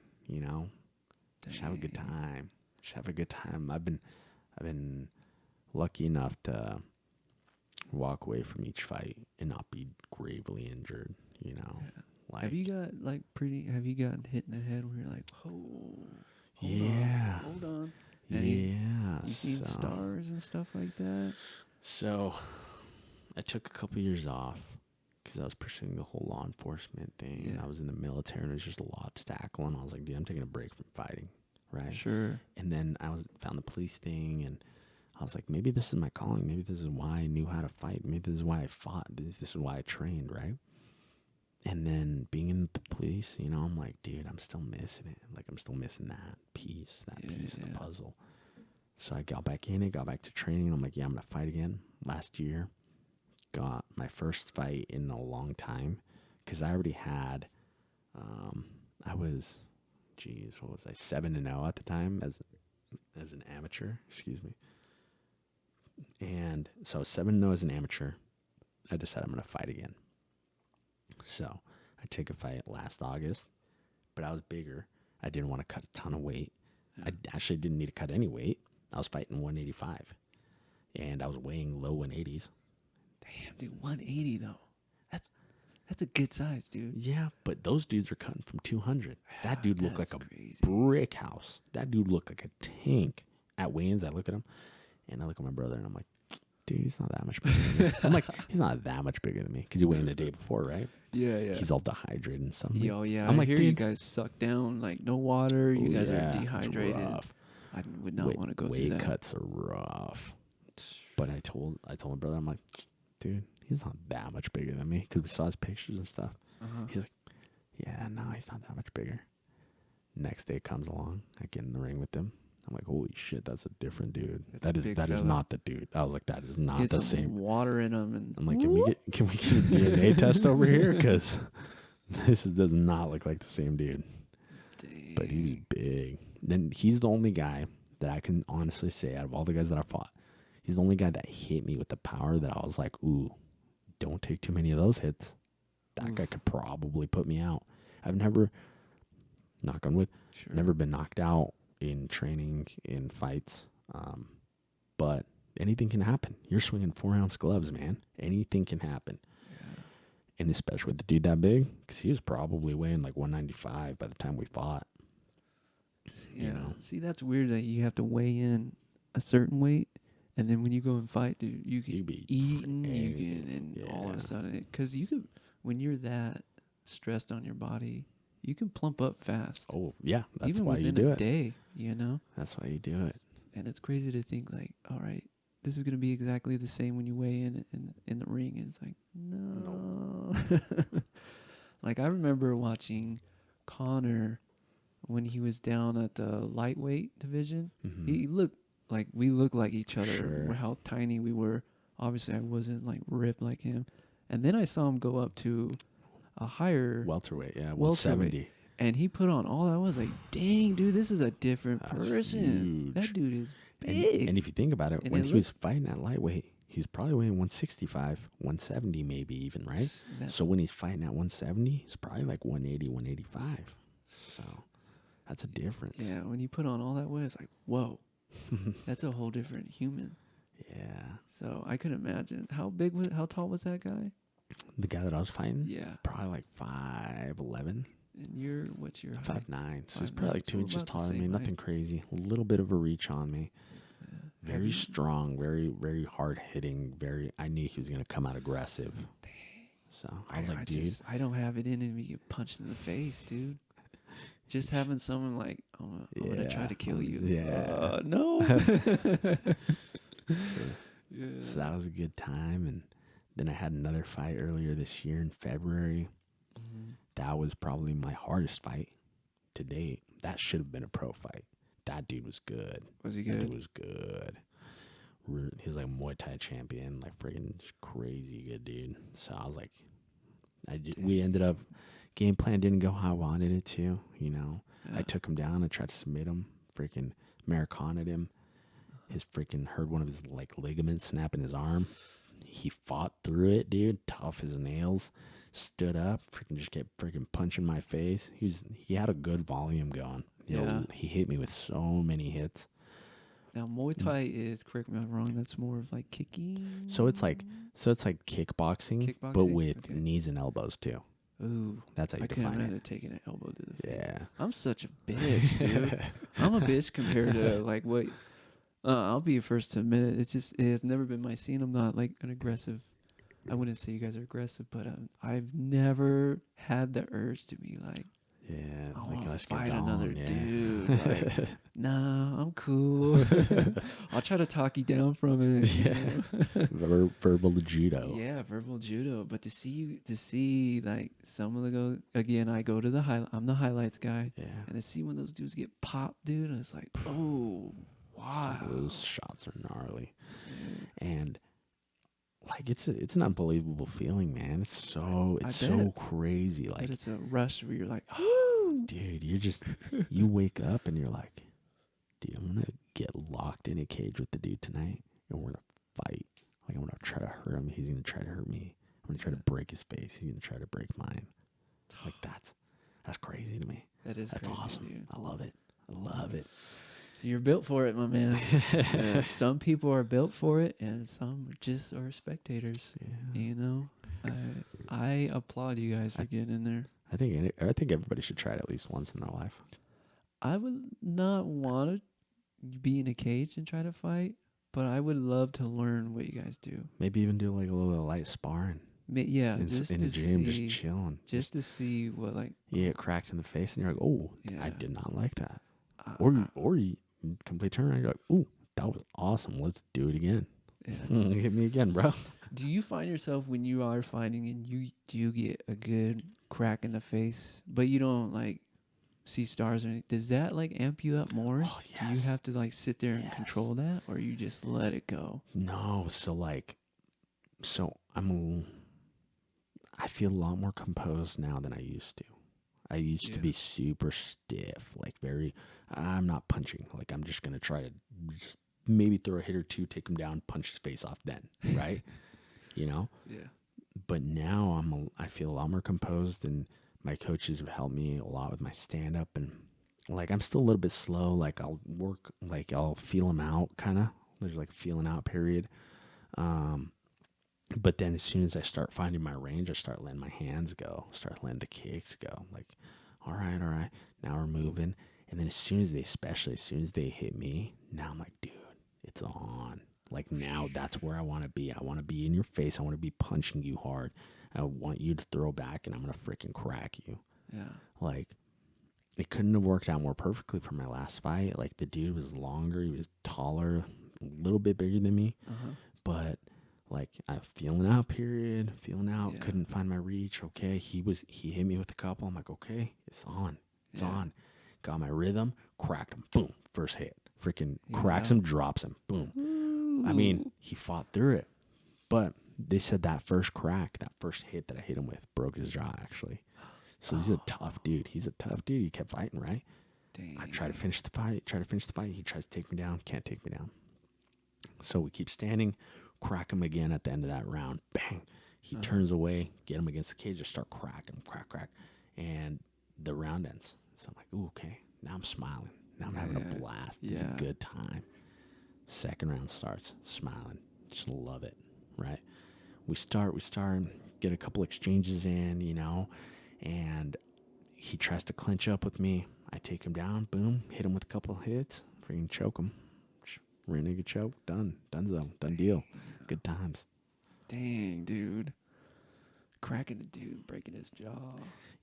just have a good time. Just have a good time. I've been lucky enough to walk away from each fight and not be gravely injured. Like, have you gotten hit in the head where you're like, hold on. You seen stars and stuff like that? So I took a couple years off because I was pursuing the whole law enforcement thing, and I was in the military, and it was just a lot to tackle, and I was like, dude, I'm taking a break from fighting, right? Sure. And then found the police thing, and I was like, maybe this is my calling. Maybe this is why I knew how to fight. Maybe this is why I fought. This is why I trained, right? And then being in the police, I'm like, dude, I'm still missing it. Like, I'm still missing that piece of the puzzle. So I got back in it, got back to training. I'm like, yeah, I'm going to fight again. Last year, got my first fight in a long time because I already had, I was, what was I, 7-0 at the time as an amateur, excuse me. And so I was 7-0 as an amateur. I decided I'm going to fight again. So I took a fight last August, but I was bigger. I didn't want to cut a ton of weight. I actually didn't need to cut any weight. I was fighting 185, and I was weighing low 180s. Damn, dude, 180 though. That's a good size, dude. Yeah, but those dudes are cutting from 200. That dude looked like a brick house. That dude looked like a tank. At weigh-ins, I look at him, and I look at my brother, and I'm like, dude, he's not that much bigger than me. I'm like, he's not that much bigger than me because he weighed in the day before, right? Yeah. He's all dehydrated and stuff. I'm like, you guys suck down, like no water. You guys are dehydrated. It's rough. I would not want to go through that. Weight cuts are rough. But I told my brother, I'm like, dude, he's not that much bigger than me because we saw his pictures and stuff. He's like, yeah, no, he's not that much bigger. Next day comes along, I get in the ring with him. I'm like, holy shit, that's a different dude. That is not the dude. I was like, that is not the same. Some water in him, and I'm like, can we get a DNA test over here? Because does not look like the same dude. Dang. But he was big. Then he's the only guy that I can honestly say out of all the guys that I fought, he's the only guy that hit me with the power that I was like, ooh, don't take too many of those hits. That guy could probably put me out. I've never, knock on wood, never been knocked out in training, in fights. But anything can happen. You're swinging 4-ounce gloves, man. Anything can happen. Yeah. And especially with the dude that big, because he was probably weighing like 195 by the time we fought. Yeah. See, that's weird that you have to weigh in a certain weight, and then when you go and fight, dude, you can be eating, and all of a sudden, because when you're that stressed on your body, you can plump up fast. Oh yeah, that's even why you do it. Day, That's why you do it. And it's crazy to think like, all right, this is gonna be exactly the same when you weigh in the ring, and it's like, no. Like I remember watching Connor when he was down at the lightweight division. He looked like we looked like each other. How tiny we were. Obviously, I wasn't like ripped like him. And then I saw him go up to a higher welterweight, 170. And he put on all that. I was like, dang, dude, this is a different person. Huge. That dude is big. And if you think about it, when he was fighting at lightweight, he's probably weighing 165, 170 maybe even, right? So when he's fighting at 170, he's probably like 180, 185. So that's a difference. Yeah, when you put on all that weight, it's like, whoa, that's a whole different human. Yeah. So I could imagine. How tall was that guy? The guy that I was fighting? Yeah. Probably like 5'11". And what's your height? 5'9". So he's probably like 2 inches taller than me. Nothing crazy. A little bit of a reach on me. Yeah. Very strong, very, very hard hitting. I knew he was going to come out aggressive. Dang. So I was like, dude. I don't have it in me to get punched in the face, dude. Just having someone like, I'm going to try to kill you. Yeah. No. So that was a good time. And then I had another fight earlier this year in February. That was probably my hardest fight to date. That should have been a pro fight. That dude was good. Was he good? That dude was good. he's like a Muay Thai champion, like freaking crazy good dude. So I was like, we ended up, game plan didn't go how I wanted it to, you know. Yeah. I took him down. I tried to submit him, freaking Americana'd him. His freaking heard one of his like ligaments snap in his arm. He fought through it, dude. Tough as nails. Stood up, freaking just kept freaking punching my face. He had a good volume going. He hit me with so many hits. Now Muay Thai is, correct me if I'm wrong, that's more of like kicking. So it's like kickboxing, but with knees and elbows too. Ooh, that's how you define it. I couldn't imagine taking an elbow to the face. Yeah, I'm such a bitch, dude. I'm a bitch compared to like what. I'll be the first to admit it. It has never been my scene. I'm not like an aggressive. I wouldn't say you guys are aggressive, but I've never had the urge to be like, yeah, I like let's fight another dude. Like, nah, I'm cool. I'll try to talk you down from it. Yeah, verbal judo. Yeah, verbal judo. But to see like some of the I go to the highlight. I'm the highlights guy. Yeah, and to see when those dudes get popped, dude, it's like, oh. Wow, some of those shots are gnarly, and like it's an unbelievable feeling, man. It's so crazy. Like it's a rush where you're like, oh, dude, you wake up and you're like, dude, I'm gonna get locked in a cage with the dude tonight, and we're gonna fight. Like I'm gonna try to hurt him. He's gonna try to hurt me. I'm gonna try to break his face. He's gonna try to break mine. Like that's crazy to me. That's crazy, awesome. Dude. I love it. You're built for it, my man. Some people are built for it, and some just are spectators. Yeah. You know, I applaud you guys for getting in there. I think everybody should try it at least once in their life. I would not want to be in a cage and try to fight, but I would love to learn what you guys do. Maybe even do like a little light sparring. Yeah, just in the gym, just chilling, just to see what like. Yeah, it cracks in the face, and you're like, oh, I did not like that, or you complete turn around, you're like, ooh, that was awesome. Let's do it again. Yeah. Hit me again, bro. Do you find yourself when you are fighting and you get a good crack in the face, but you don't like see stars or anything? Does that like amp you up more? Oh, yes. Do you have to like sit there and control that, or you just let it go? No. I feel a lot more composed now than I used to. I used to be super stiff, like I'm not punching. Like I'm just going to try to just maybe throw a hit or two, take him down, punch his face off then, right? You know? Yeah. But now I feel a lot more composed, and my coaches have helped me a lot with my stand-up, and like I'm still a little bit slow. Like I'll feel them out kind of. There's like a feeling out period. But then as soon as I start finding my range, I start letting my hands go, start letting the kicks go. Like, all right, now we're moving. And then as soon as they hit me, now I'm like, dude, it's on. Like now that's where I want to be. I want to be in your face. I want to be punching you hard. I want you to throw back, and I'm going to freaking crack you. Yeah. Like it couldn't have worked out more perfectly for my last fight. Like the dude was longer. He was taller, a little bit bigger than me. But like I feeling out, couldn't find my reach. Okay. He hit me with a couple. I'm like, okay, it's on. It's on. Got my rhythm, cracked him. Boom. First hit. Freaking cracks him, drops him. Boom. Ooh. I mean, he fought through it. But they said that first hit that I hit him with broke his jaw actually. So he's a tough dude. He kept fighting, right? Dang. I try to finish the fight. He tries to take me down. Can't take me down. So we keep standing. Crack him again at the end of that round. Bang. He turns away, get him against the cage, just start cracking him, crack. And the round ends. So I'm like, ooh, okay. Now I'm smiling. Now I'm having a blast. It's a good time. Second round starts, smiling. Just love it, right? We start, get a couple exchanges in, you know, and he tries to clinch up with me. I take him down, boom, hit him with a couple hits, freaking choke him. Rear naked choke, done. Donezo, done deal. Good times. Dang, dude. Cracking a dude, breaking his jaw.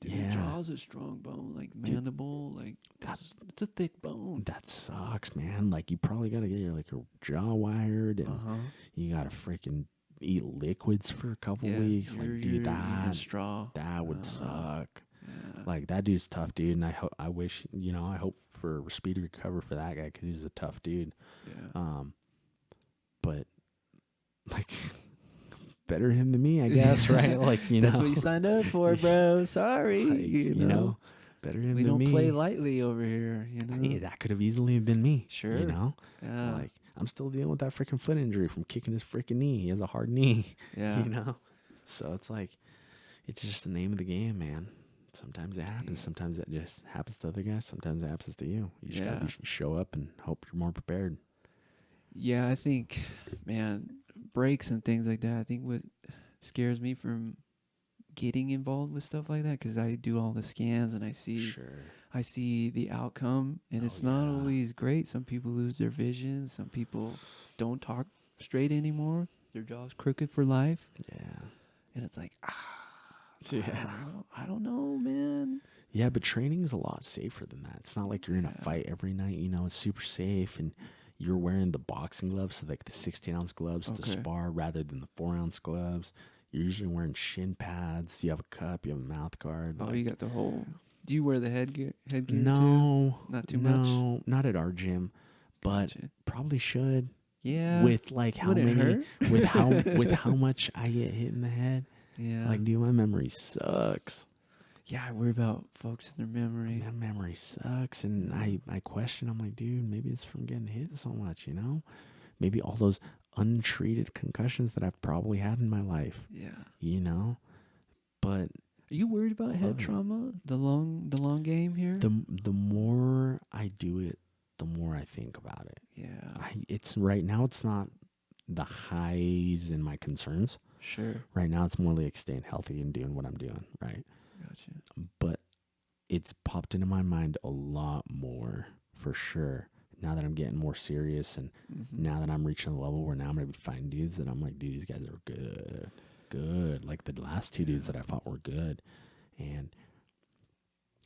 Dude, your jaw's a strong bone, like mandible, like it's a thick bone. That sucks, man. Like you probably gotta get your jaw wired, and you gotta freaking eat liquids for a couple weeks. Like, dude, that would suck. Yeah. Like that dude's tough, dude, and I hope for speedy recovery for that guy because he's a tough dude. Yeah. but like better him than me, I guess, right? Like, That's what you signed up for, bro. Sorry, like, you know. better him We than don't me. play lightly over here, you know. Hey, that could have easily been me. Sure. You know? Yeah. Like, I'm still dealing with that freaking foot injury from kicking his freaking knee. He has a hard knee. Yeah. You know? So it's like, it's just the name of the game, man. Sometimes it happens. Sometimes it just happens to other guys. Sometimes it happens to you. You just gotta show up and hope you're more prepared. Yeah, I think, man, breaks and things like that. I think what scares me from getting involved with stuff like that, because I do all the scans and I see the outcome, and it's not always great. Some people lose their vision. Some people don't talk straight anymore. Their jaw's crooked for life. Yeah. And it's like, I don't know, man. Yeah, but training is a lot safer than that. It's not like you're in a fight every night. You know, it's super safe, and you're wearing the boxing gloves, so like the 16-ounce gloves to spar rather than the 4-ounce gloves. You're usually wearing shin pads. You have a cup. You have a mouth guard. Oh, you got the whole. Do you wear the headgear no, too? Not too much? No, not at our gym, but probably should. Yeah. With like how many, with how much I get hit in the head. Yeah. Like, dude, my memory sucks. Yeah, I worry about folks in their memory. My memory sucks, and I question. I'm like, dude, maybe it's from getting hit so much, you know? Maybe all those untreated concussions that I've probably had in my life. Yeah. You know? But are you worried about head trauma? The long game here? The more I do it, the more I think about it. Yeah. It's right now it's not the highs in my concerns. Sure. Right now it's more like staying healthy and doing what I'm doing, right? Gotcha. But it's popped into my mind a lot more, for sure. Now that I'm getting more serious, and now that I'm reaching a level where now I'm going to be fighting dudes that I'm like, dude, these guys are good. Like the last two dudes that I fought were good. And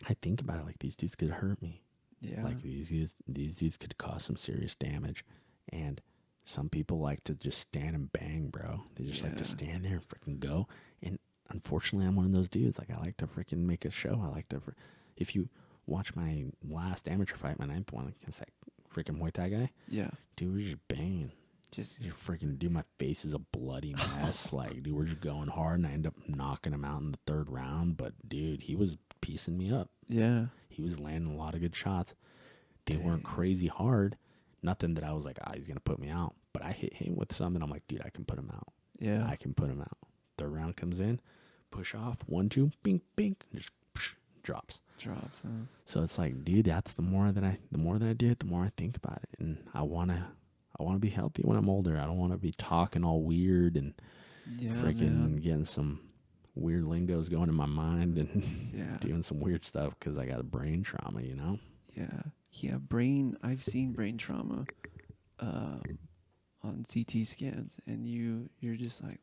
I think about it like these dudes could hurt me. Yeah. Like these dudes could cause some serious damage. And some people like to just stand and bang, bro. They just like to stand there and freaking go. And unfortunately, I'm one of those dudes. Like, I like to freaking make a show. I like to, if you watch my last amateur fight, my 9th one against that freaking Muay Thai guy. Yeah. Dude, we're just banging. You freaking, dude, my face is a bloody mess. Like, dude, we're just going hard, and I end up knocking him out in the 3rd round. But, dude, he was piecing me up. Yeah. He was landing a lot of good shots. They weren't crazy hard. Nothing that I was like, he's going to put me out. But I hit him with some, and I'm like, dude, I can put him out. Yeah. I can put him out. 3rd round comes in, push off, 1, 2, bing, bing, just drops. Huh? So it's like, dude, that's the more that I do it, the more I think about it. And I wanna be healthy when I'm older. I don't want to be talking all weird and freaking getting some weird lingos going in my mind and doing some weird stuff because I got brain trauma, you know? Yeah, I've seen brain trauma on CT scans, and you're just like,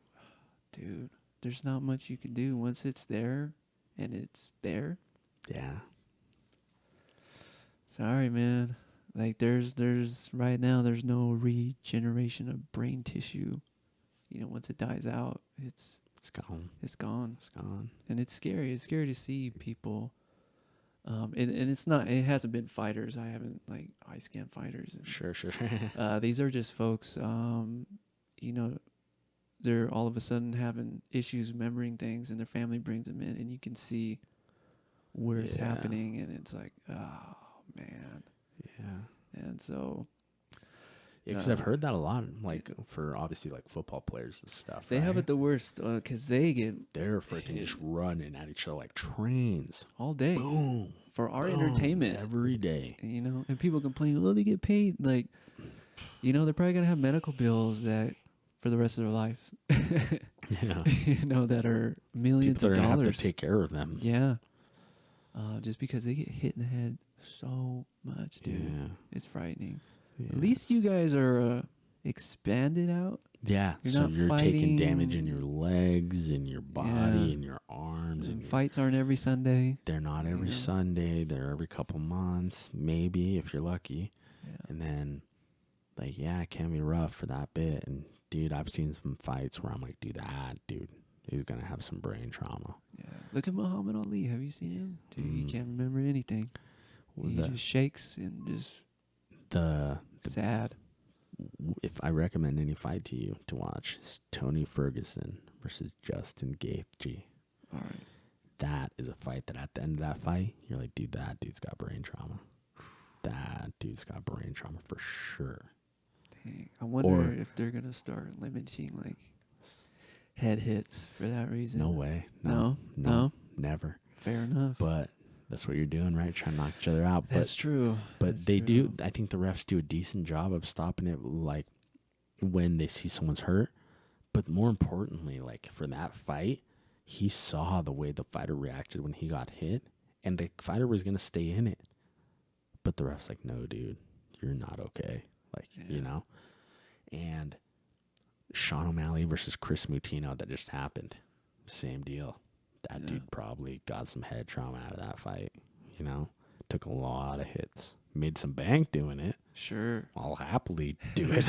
dude, there's not much you can do once it's there, and it's there. Yeah. Sorry, man. Like there's right now there's no regeneration of brain tissue. You know, once it dies out, it's gone. It's gone. It's gone. And it's scary. It's scary to see people. And it's not. It hasn't been fighters. I haven't like eye scan fighters. Sure. These are just folks. You know, they're all of a sudden having issues remembering things, and their family brings them in, and you can see where it's happening, and it's like, oh man. Yeah. And so. Yeah, because I've heard that a lot, like for obviously like football players and stuff. They have it the worst because they're freaking just running at each other like trains all day. Boom for our boom, entertainment every day. You know, and people complain, oh, they get paid. Like, you know, they're probably gonna have medical bills that for the rest of their lives. Yeah, you know, that are millions people of dollars. Gonna have to take care of them. Yeah, just because they get hit in the head so much, dude. Yeah, it's frightening. Yeah. At least you guys are expanded out. Yeah, you're taking damage in your legs and your body and your arms. And fights aren't every Sunday. They're not every Sunday. They're every couple months, maybe, if you're lucky. Yeah. And then, like, it can be rough for that bit. And, dude, I've seen some fights where I'm like, dude, he's going to have some brain trauma. Yeah. Look at Muhammad Ali. Have you seen him? Dude, he can't remember anything. He just shakes and just... The sad. if I recommend any fight to you to watch, it's Tony Ferguson versus Justin Gaethje. All right. That is a fight that at the end of that fight, you're like, dude, that dude's got brain trauma. That dude's got brain trauma for sure. Dang. I wonder if they're going to start limiting, like, head hits for that reason. No way. No? Never. Fair enough. But that's what you're doing, right? Trying to knock each other out. That's true. But That's they true. do. I think the refs do a decent job of stopping it, like, when they see someone's hurt. But more importantly, like, for that fight, he saw the way the fighter reacted when he got hit, and the fighter was going to stay in it. But the ref's like, no, dude, you're not okay. Like, you know? And Sean O'Malley versus Chris Mutino, that just happened. Same deal. That dude probably got some head trauma out of that fight, you know? Took a lot of hits. Made some bank doing it. Sure. I'll happily do it.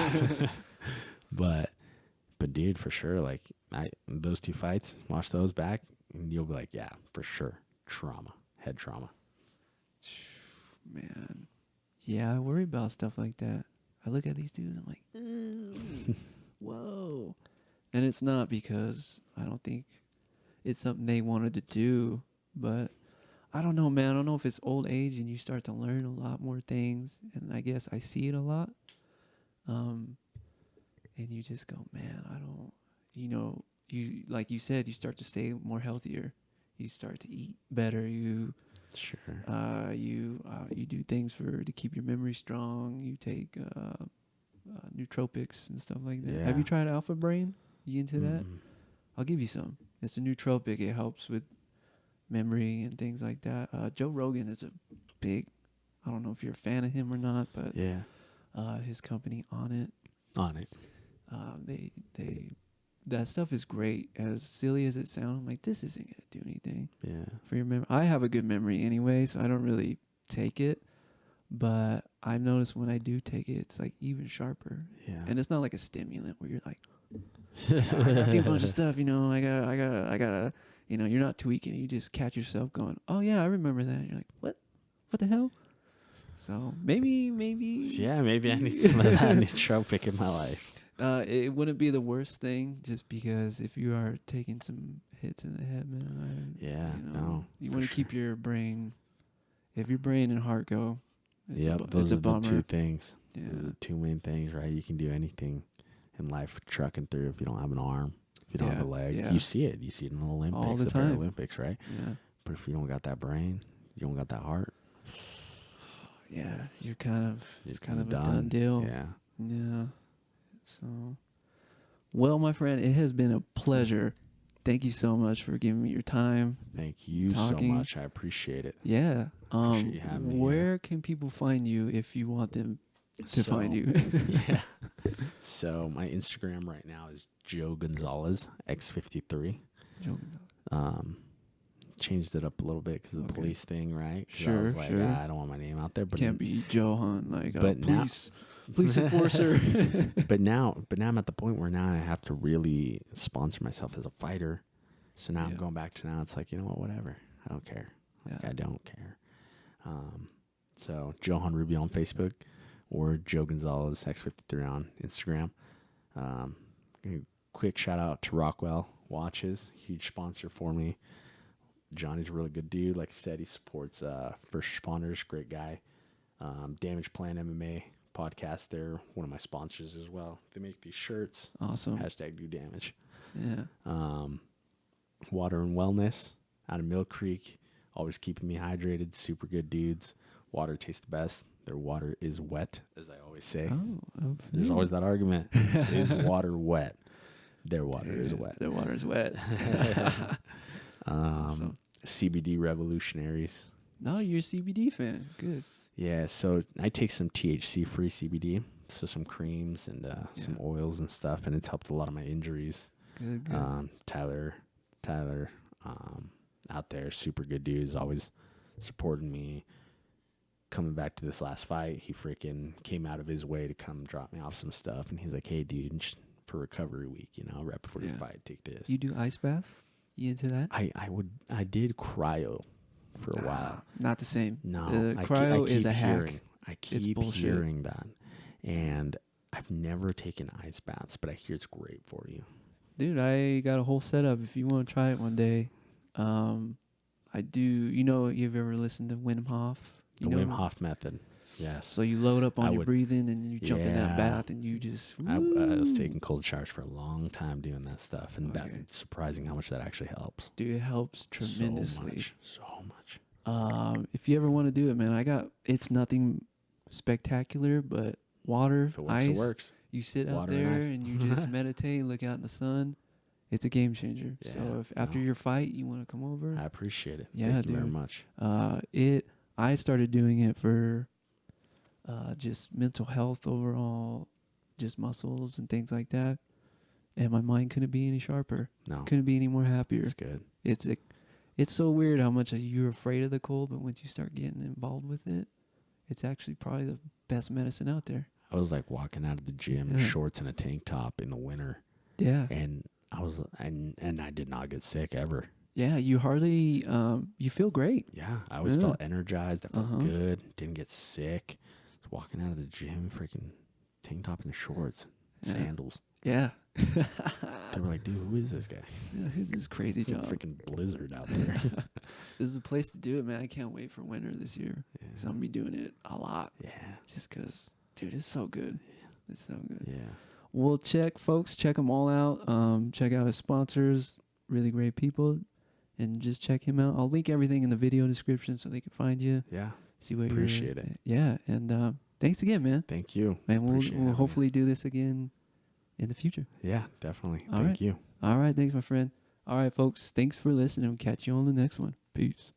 But dude, for sure, like, those two fights, watch those back, and you'll be like, yeah, for sure. Trauma. Head trauma. Man. Yeah, I worry about stuff like that. I look at these dudes, I'm like, ooh, whoa. And it's not because I don't think it's something they wanted to do, but I don't know, man. I don't know if it's old age and you start to learn a lot more things, and I guess I see it a lot. And you just go, man, I don't, you like you said, you start to stay more healthier. You start to eat better. You do things to keep your memory strong. You take nootropics and stuff like that. Yeah. Have you tried Alpha Brain? You into that? Mm. I'll give you some. It's a nootropic. It helps with memory and things like that. Joe Rogan is a big, I don't know if you're a fan of him or not, but Yeah. His company On It, they that stuff is great. As silly as it sounds, I'm like, this isn't gonna do anything for your memory. I have a good memory anyway, so I don't really take it. But I've noticed when I do take it, it's like even sharper. Yeah. And it's not like a stimulant where you're like, I gotta do a bunch of stuff, I gotta, you're not tweaking. You just catch yourself going, oh yeah, I remember that. And you're like, what the hell? So maybe. Yeah, maybe I need some of that nootropic in my life. It wouldn't be the worst thing, just because if you are taking some hits in the head, man. You want to keep your brain. If your brain and heart go, those are the two things. Yeah. Those are the two main things, right? You can do anything in life trucking through if you don't have an arm, if you don't have a leg. Yeah. You see it. You see it in the Olympics, all the time. Paralympics, right? Yeah. But if you don't got that brain, you don't got that heart. Yeah, it's kind of a done. done deal. Yeah. Yeah. So, well, my friend, it has been a pleasure. Thank you so much for giving me your time. Thank you so much. I appreciate it. Yeah. Appreciate you having me. Where can people find you if you want them to find you? Yeah. So my Instagram right now is Joe Gonzalez X53. Joe Gonzalez. Changed it up a little bit because of the police thing, right? Sure, I was like, sure. I don't want my name out there. But Can't be Johann, like but police enforcer. But now I'm at the point where now I have to really sponsor myself as a fighter. So now I'm going back to now. It's like, you know what, whatever. I don't care. Like, I don't care. So Johann Rubio on Facebook or Joe Gonzalez X53 on Instagram. Quick shout out to Rockwell Watches, huge sponsor for me. Johnny's a really good dude. Like I said, he supports first responders. Great guy. Damage Plan MMA podcast. They're one of my sponsors as well. They make these shirts. Awesome. #DoDamage. Yeah. Water and Wellness out of Mill Creek. Always keeping me hydrated. Super good dudes. Water tastes the best. Their water is wet, as I always say. There's always that argument. Is water wet? Their water is wet. Their water is wet. Awesome. CBD Revolutionaries. No, you're a CBD fan. Good. Yeah, so I take some THC-free CBD, so some creams and some oils and stuff, and it's helped a lot of my injuries. Good. Tyler, out there, super good dude, is always supporting me. Coming back to this last fight, he freaking came out of his way to come drop me off some stuff, and he's like, "Hey, dude, just for recovery week, right before your fight, take this." You do ice baths? You into that? I did cryo for a while. Not the same. No, Cryo is a hack. I keep hearing that, and I've never taken ice baths, but I hear it's great for you. Dude, I got a whole setup if you want to try it one day. I do. You've ever listened to Wim Hof? The Wim Hof method. Yes. So you load up on your breathing and you jump in that Yeah. bath and you just. I was taking cold showers for a long time doing that stuff, and Okay. that's surprising how much that actually helps. Dude, it helps tremendously. So much. If you ever want to do it, man, it's nothing spectacular, but water, If it works, ice. it works. You sit out Water and there ice. and you just meditate, look out in the sun. It's a game changer. Yeah, So if after your fight you want to come over, I appreciate it. Yeah, Thank you very dude. much. I started doing it for just mental health overall, just muscles and things like that. And my mind couldn't be any sharper. No, Couldn't be any more happier. it's good. It's so weird how much you're afraid of the cold, but once you start getting involved with it, it's actually probably the best medicine out there. I was like walking out of the gym in shorts and a tank top in the winter, Yeah. and I did not get sick ever. Yeah, you hardly you feel great. Yeah, I always felt energized. I felt good. Didn't get sick. Was walking out of the gym, freaking tank top and shorts, sandals. Yeah. They were like, "Dude, who is this guy? Yeah, this is crazy job. Freaking blizzard out there." This is a place to do it, man. I can't wait for winter this year because I'm gonna be doing it a lot. Yeah. Just because, dude, it's so good. It's so good. Yeah. Well, check them all out. Check out his sponsors, really great people, and just check him out. I'll link everything in the video description so they can find you. Yeah. See what Appreciate it. Yeah, and thanks again, man. Thank you. And we'll Appreciate having hopefully do this again in the future. Yeah, definitely. All Thank right. you. All right, thanks, my friend. All right, folks, thanks for listening. We'll catch you on the next one. Peace.